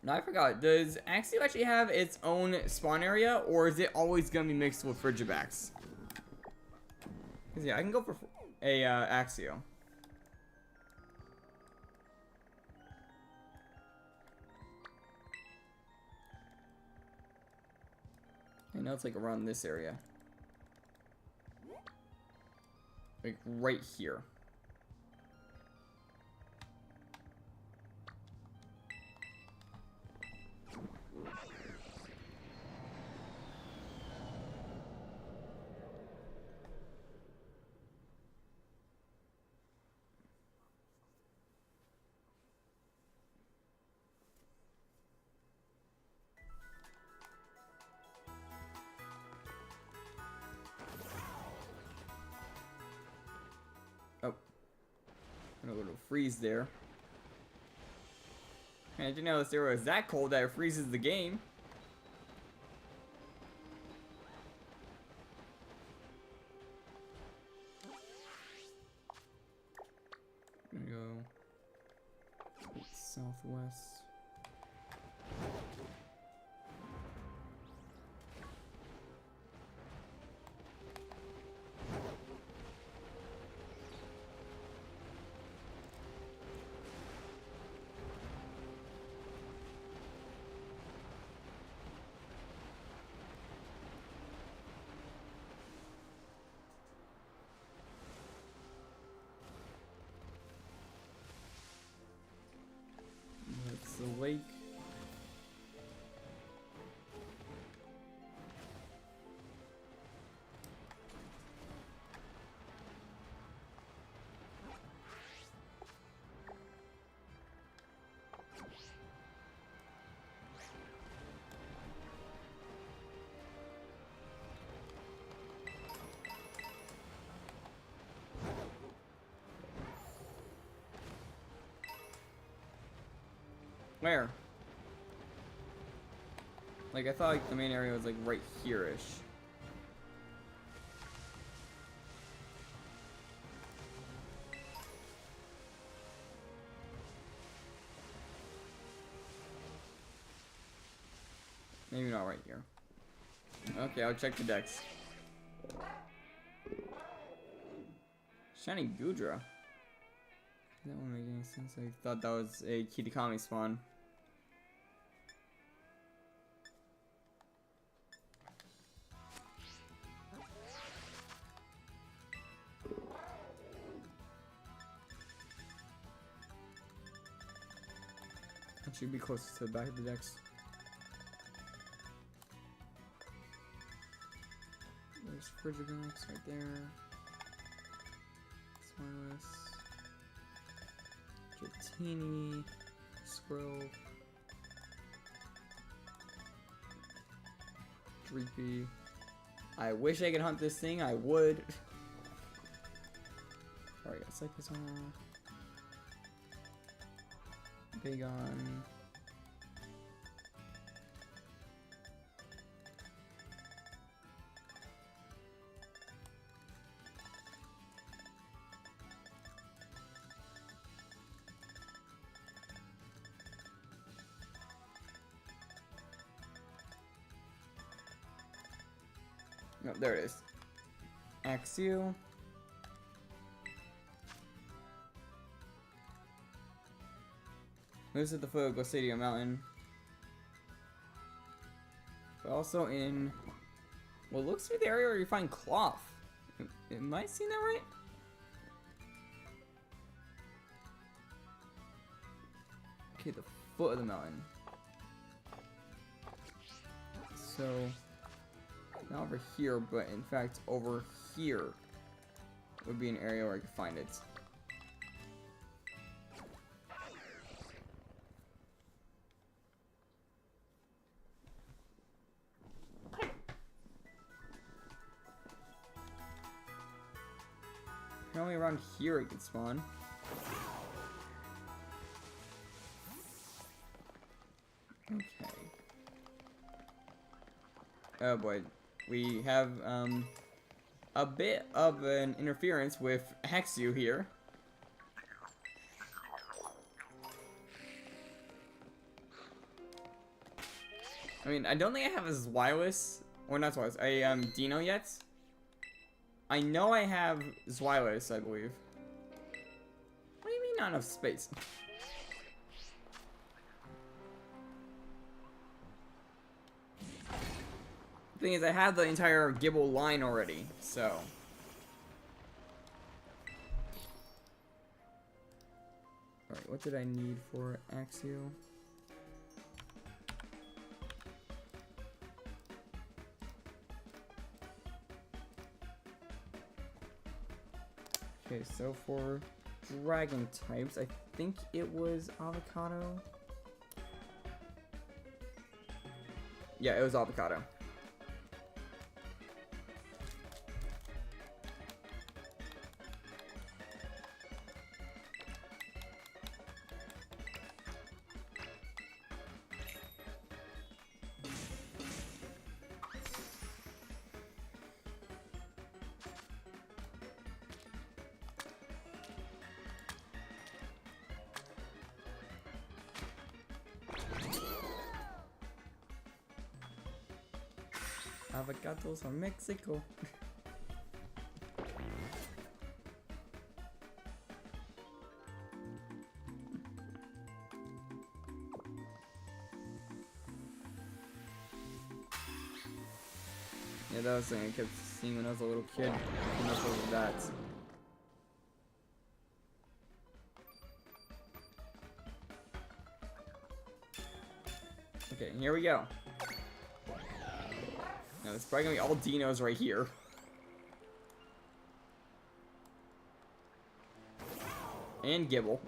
Now I forgot, does Axio actually have its own spawn area, or is it always gonna be mixed with Frigibax? Cause yeah, I can go for a Axio. I know it's like around this area. Like right here. Oh. A little freeze there. I didn't know this area was that cold that it freezes the game. I'm gonna go southwest. That's the lake. Where? Like, I thought like, the main area was like right here-ish. Maybe not right here. Okay, I'll check the decks. Shiny Gudra. That won't make any sense. I thought that was a Kitakami spawn. That should be closest to the back of the decks. There's Frigibax right there. Smartless. Dratini. Squirrel. Dreepy. I wish I could hunt this thing, I would. Alright, got Cyclizar. Bagon. No, there it is. Axio. Lives at the foot of Glacidio Mountain. but also in what looks to be the area where you find cloth. Am I seeing that right? Okay, the foot of the mountain. So, not over here, but in fact over here would be an area where I could find it. Apparently around here it could spawn. Okay. Oh boy. We have a bit of an interference with Hexu here. I mean, I don't think I have a Zwilus, or not Zwilus, a Dino yet. I know I have Zwilus, I believe. What do you mean not enough space? The thing is, I have the entire Gibble line already, so. Alright, what did I need for Axio? Okay, so for dragon types, I think it was avocado. Yeah, it was avocado. Avocados from Mexico. Yeah, that was something I kept seeing when I was a little kid. And that's what that. Okay, here we go. Now, it's probably gonna be all dinos right here. And Gibble.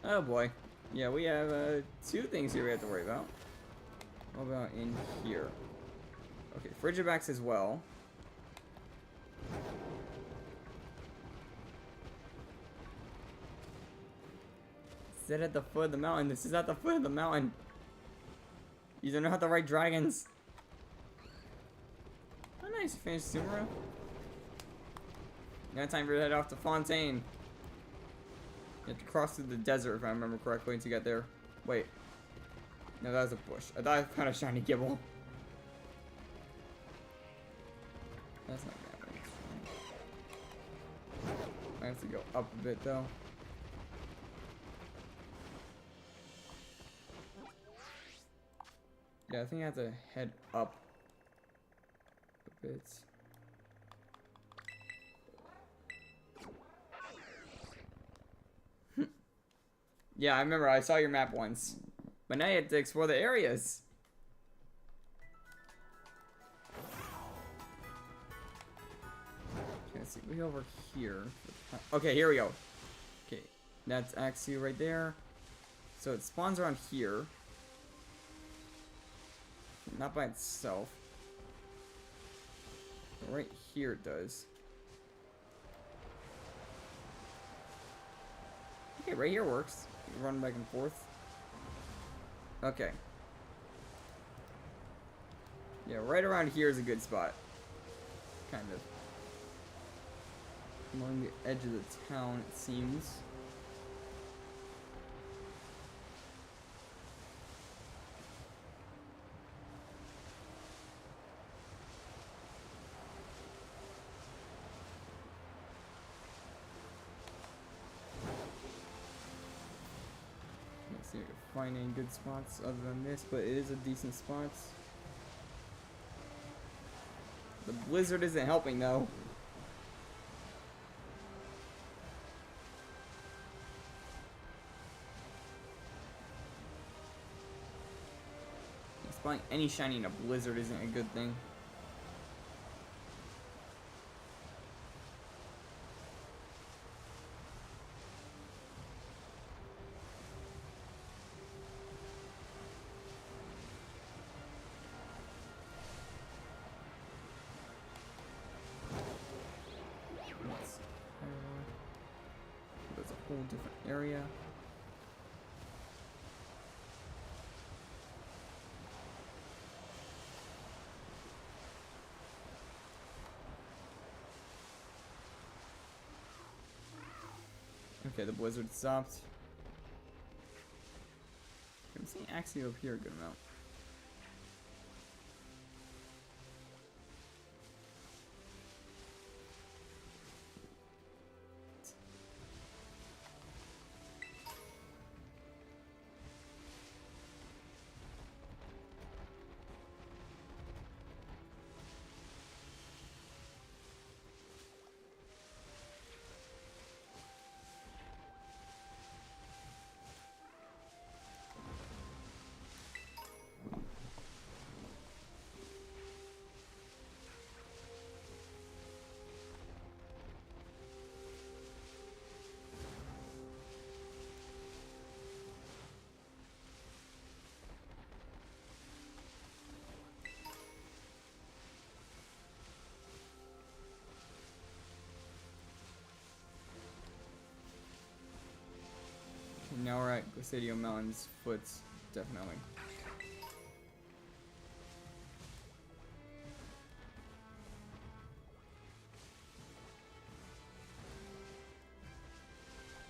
Oh boy. Yeah, we have two things here we have to worry about. What about in here? Okay, Frigibacks as well. Sit at the foot of the mountain. This is at the foot of the mountain. You don't know how to ride dragons. Oh, nice. You finished Sumeru. Now time for you to head off to Fontaine. You have to cross through the desert, if I remember correctly, to get there. Wait. No, that was a bush. I thought I found a shiny Gibble. That's not bad. I have to go up a bit, though. Yeah, I think I have to head up a bit. Yeah, I remember I saw your map once. But now you have to explore the areas. Okay, let's see. We over here. Okay, here we go. Okay, that's Axio right there. So it spawns around here. Not by itself. But right here it does. Okay, right here works. Run back and forth. Okay. Yeah, right around here is a good spot. Kind of. Along the edge of the town, it seems. find any good spots other than this, but it is a decent spot. The blizzard isn't helping though. Spawning any shiny in a blizzard isn't a good thing. There's a whole different area. Okay, the blizzard stopped. I'm seeing Axie over here a good amount. Now we're at Glacidio Mountain's foots, definitely.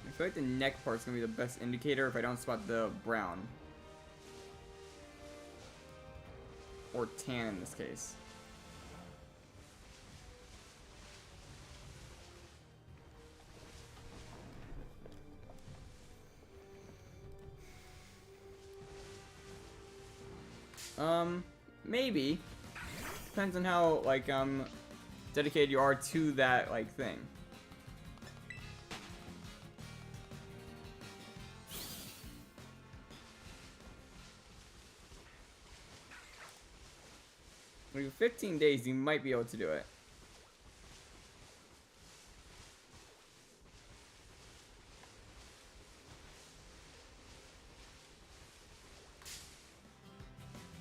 I feel like the neck part's gonna be the best indicator if I don't spot the brown. Or tan in this case. Maybe. Depends on how, like, dedicated you are to that, like, thing. Like, 15 days, you might be able to do it.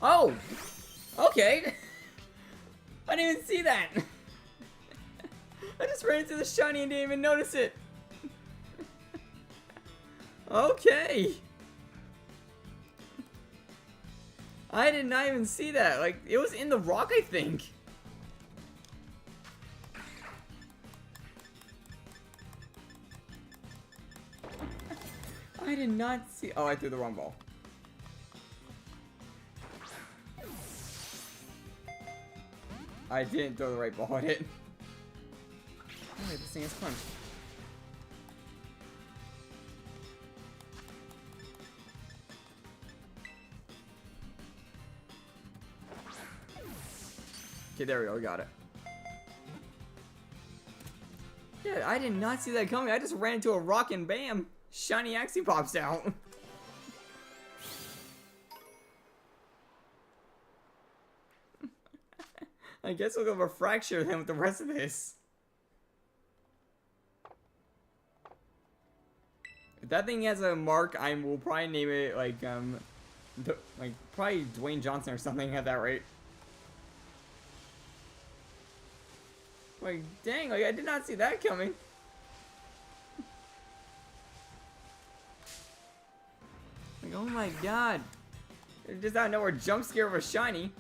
Oh! Okay! I didn't even see that! I just ran into the shiny and didn't even notice it! Okay! I did not even see that. Like, it was in the rock, I think. I did not see. Oh, I threw the wrong ball. I didn't throw the right ball at it. Oh, this thing is punched. Okay, there we go, we got it. Yeah, I did not see that coming. I just ran into a rock and bam! Shiny Axie pops out. I guess we'll go for Fracture then with the rest of this. If that thing has a mark, I will probably name it like probably Dwayne Johnson or something at that rate. Like, dang, like I did not see that coming. Like, oh my god. Just out of nowhere, jump scare of a shiny.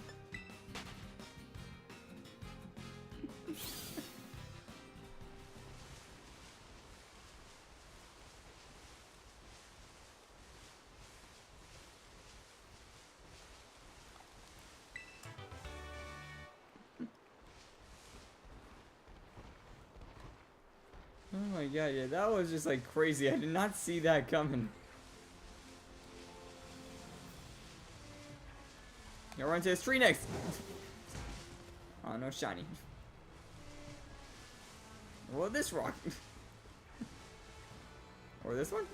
Oh my god, yeah, that was just like crazy. I did not see that coming. gonna run to this tree next. Oh, no shiny. Well, this rock. Or this one?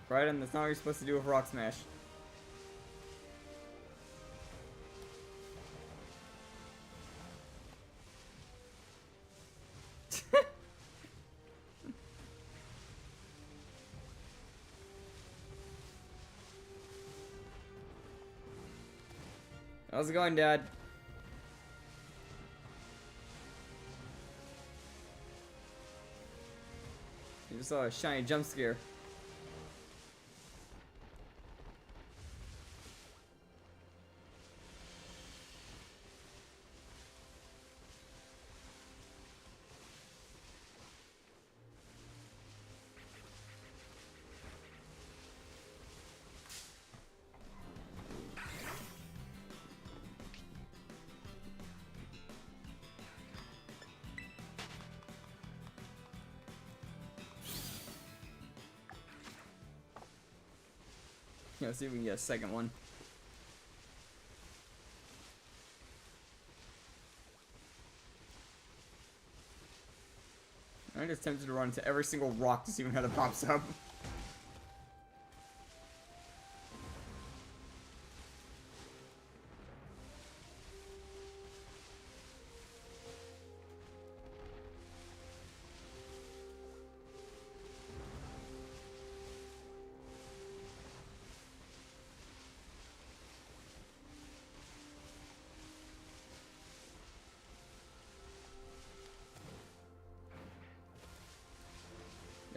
Right, and that's not what you're supposed to do with Rock Smash. How's it going, Dad? You just saw a shiny jump scare. Let's see if we can get a second one. I'm just tempted to run into every single rock to see when it pops up.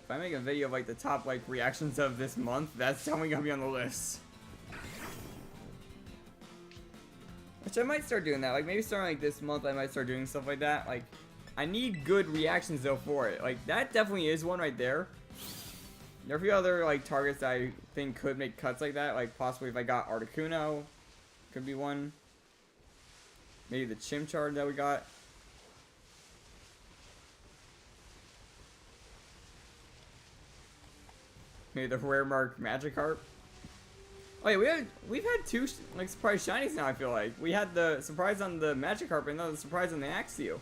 If I make a video of like the top like reactions of this month, that's definitely gonna be on the list. Which I might start doing that. Like maybe starting like this month, I might start doing stuff like that. Like I need good reactions though for it. Like that definitely is one right there. There are a few other like targets that I think could make cuts like that. Like possibly if I got Articuno, could be one. Maybe the Chimchar that we got. Maybe the rare mark Magikarp. Oh yeah, we've had two like surprise shinies now. I feel like we had the surprise on the Magikarp and now the surprise on the Axio.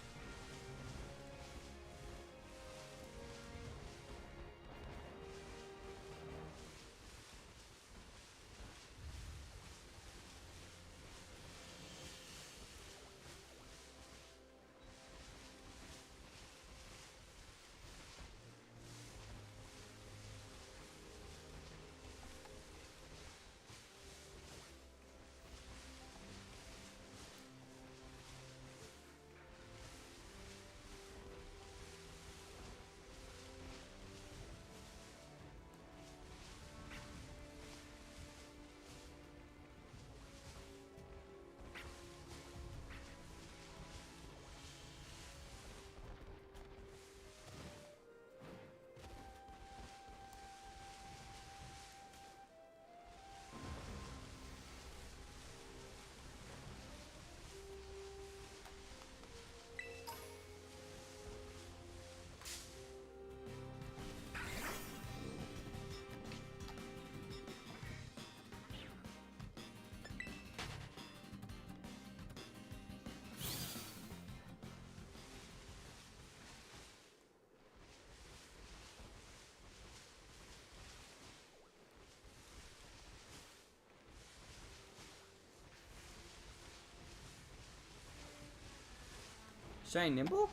Shiny Nimble?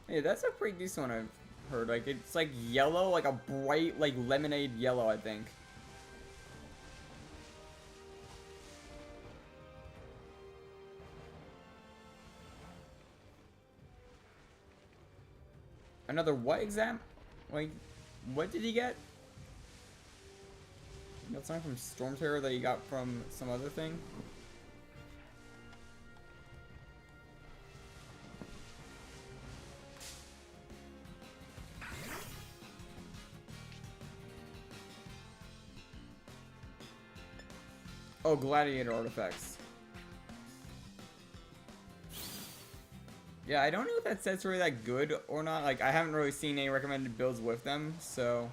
Hey, that's a pretty decent one I've heard. Like, it's like yellow, like a bright, like lemonade yellow, I think. Another what exam? Like, what did he get? You got something from Storm Terror that he got from some other thing? Oh, gladiator artifacts. Yeah, I don't know if that set's really that good or not. Like, I haven't really seen any recommended builds with them, so...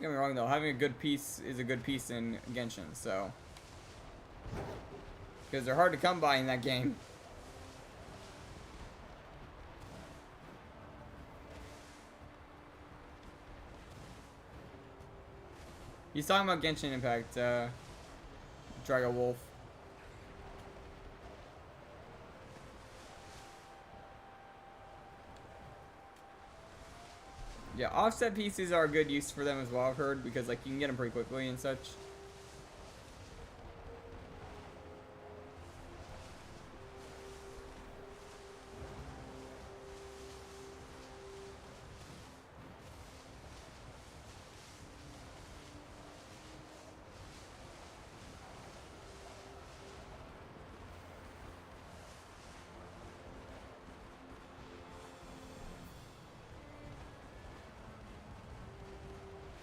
get me wrong though, having a good piece is a good piece in Genshin, so. Because they're hard to come by in that game. He's talking about Genshin Impact, Drago Wolf. Yeah, offset pieces are a good use for them as well, I've heard, because like you can get them pretty quickly and such.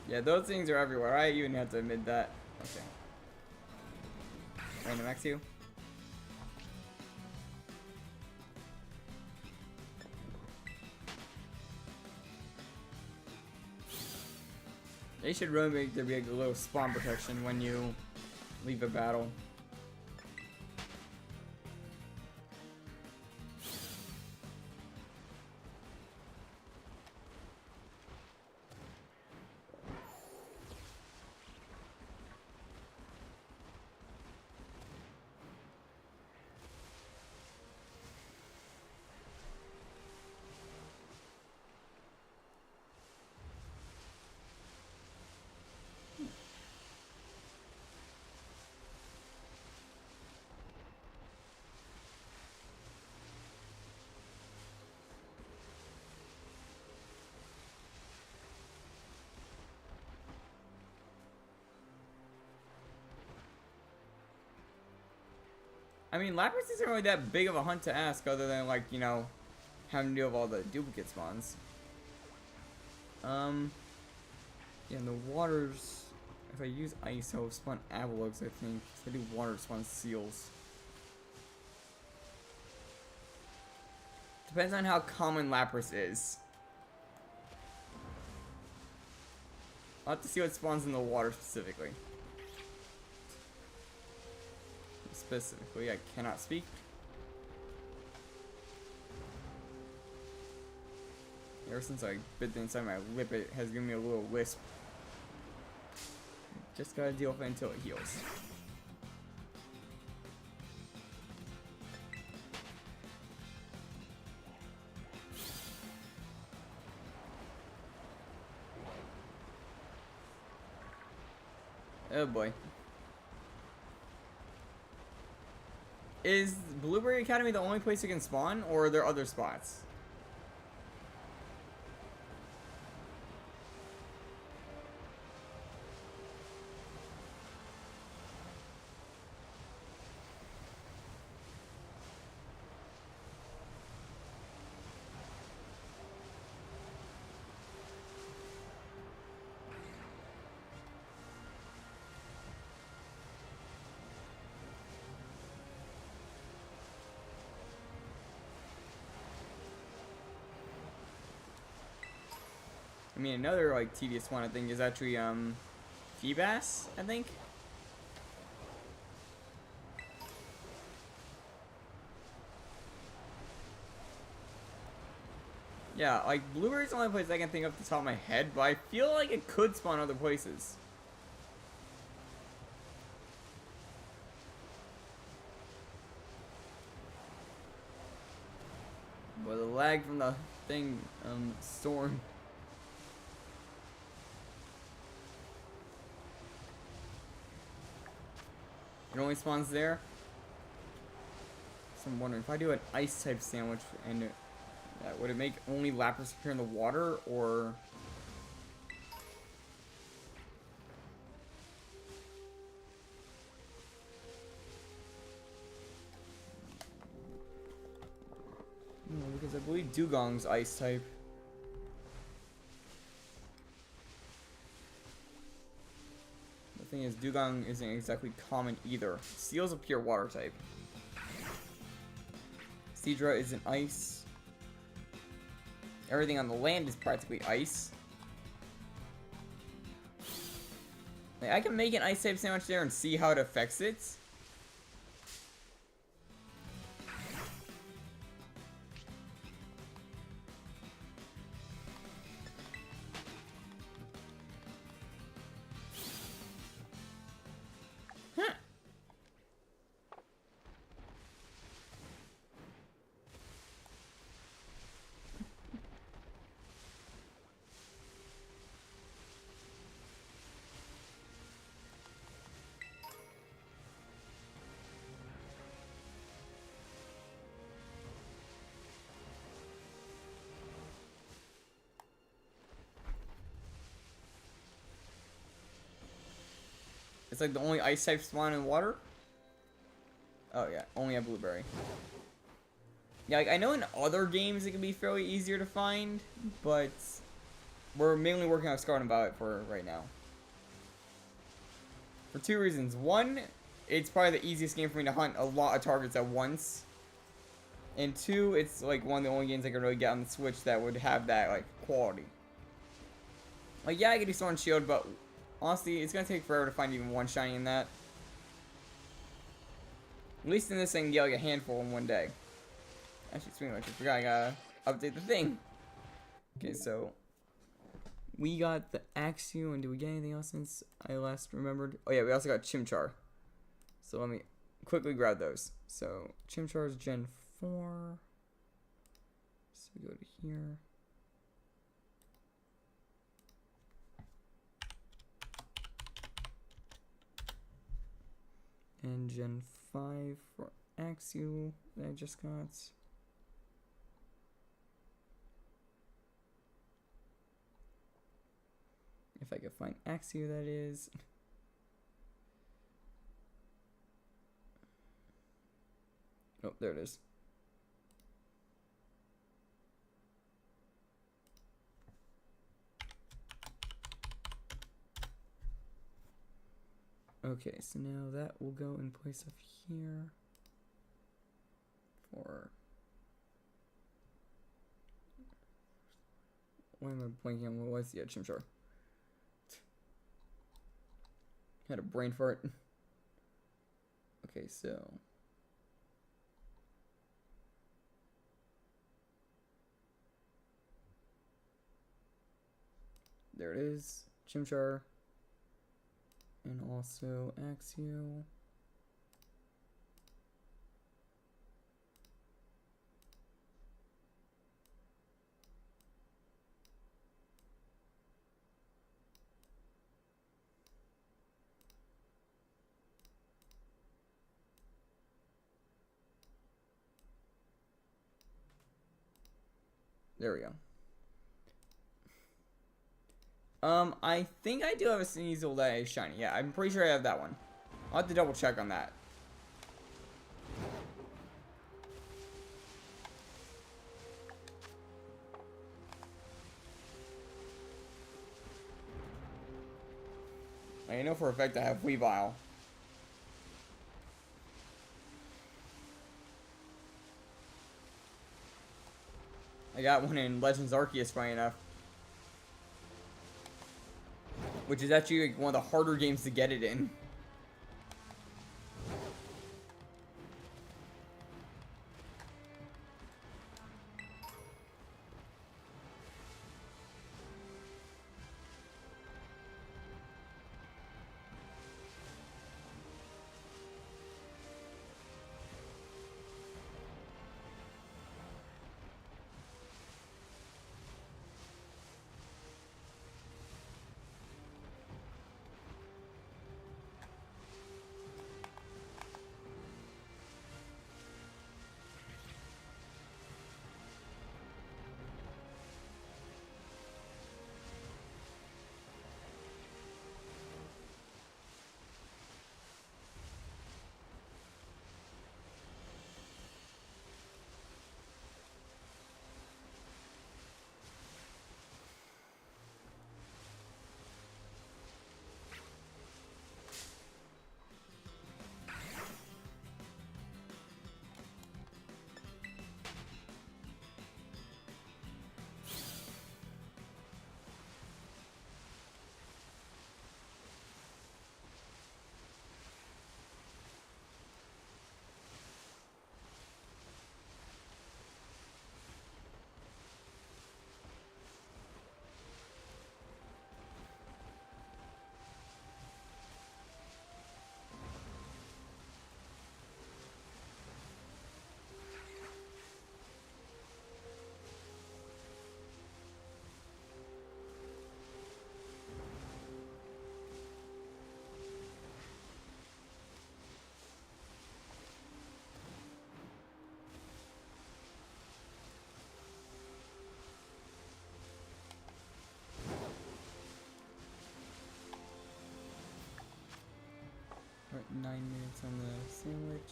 Yeah, those things are everywhere. I even have to admit that. Okay. Random X you. They should really make there be a little spawn protection when you leave a battle. I mean, Lapras isn't really that big of a hunt to ask, other than like, you know, having to deal with all the duplicate spawns. Yeah, in the waters, if I use ice, I'll spawn Avalogs, I think. If I do water, spawn seals. Depends on how common Lapras is. I'll have to see what spawns in the water specifically. Specifically, I cannot speak. Ever since I bit inside my lip, it has given me a little lisp. Just gotta deal with it until it heals. Oh boy. Is Blueberry Academy the only place you can spawn, or are there other spots? I mean, another like tedious one I think is actually Feebas, I think. Yeah, like Blueberry's the only place I can think of off the top of my head, but I feel like it could spawn other places. But the lag from the thing, storm. It only spawns there. So I'm wondering if I do an ice type sandwich and would it make only Lapras appear in the water, or no, because I believe Dugong's ice type. The thing is, Dugong isn't exactly common either. Seal's a pure water type. Seadra is an ice. Everything on the land is practically ice. Like, I can make an ice type sandwich there and see how it affects it. Huh. It's like the only ice type spawn in water. Oh yeah, only a blueberry. Yeah, like, I know in other games it can be fairly easier to find, but we're mainly working on Scarlet and Violet for right now. For two reasons. One, it's probably the easiest game for me to hunt a lot of targets at once. And two, it's like one of the only games I can really get on the Switch that would have that like quality. Like, yeah, I can do Sword and Shield, but honestly, it's gonna take forever to find even one shiny in that. At least in this, I can get like a handful in one day. Actually, speaking of which, I forgot I gotta update the thing. Okay, so we got the Axew, and did we get anything else since I last remembered? Oh yeah, we also got Chimchar. So let me quickly grab those. So Chimchar is Gen 4. So we go to here. And Gen 5 for Axew that I just got. If I could find Axew, that is. Oh, there it is. Okay, so now that will go in place of here for. Why am I blanking on what it was? Yeah, Chimchar. Had a brain fart. Okay, so. There it is. Chimchar. And also Axew. There we go. I think I do have a Sneasel that is shiny. Yeah, I'm pretty sure I have that one. I'll have to double check on that. I know for a fact I have Weavile. I got one in Legends Arceus, funny enough. Which is actually like one of the harder games to get it in. We're at 9 minutes on the sandwich.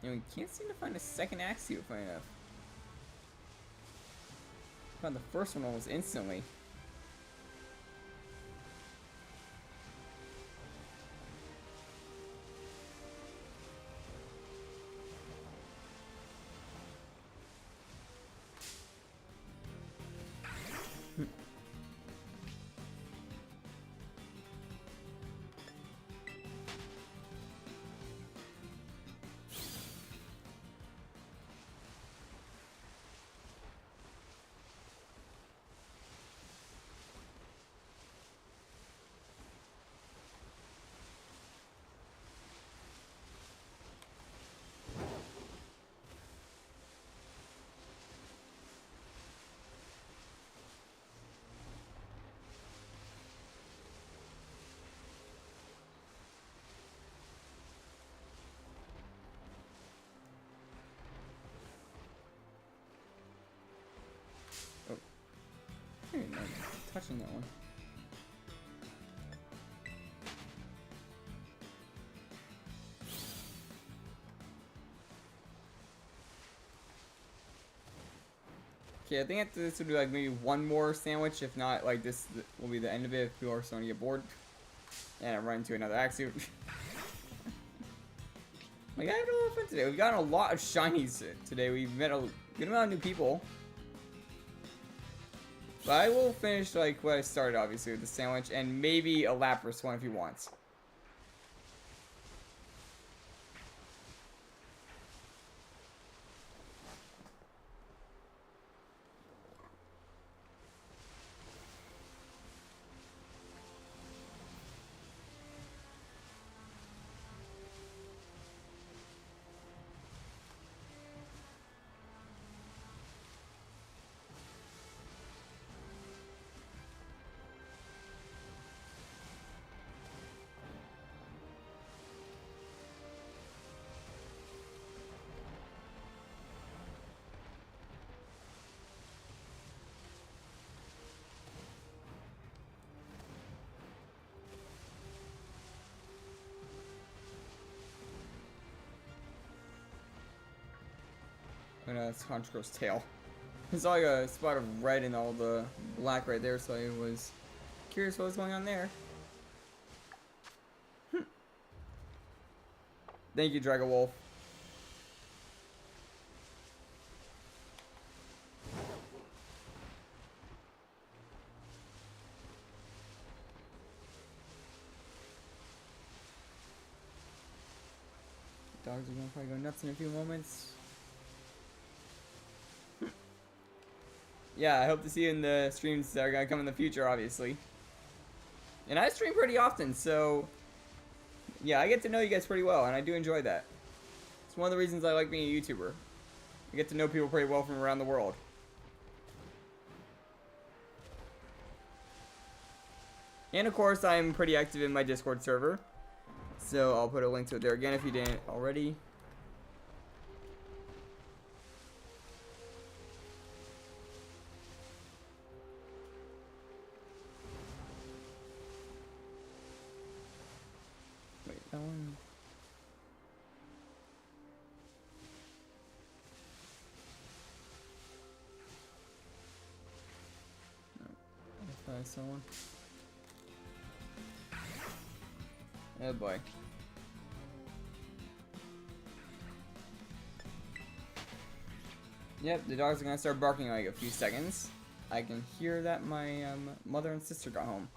And we can't seem to find a second axio funny enough. Found the first one almost instantly. I didn't know touching that one. Okay, I think after this will be like maybe one more sandwich. If not, like this will be the end of it if people are starting to get bored. And I run into another axio. Like, I had a little fun today. We've gotten a lot of shinies today. We've met a good amount of new people. But I will finish like what I started, obviously, with the sandwich and maybe a Lapras one if he wants. Oh no, that's Honchkro's tail. There's like a spot of red and all the black right there, so I was curious what was going on there. Thank you, Dragon Wolf. Dogs are gonna probably go nuts in a few moments. Yeah, I hope to see you in the streams that are gonna come in the future, obviously. And I stream pretty often, so yeah, I get to know you guys pretty well, and I do enjoy that. It's one of the reasons I like being a YouTuber. I get to know people pretty well from around the world. And of course, I'm pretty active in my Discord server. So I'll put a link to it there again if you didn't already. Wait, that one. No, I thought I saw one. Oh boy. Yep, the dogs are gonna start barking in like a few seconds. I can hear that my mother and sister got home.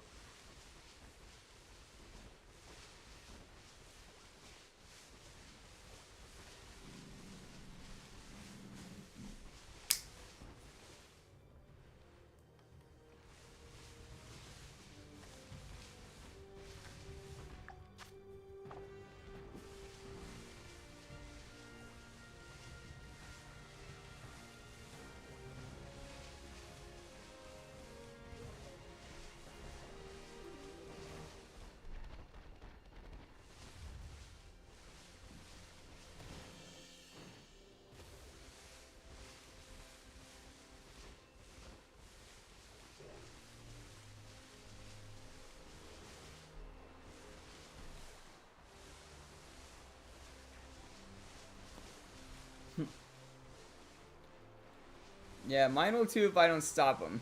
Yeah, mine will too if I don't stop him.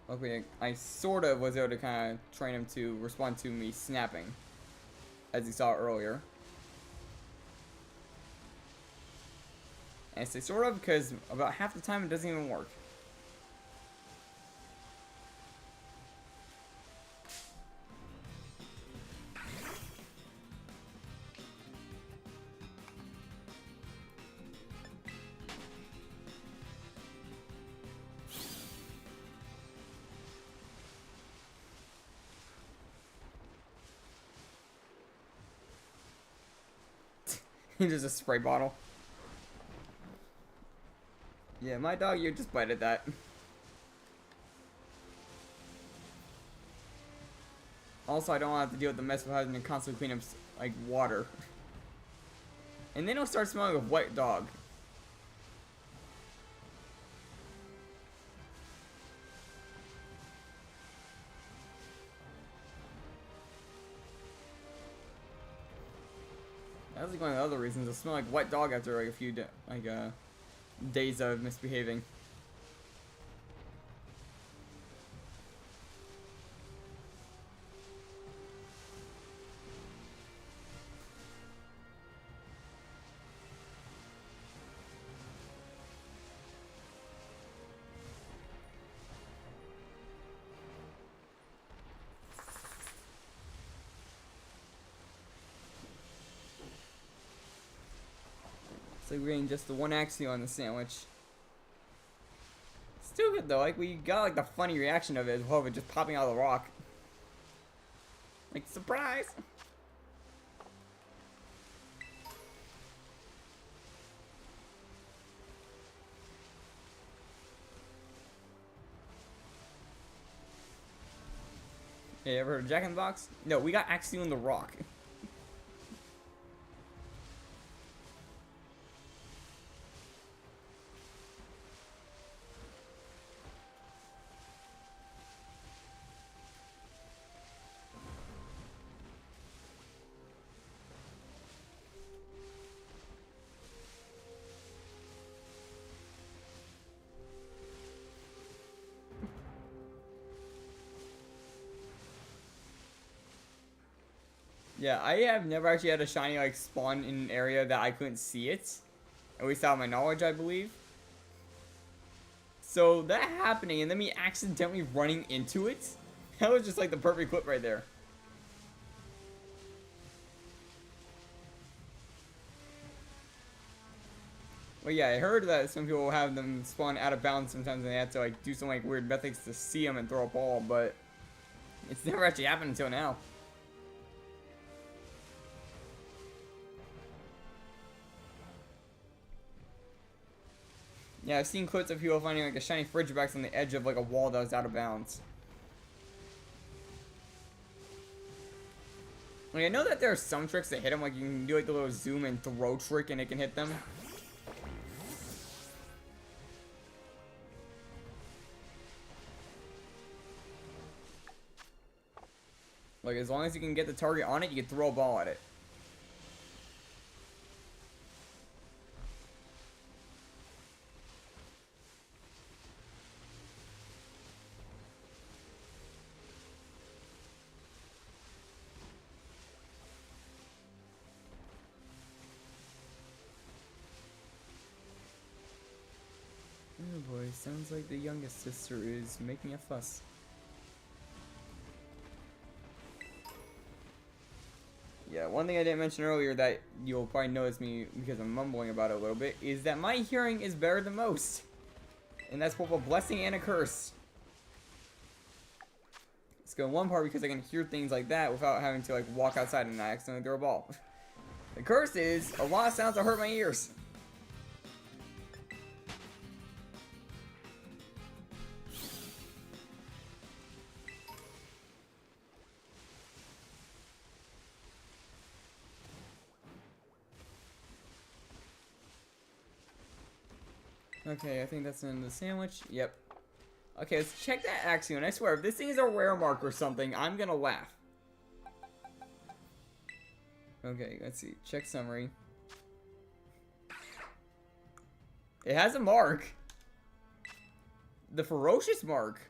Luckily, I sort of was able to kind of train him to respond to me snapping, as you saw earlier. And I say sort of because about half the time it doesn't even work. Just a spray bottle. Yeah, my dog, you just bite at that. Also, I don't have to deal with the mess of having to constantly clean up, like, water. And then it'll start smelling of wet dog. That's like one of the other reasons. It'll smell like wet dog after like a few days of misbehaving. So we're getting just the one axial on the sandwich. Still good though, like we got like the funny reaction of it as well, of it just popping out of the rock. Like, surprise! Hey, ever heard of Jack in the Box? No, we got axial in the rock. Yeah, I have never actually had a shiny like spawn in an area that I couldn't see it. At least out of my knowledge, I believe. So that happening and then me accidentally running into it, that was just like the perfect clip right there. Well, yeah, I heard that some people have them spawn out of bounds sometimes and they have to like do some like weird methods to see them and throw a ball, but it's never actually happened until now. Yeah, I've seen clips of people finding like a shiny Frigibax on the edge of like a wall that was out of bounds. Like, I know that there are some tricks that hit them, like you can do like the little zoom and throw trick and it can hit them. Like, as long as you can get the target on it, you can throw a ball at it. Oh boy, sounds like the youngest sister is making a fuss. Yeah, one thing I didn't mention earlier that you'll probably notice me because I'm mumbling about it a little bit is that my hearing is better than most. And that's both a blessing and a curse. Let's go in one part because I can hear things like that without having to like walk outside and I accidentally throw a ball. The curse is a lot of sounds that hurt my ears. Okay, I think that's the end of the sandwich. Yep. Okay, let's check that Axion. And I swear, if this thing is a rare mark or something, I'm gonna laugh. Okay, let's see. Check summary. It has a mark. The ferocious mark.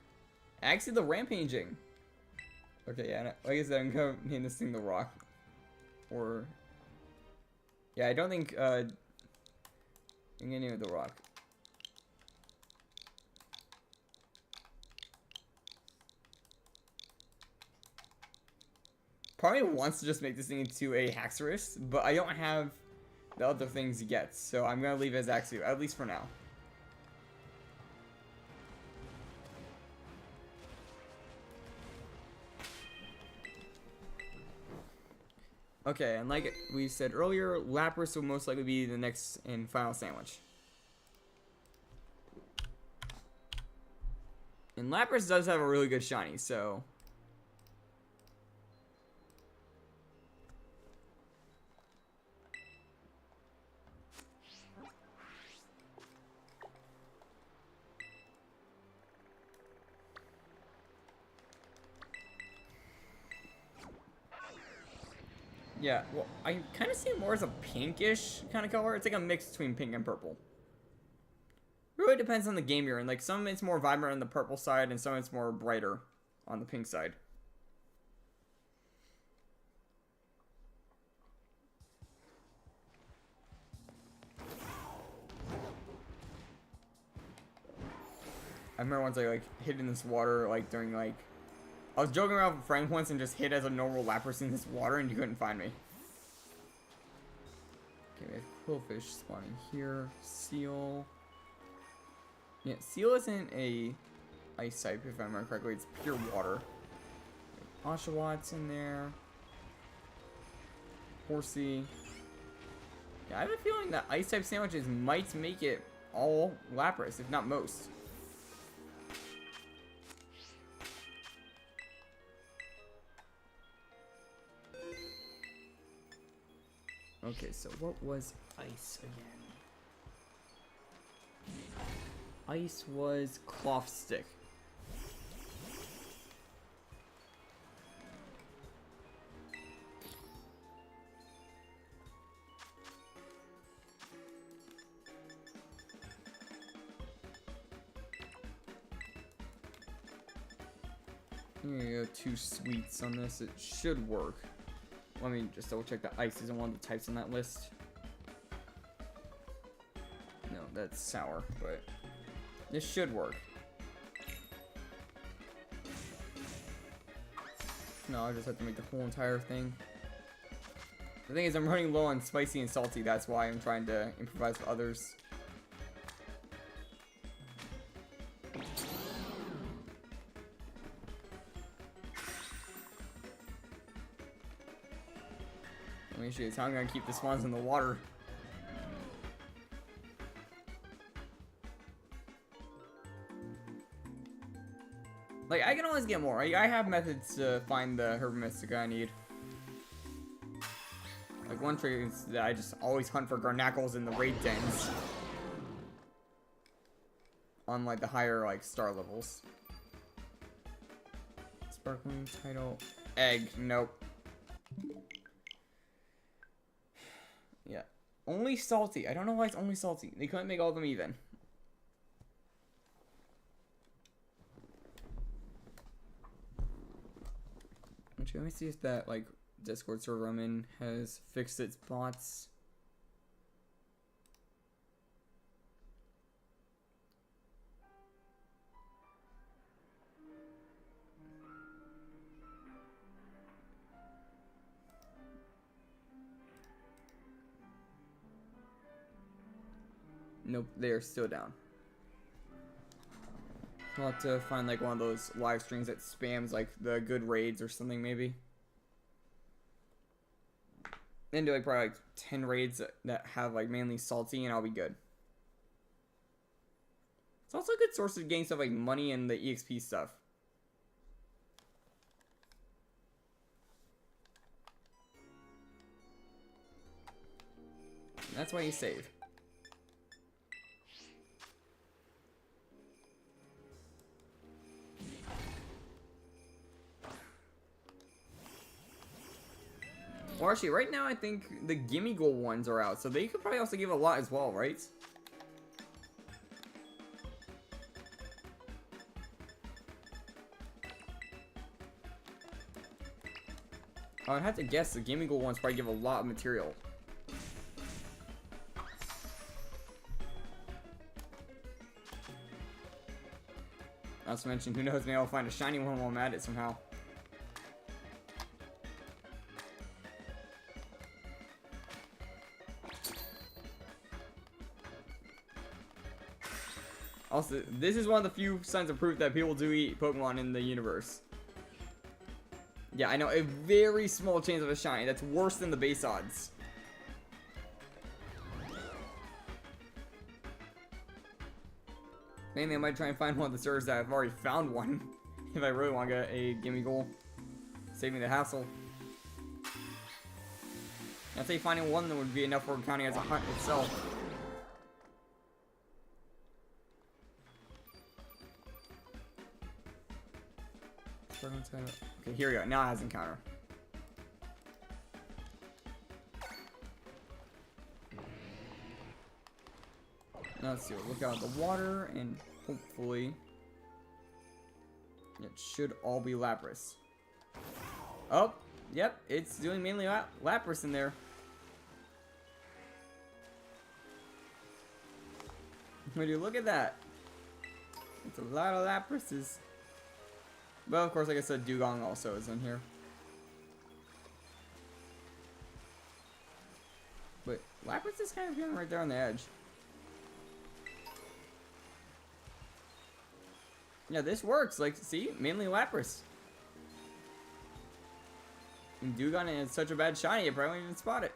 Actually, the rampaging. Okay, yeah, like I said, I'm gonna name this thing the Rock. Or... Yeah, I don't think, I'm gonna name it the Rock. Probably wants to just make this thing into a Haxorus, but I don't have the other things yet, so I'm gonna leave it as Axew, at least for now. Okay, and like we said earlier, Lapras will most likely be the next and final sandwich. And Lapras does have a really good shiny, so... Yeah, well, I kind of see it more as a pinkish kind of color. It's like a mix between pink and purple. Really depends on the game you're in. Like, some it's more vibrant on the purple side, and some it's more brighter on the pink side. I remember once I, like, hid in this water, like, during, like... I was joking around with a friend once and just hid as a normal Lapras in this water, and you couldn't find me. Okay, we have Quillfish spawning here. Seal. Yeah, Seal isn't a ice type, if I remember correctly. It's pure water. Oshawott in there. Horsey. Yeah, I have a feeling that ice type sandwiches might make it all Lapras, if not most. Okay, so what was ice again? Ice was cloth stick. I'm gonna go 2 sweets on this. It should work. Let me just double check that ice isn't one of the types on that list. No, that's sour, but this should work. No, I just have to make the whole entire thing. The thing is, I'm running low on spicy and salty. That's why I'm trying to improvise with others. The issue is how I'm gonna keep the swans in the water. Like, I can always get more. I have methods to find the Herba Mystica I need. Like, one trick is that I just always hunt for Garnackles in the raid dens. On, like, the higher, like, star levels. Sparkling title. Egg. Nope. Yeah. Only salty. I don't know why it's only salty. They couldn't make all of them even. Actually, let me see if that, like, Discord server I'm in has fixed its bots. Nope, they are still down. I'll have to find like one of those live streams that spams like the good raids or something maybe. Then do like probably like 10 raids that have like mainly salty and I'll be good. It's also a good source of getting stuff like money and the EXP stuff. And that's why you save. Well, actually, right now I think the Gimme Gold ones are out, so they could probably also give a lot as well, right? I'd have to guess the Gimme Gold ones probably give a lot of material. Not to mention, who knows, maybe I'll find a shiny one while I'm at it somehow. Also, this is one of the few signs of proof that people do eat Pokemon in the universe. Yeah, I know, a very small chance of a shiny. That's worse than the base odds. Mainly, I might try and find one of the servers that I've already found one. If I really want to get a Gimme Goal. Save me the hassle. I'd say finding one that would be enough for counting as a hunt itself. Okay, here we go. Now it has encounter. Now let's see. We'll look out at the water, and hopefully it should all be Lapras. Oh, yep, it's doing mainly Lapras in there. Would you look at that? It's a lot of Laprases. Well, of course, like I said, Dugong also is in here. But Lapras is kind of feeling right there on the edge. Yeah, this works. Like, see? Mainly Lapras. And Dugong is such a bad shiny, you probably won't even spot it.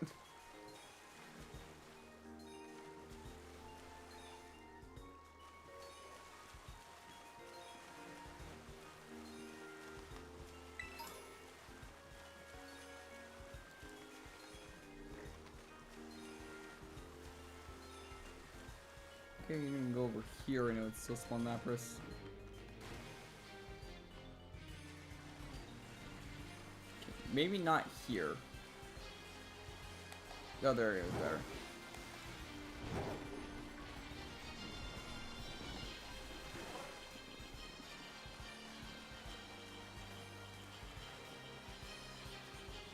Okay, you can go over here. I know it's still spawn Lapras. Maybe not here. Oh, there it is. Better.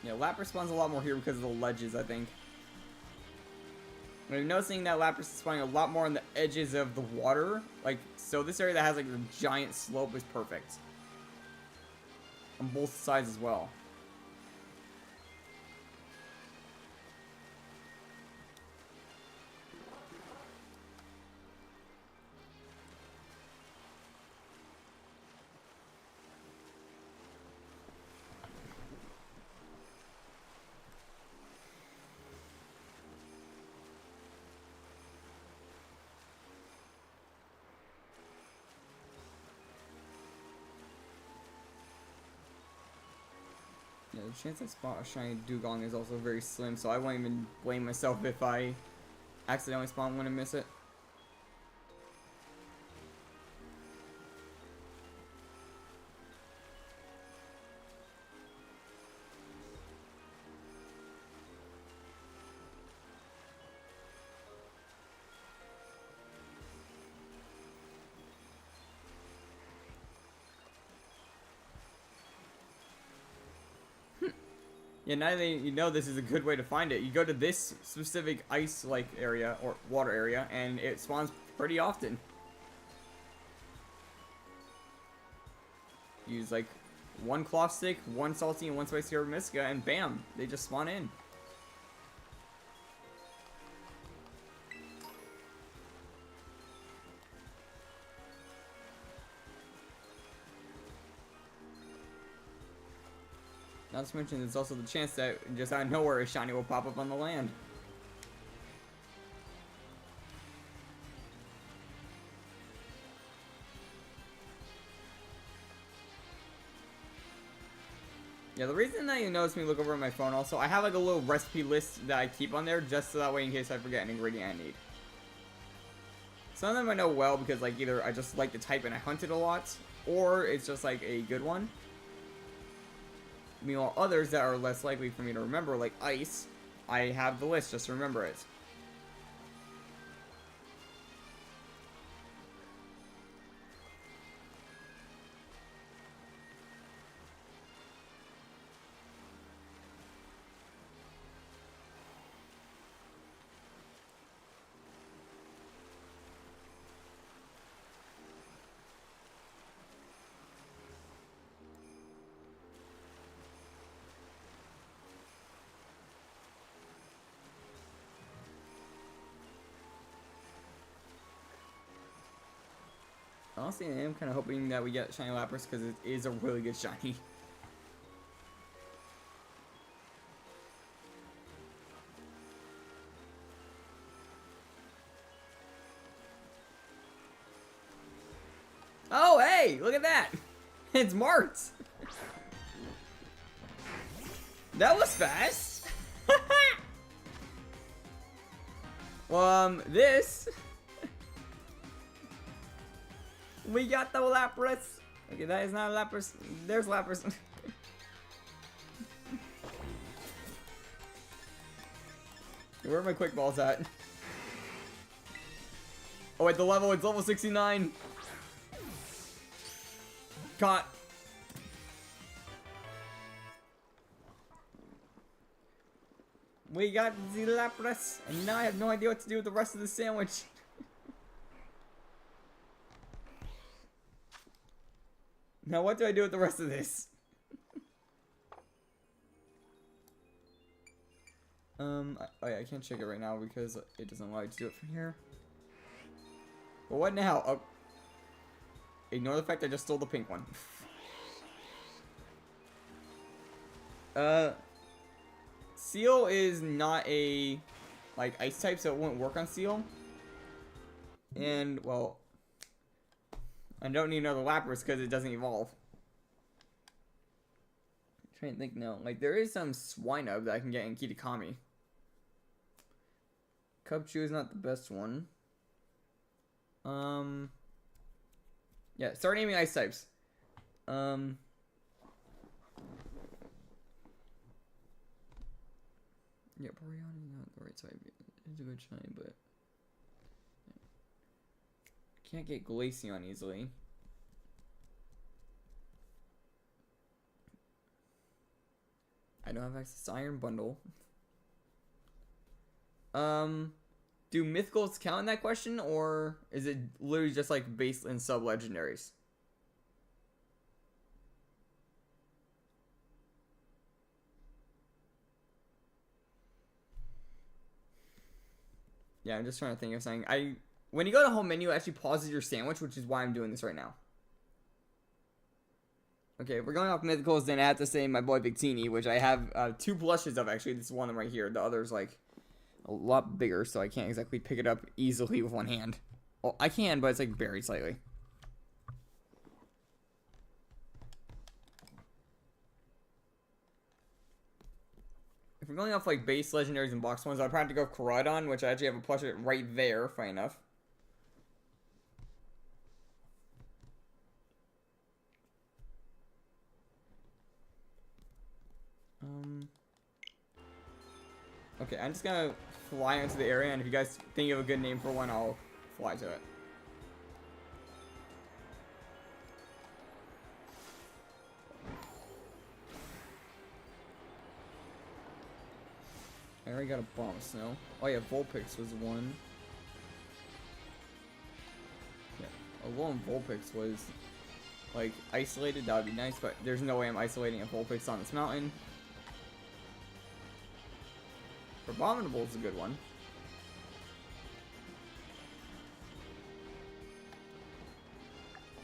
Yeah, Lapras spawns a lot more here because of the ledges, I think. I'm noticing that Lapras is spawning a lot more on the edges of the water. Like, so this area that has like a giant slope is perfect. On both sides as well. Yeah, the chance I spot a shiny Dugong is also very slim, so I won't even blame myself if I accidentally spawn one and miss it. Yeah, now that you know this is a good way to find it, you go to this specific ice-like area, or water area, and it spawns pretty often. Use like one cloth stick, one salty, and one spicy herb Miska, and bam, they just spawn in. Not to mention, there's also the chance that just out of nowhere a shiny will pop up on the land. Yeah, the reason that you notice me look over at my phone also, I have like a little recipe list that I keep on there just so that way in case I forget an ingredient I need. Some of them I know well because like either I just like to type and I hunt it a lot, or it's just like a good one. Meanwhile, others that are less likely for me to remember, like ice, I have the list just to remember it. honestly, I am kind of hoping that we get shiny Lapras because it is a really good shiny. Oh, hey, look at that. It's marked. That was fast. This. We got the Lapras. Okay, that is not a Lapras. There's Lapras. Where are my quick balls at? Oh, wait, the level, it's level 69. Caught. We got the Lapras, and now I have no idea what to do with the rest of the sandwich. Now what do I do with the rest of this? Oh yeah, I can't check it right now because it doesn't allow you to do it from here. But what now? Oh. Ignore the fact I just stole the pink one. Seal is not a, like, ice type, so it won't work on Seal. And, well, I don't need another Lapras because it doesn't evolve. I'm trying to think now. Like, there is some Swinub that I can get in Kitakami. Cubchoo is not the best one. Yeah, start naming ice types. Yeah, Boreon is not the right type. It's a good shiny, but can't get Glaceon easily. I don't have access to Iron Bundle. Do mythicals count in that question, or is it literally just like base and sub legendaries? Yeah, I'm just trying to think of something. When you go to home menu, it actually pauses your sandwich, which is why I'm doing this right now. Okay, if we're going off mythicals, then I have to say my boy Victini, which I have 2 blushes of, actually. This is one of them right here. The other's like a lot bigger, so I can't exactly pick it up easily with one hand. Well, I can, but it's like buried slightly. If we're going off like base legendaries and box ones, I'd probably have to go Koraidon, which I actually have a plush of it right there, funny enough. Okay, I'm just gonna fly into the area, and if you guys think of a good name for one, I'll fly to it. I already got a bomb snow. Oh yeah, Vulpix was one. Yeah, a lone Vulpix was like isolated. That would be nice, but there's no way I'm isolating a Vulpix on this mountain. Abominable is a good one.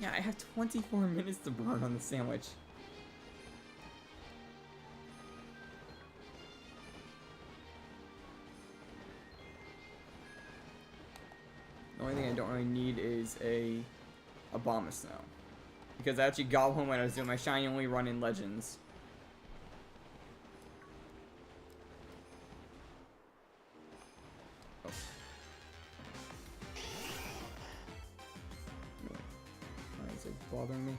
Yeah, I have 24 minutes to burn on the sandwich. The only thing I don't really need is a Abomasnow. Because I actually got home when I was doing my shiny only run in Legends. Bothering me.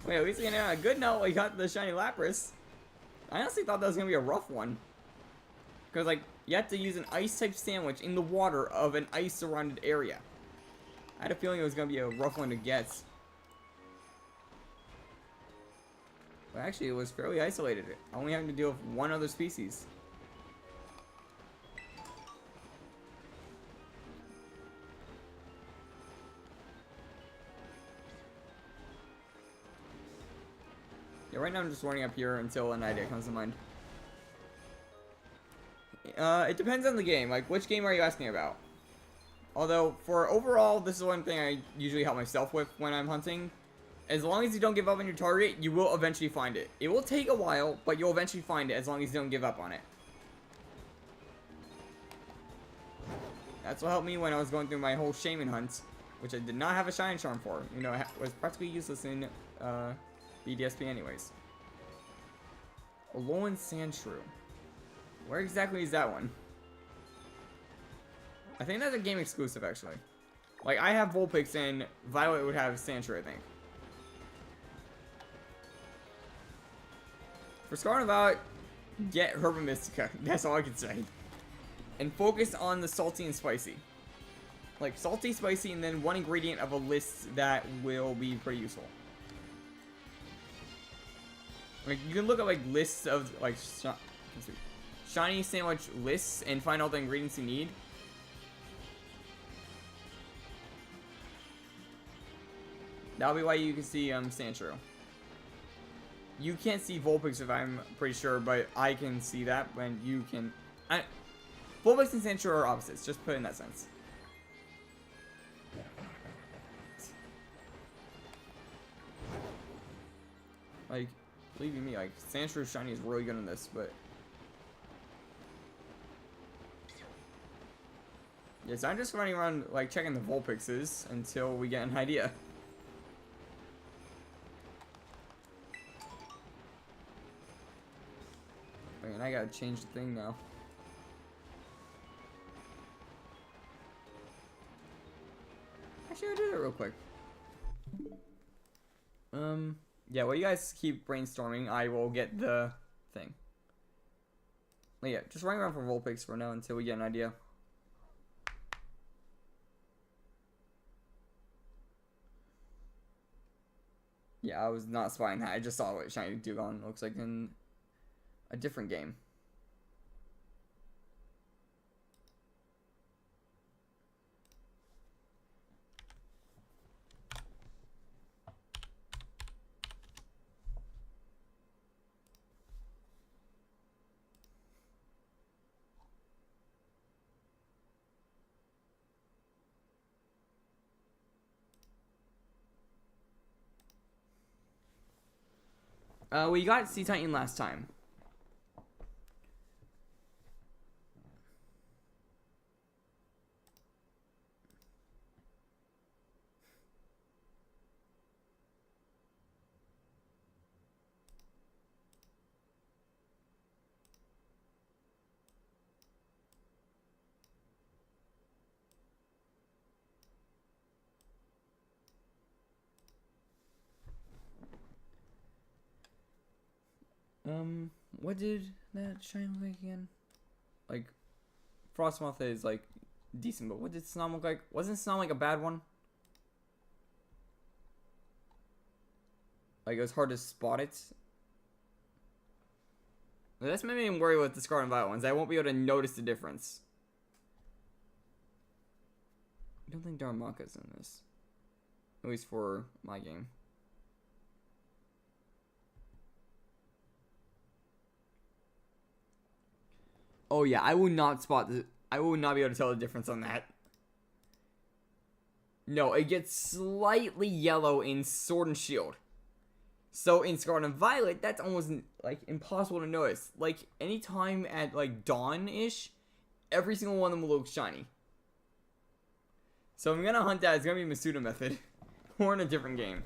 Wait, at least we got a good note. We got the shiny Lapras. I honestly thought that was gonna be a rough one, because like you have to use an ice type sandwich in the water of an ice surrounded area. I had a feeling it was gonna be a rough one to get. But actually, it was fairly isolated. Only having to deal with one other species. Yeah, right now I'm just running up here until an idea comes to mind. It depends on the game. Like, which game are you asking about? Although, for overall, this is one thing I usually help myself with when I'm hunting. As long as you don't give up on your target, you will eventually find it. It will take a while, but you'll eventually find it as long as you don't give up on it. That's what helped me when I was going through my whole shaman hunt, which I did not have a shine charm for. You know, it was practically useless in BDSP anyways. Alolan Sandshrew. Where exactly is that one? I think that's a game exclusive, actually. Like, I have Vulpix and Violet would have Sandshrew, I think. For Scarlet and Violet, get Herba Mystica. That's all I can say. And focus on the salty and spicy. Like, salty, spicy, and then one ingredient of a list that will be pretty useful. Like, you can look at, like, lists of, like, shiny sandwich lists and find all the ingredients you need. That'll be why you can see, Sandshrew. You can't see Vulpix if I'm pretty sure, but I can see that when you can... Vulpix and Sandshrew are opposites, just put it in that sense. Like, believe you me, like, Sandshrew shiny is really good in this, but... Yes, I'm just running around, like, checking the Vulpixes until we get an idea. And I gotta change the thing now. Actually, I'll do that real quick. Yeah, while you guys keep brainstorming, I will get the thing. But yeah, just running around for Vulpix for now until we get an idea. Yeah, I was not spying that. I just saw what shiny Dugong looks like in a different game. We got Sea Titan last time. What did that shine look like again? Like, Frostmoth is, like, decent, but what did Snom look like? Wasn't Snom, like, a bad one? Like, it was hard to spot it. That's maybe me worry with the Scarlet and Violet ones. I won't be able to notice the difference. I don't think Darumaka's in this. At least for my game. Oh yeah, I will not spot this. I will not be able to tell the difference on that. No, it gets slightly yellow in Sword and Shield. So in Scarlet and Violet, that's almost like impossible to notice. Like anytime at like dawn-ish, every single one of them will look shiny. So if I'm gonna hunt that, it's gonna be Masuda method. Or in a different game.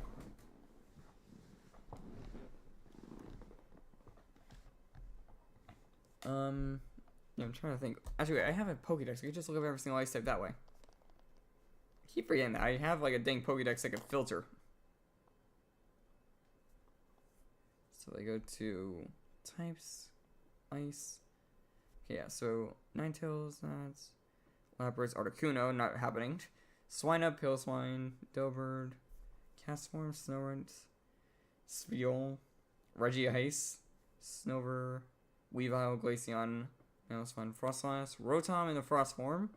Yeah, I'm trying to think. Actually, wait, I have a Pokédex. I could just look up every single ice type that way. I keep forgetting that. I have like a dang Pokédex I could filter. So I go to types, ice. Okay, yeah, so Ninetales, that's Lapras, Articuno, not happening. Swinub, Pilswine, Delbird, Castform, Snorunt, Spiel, Regice, Snover, Weavile, Glaceon, Mailspawn, Frostlass, Rotom in the Frost form,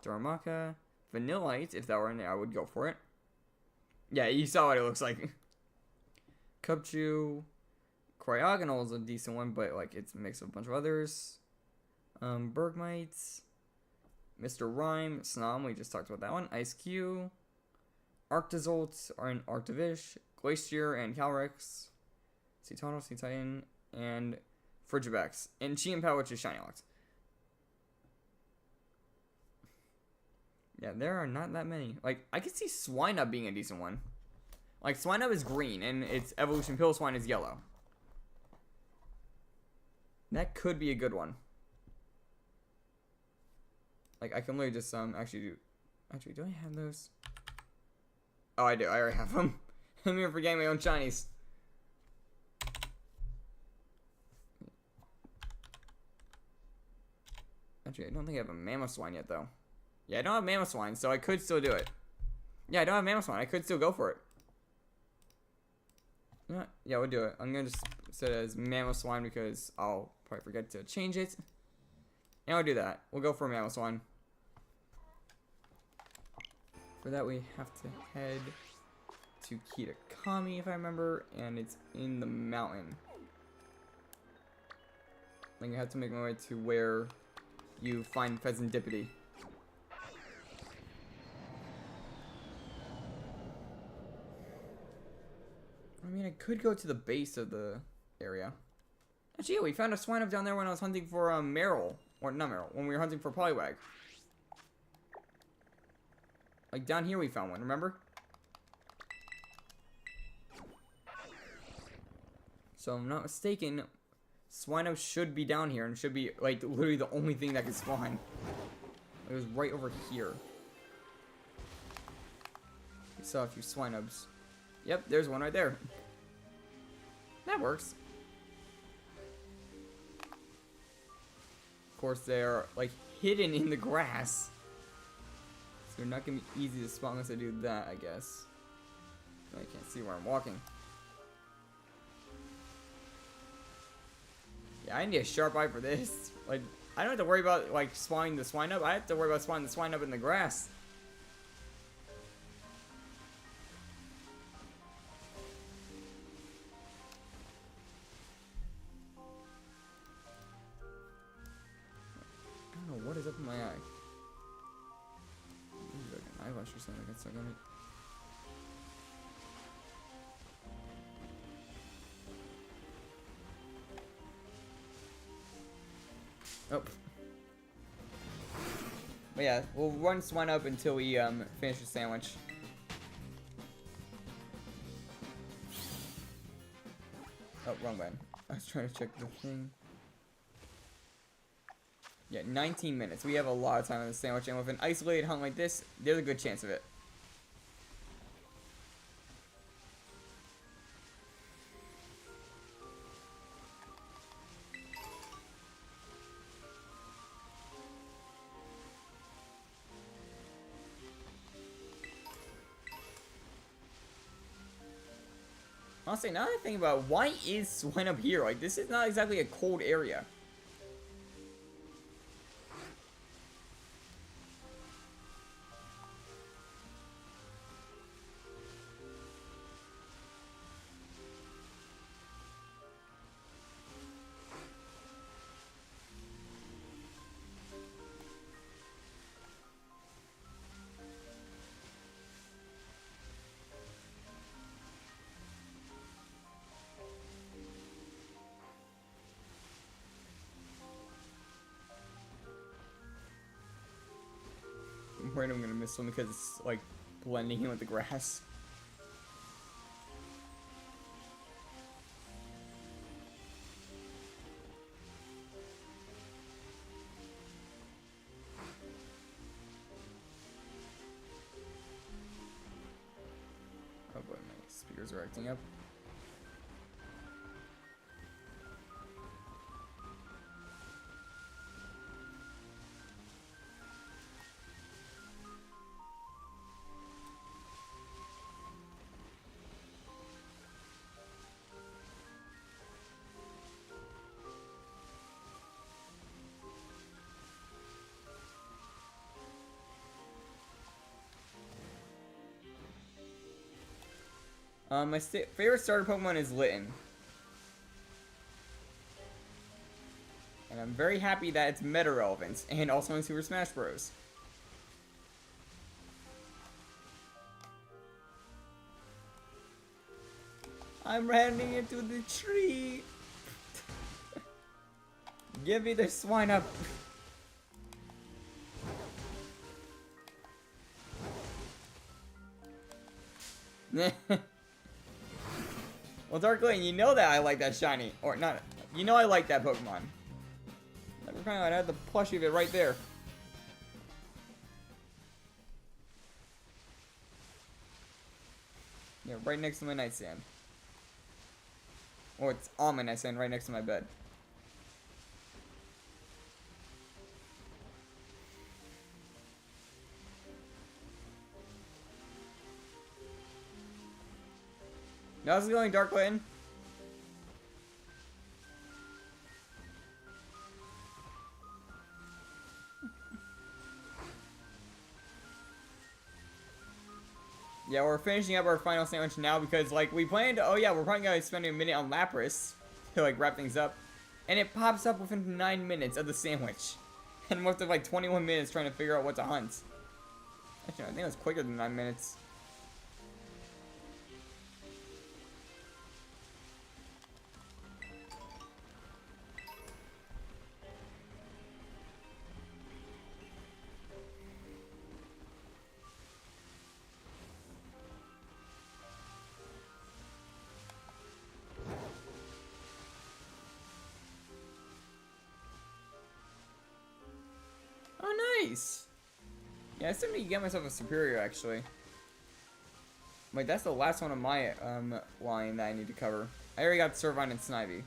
Darumaka, Vanillite, if that were in there, I would go for it. Yeah, you saw what it looks like. Cubchoo, Cryogonal is a decent one, but like it's a mix of a bunch of others. Bergmite, Mr. Rhyme, Snom, we just talked about that one. Ice Cube. Arctozolts are in Arctovish. Glacier and Calyrex. Cetano, Titan, and Frigibax. And Chienpao, which is Shiny Locked. Yeah, there are not that many. Like, I could see Swinub being a decent one. Like, Swinub is green, and its evolution Piloswine is yellow. That could be a good one. Like, I can literally just, actually, do I have those? Oh, I do. I already have them. I'm even forgetting my own shinies. Actually, I don't think I have a Mamoswine yet, though. Yeah, I don't have Mamoswine, so I could still do it. Yeah, I don't have Mamoswine. I could still go for it. Yeah, we'll do it. I'm going to just set it as Mamoswine because I'll probably forget to change it. And I'll do that. We'll go for Mamoswine. For that, we have to head to Kitakami, if I remember, and it's in the mountain. I think I have to make my way to where you find Pheasantipity. I mean, I could go to the base of the area. Actually, yeah, we found a Swinub down there when I was hunting for Meryl. Or not Meryl, when we were hunting for Poliwag. Like, down here we found one, remember? So, if I'm not mistaken, Swinub should be down here and should be, like, literally the only thing that can spawn. It was right over here. We saw a few Swinubs. Yep, there's one right there. That works. Of course, they're, like, hidden in the grass. So they're not going to be easy to spawn unless I do that, I guess. I can't see where I'm walking. Yeah, I need a sharp eye for this. Like, I don't have to worry about, like, spawning the Swinub. I have to worry about spawning the Swinub in the grass. I don't know what is up in my eye. Maybe like an eyelash or something that's stuck on it. Oh. But yeah, we'll run Swinub until we finish the sandwich. Oh, wrong button. I was trying to check the thing. Yeah, 19 minutes. We have a lot of time on the sandwich, and with an isolated hunt like this, there's a good chance of it. Honestly, now that I think about it, why is Swinub here? Like, this is not exactly a cold area. I'm worried I'm gonna miss one because it's like blending in with the grass. Oh boy, my speakers are acting up. My favorite starter Pokemon is Litten. And I'm very happy that it's meta relevant and also in Super Smash Bros. I'm running into the tree. Give me the swine up. Well, Darkling, you know that I like that shiny. Or not. You know I like that Pokemon. I had the plushie of it right there. Yeah, right next to my nightstand. Or it's on my nightstand, right next to my bed. Now how's it going, Darkling? Yeah, we're finishing up our final sandwich now because, like, we planned, oh yeah, we're probably gonna spend a minute on Lapras to, like, wrap things up. And it pops up within 9 minutes of the sandwich. And we're up to, like, 21 minutes trying to figure out what to hunt. Actually, I think it was quicker than 9 minutes. Oh, nice! Yeah, I still need to get myself a superior, actually. Wait, that's the last one of my line that I need to cover. I already got Servine and Snivy.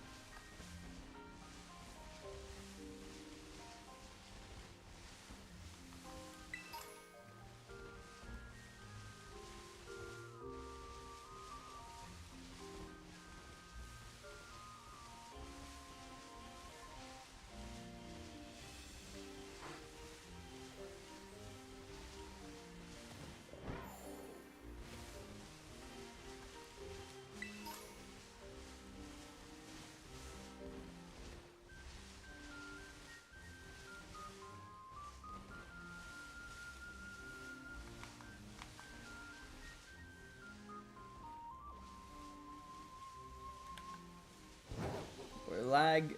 Lag.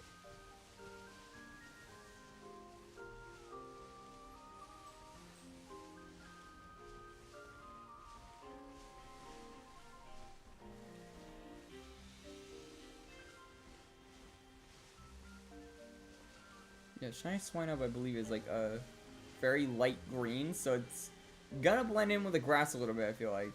Yeah, Shiny Swinub, I believe, is like a very light green, so it's gonna blend in with the grass a little bit, I feel like.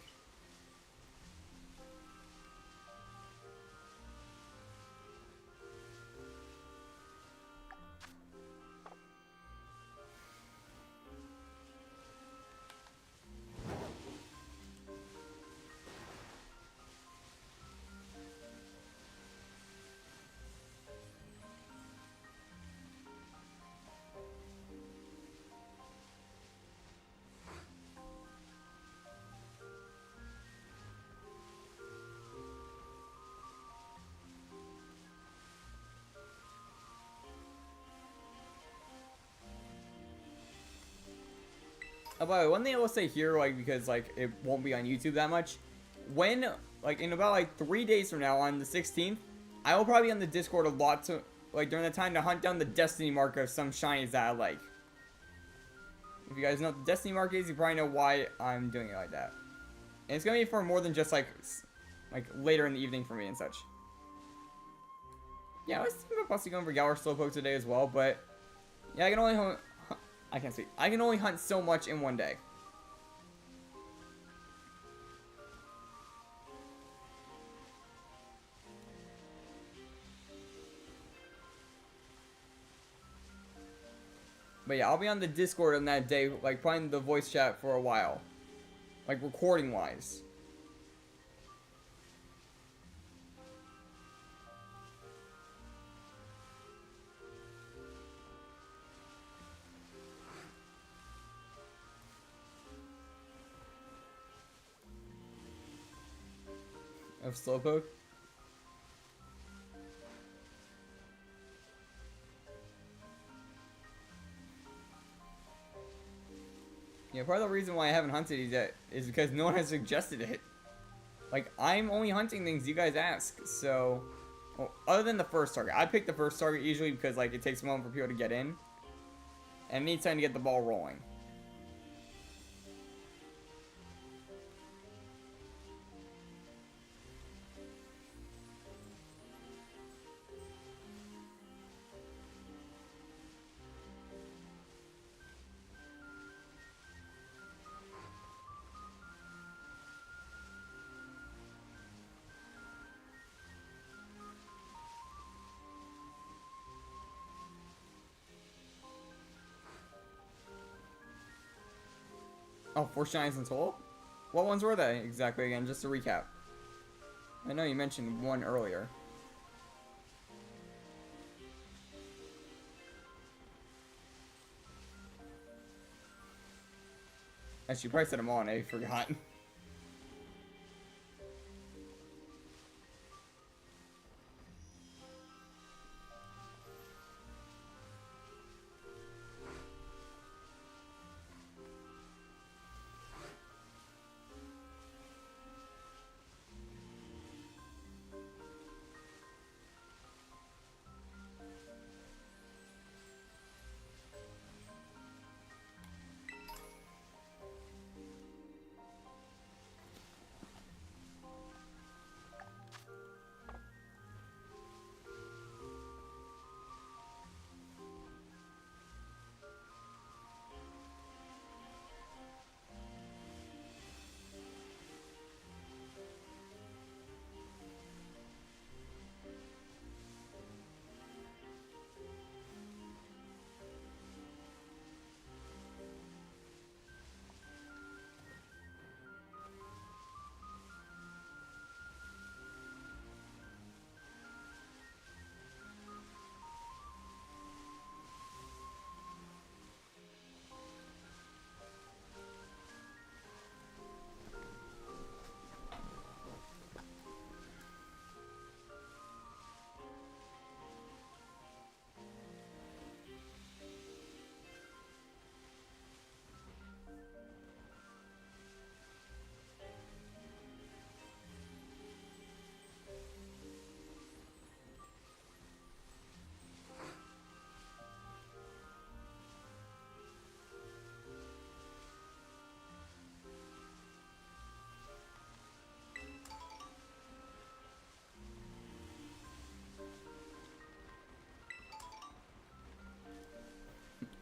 Oh, by the way, one thing I will say here, like, because, like, it won't be on YouTube that much, when, like, in about, like, 3 days from now, on the 16th, I will probably be on the Discord a lot to, like, during the time to hunt down the Destiny mark of some shinies that I like. If you guys know what the Destiny mark is, you probably know why I'm doing it like that. And it's gonna be for more than just, like, later in the evening for me and such. Yeah, I was thinking about possibly going for Galar Slowpoke today as well, but, yeah, I can only I can't speak. I can only hunt so much in one day. But yeah, I'll be on the Discord on that day, like, probably in the voice chat for a while. Like, recording-wise. Of Slowpoke. Yeah, part of the reason why I haven't hunted it yet is because no one has suggested it. Like, I'm only hunting things you guys ask, so... Well, other than the first target. I pick the first target usually because, like, it takes a moment for people to get in. And it needs time to get the ball rolling. Oh, 4 shinies in total? What ones were they exactly again, just to recap? I know you mentioned one earlier. Actually, you probably said them all and I forgot.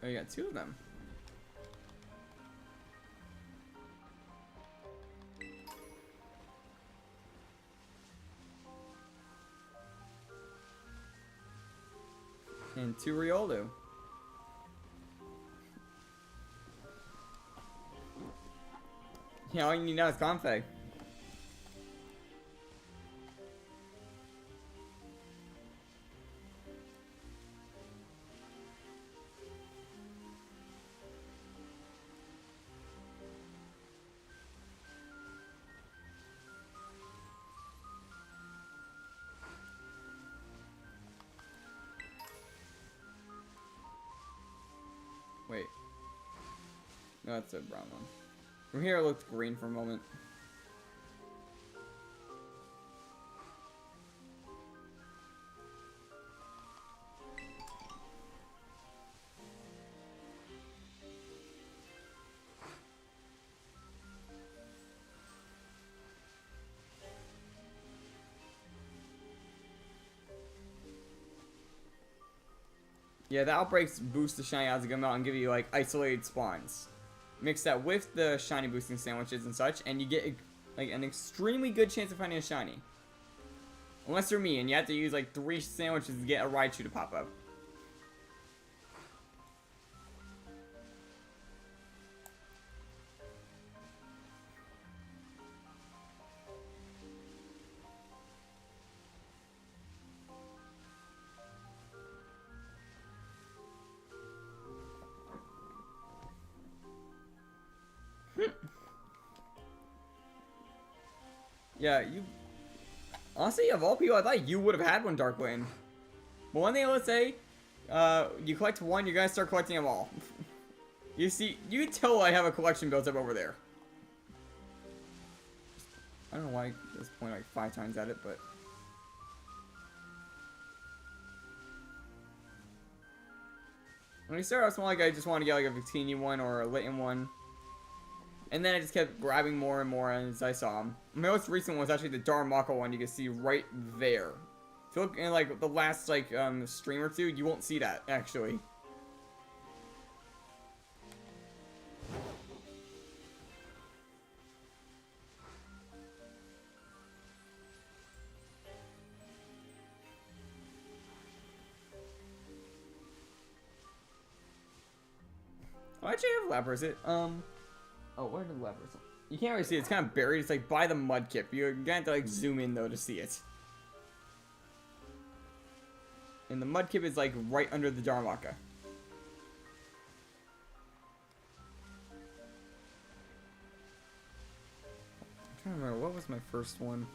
Oh, you got 2 of them. And 2 Riolu. Yeah, all you need now is Config. Wait. No, that's a brown one. From here it looked green for a moment. Yeah, the outbreaks boost the shiny odds of come out and give you like isolated spawns. Mix that with the shiny boosting sandwiches and such, and you get like an extremely good chance of finding a shiny. Unless you're me and you have to use like 3 sandwiches to get a Raichu to pop up. Yeah, you... Honestly, of all people, I thought you would have had one Dark Lane. But one thing I would say, you collect one, you're gonna start collecting them all. You see, you can tell I have a collection built up over there. I don't know why I just point like 5 times at it, but... When we started out small, like, I just wanted to get like a Victini one or a Litten one. And then I just kept grabbing more and more as I saw them. My most recent one was actually the Darmaka one you can see right there. If you look in like the last like stream or two, you won't see that actually. Oh, I actually have Lapras. Oh, where did Lapras? You can't really see it. It's kind of buried. It's like by the Mudkip. You're gonna have to like zoom in though to see it. And the Mudkip is like right under the Darmaka. I'm trying to remember, what was my first one?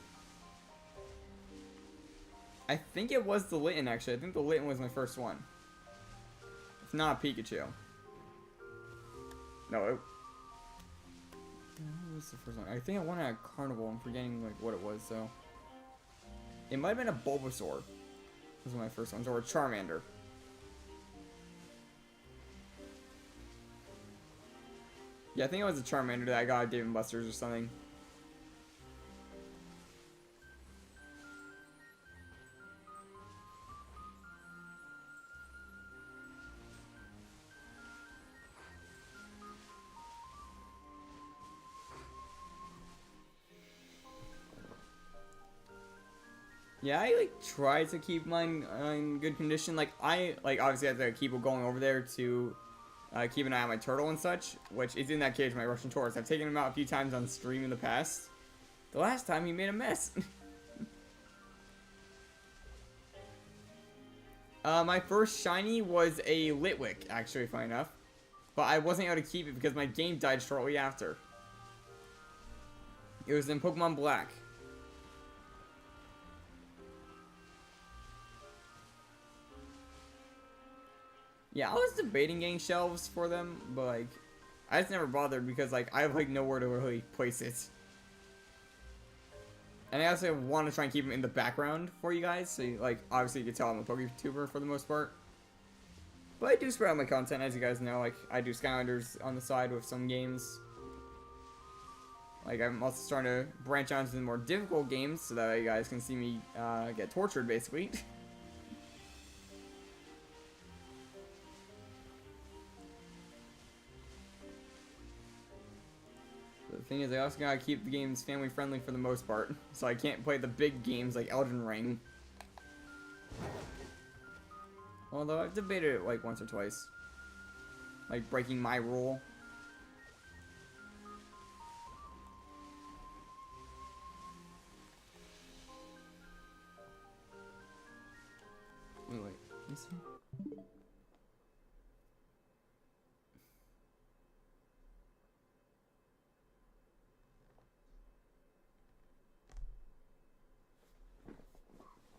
I think it was the Litten actually. I think the Litten was my first one. It's not Pikachu. No, what was the first one? I think I won at a carnival. I'm forgetting like what it was though. It might have been a Bulbasaur. Those were my first ones, or a Charmander. Yeah, I think it was a Charmander that I got at Dave & Buster's or something. Yeah, I like try to keep mine in good condition. Like I obviously have to keep going over there to keep an eye on my turtle and such, which is in that cage, my Russian Taurus. I've taken him out a few times on stream in the past. The last time he made a mess. My first shiny was a Litwick, actually, funny enough. But I wasn't able to keep it because my game died shortly after. It was in Pokemon Black. Yeah, I was debating getting shelves for them, but like, I just never bothered because like, I have like nowhere to really place it. And I also want to try and keep them in the background for you guys, so you, like, obviously you can tell I'm a PokeTuber for the most part. But I do spread out my content, as you guys know. Like, I do Skylanders on the side with some games. Like, I'm also starting to branch out into the more difficult games so that you guys can see me get tortured, basically. The thing is, I also gotta keep the games family friendly for the most part, so I can't play the big games like Elden Ring. Although I've debated it like once or twice, like breaking my rule. Wait, let me see.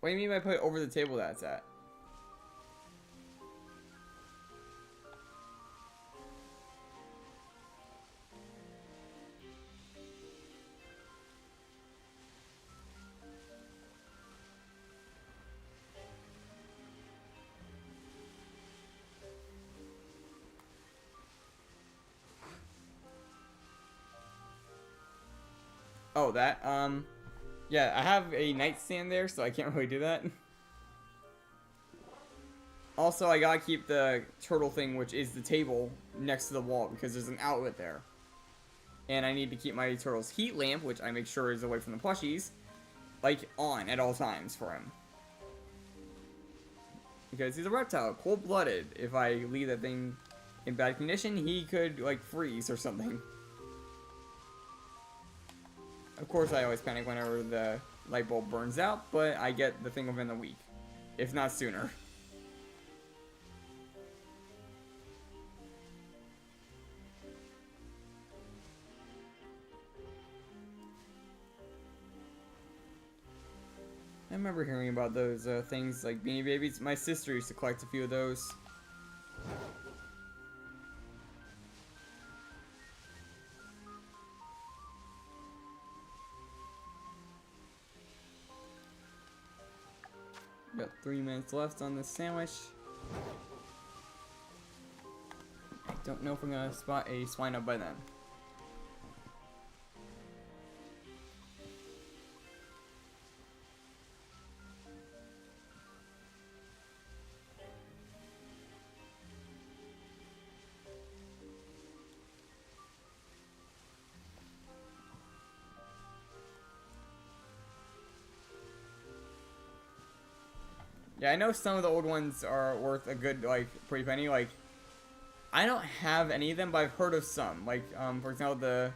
What do you mean by put over the table that's at? Oh, that, yeah, I have a nightstand there, so I can't really do that. Also, I gotta keep the turtle thing, which is the table, next to the wall, because there's an outlet there. And I need to keep my turtle's heat lamp, which I make sure is away from the plushies, like, on at all times for him. Because he's a reptile, cold-blooded. If I leave that thing in bad condition, he could, like, freeze or something. Of course, I always panic whenever the light bulb burns out, but I get the thing within a week, if not sooner. I remember hearing about those things like Beanie Babies. My sister used to collect a few of those. Got 3 minutes left on this sandwich. I don't know if we're gonna spot a swine up by then. Yeah, I know some of the old ones are worth a good, like, pretty penny. Like, I don't have any of them, but I've heard of some. Like, for example, the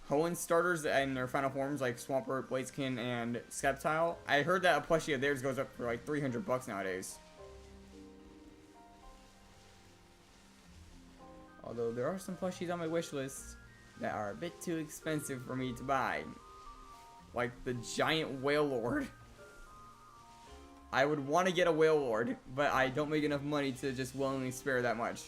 Hoenn starters and their final forms, like Swampert, Blaziken, and Sceptile. I heard that a plushie of theirs goes up for like $300 nowadays. Although there are some plushies on my wish list that are a bit too expensive for me to buy. Like the giant Whale Lord. I would want to get a Whale Lord, but I don't make enough money to just willingly spare that much.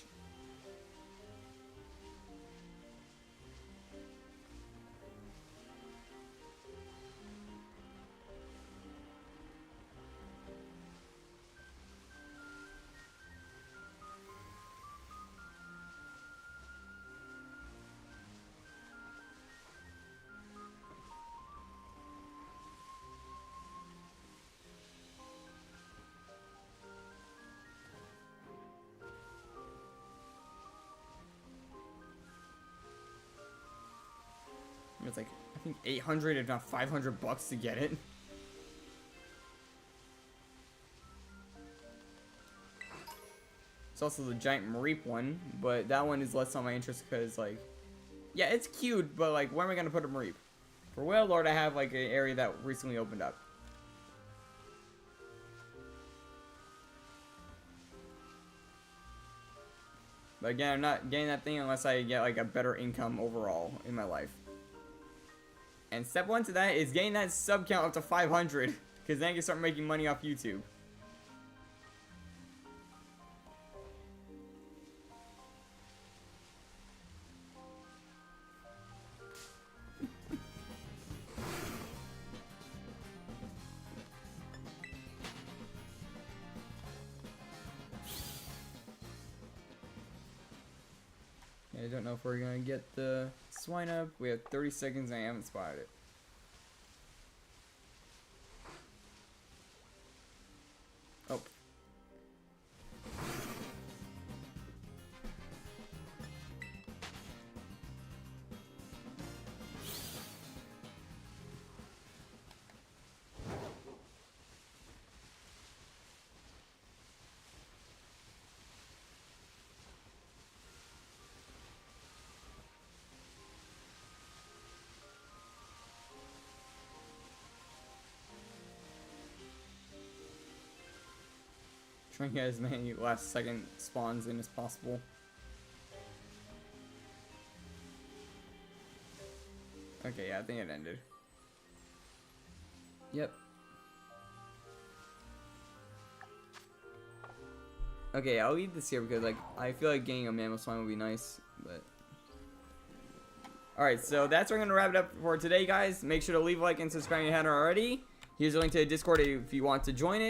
It's like, I think 800 if not $500 to get it. It's also the giant Mareep one, but that one is less on my interest because, like, yeah, it's cute, but, like, where am I going to put a Mareep? For Whale Lord, I have, like, an area that recently opened up. But again, I'm not getting that thing unless I get, like, a better income overall in my life. And step 1 to that is getting that sub count up to 500, because then I can start making money off YouTube. I don't know if we're gonna get the swine up. We have 30 seconds and I haven't spotted it. Oh. Trying to get as many last second spawns in as possible. Okay, yeah, I think it ended. Yep. Okay, I'll leave this here because, like, I feel like getting a mammal swine would be nice, but... Alright, so that's where I'm going to wrap it up for today, guys. Make sure to leave a like and subscribe if you haven't already. Here's a link to the Discord if you want to join it.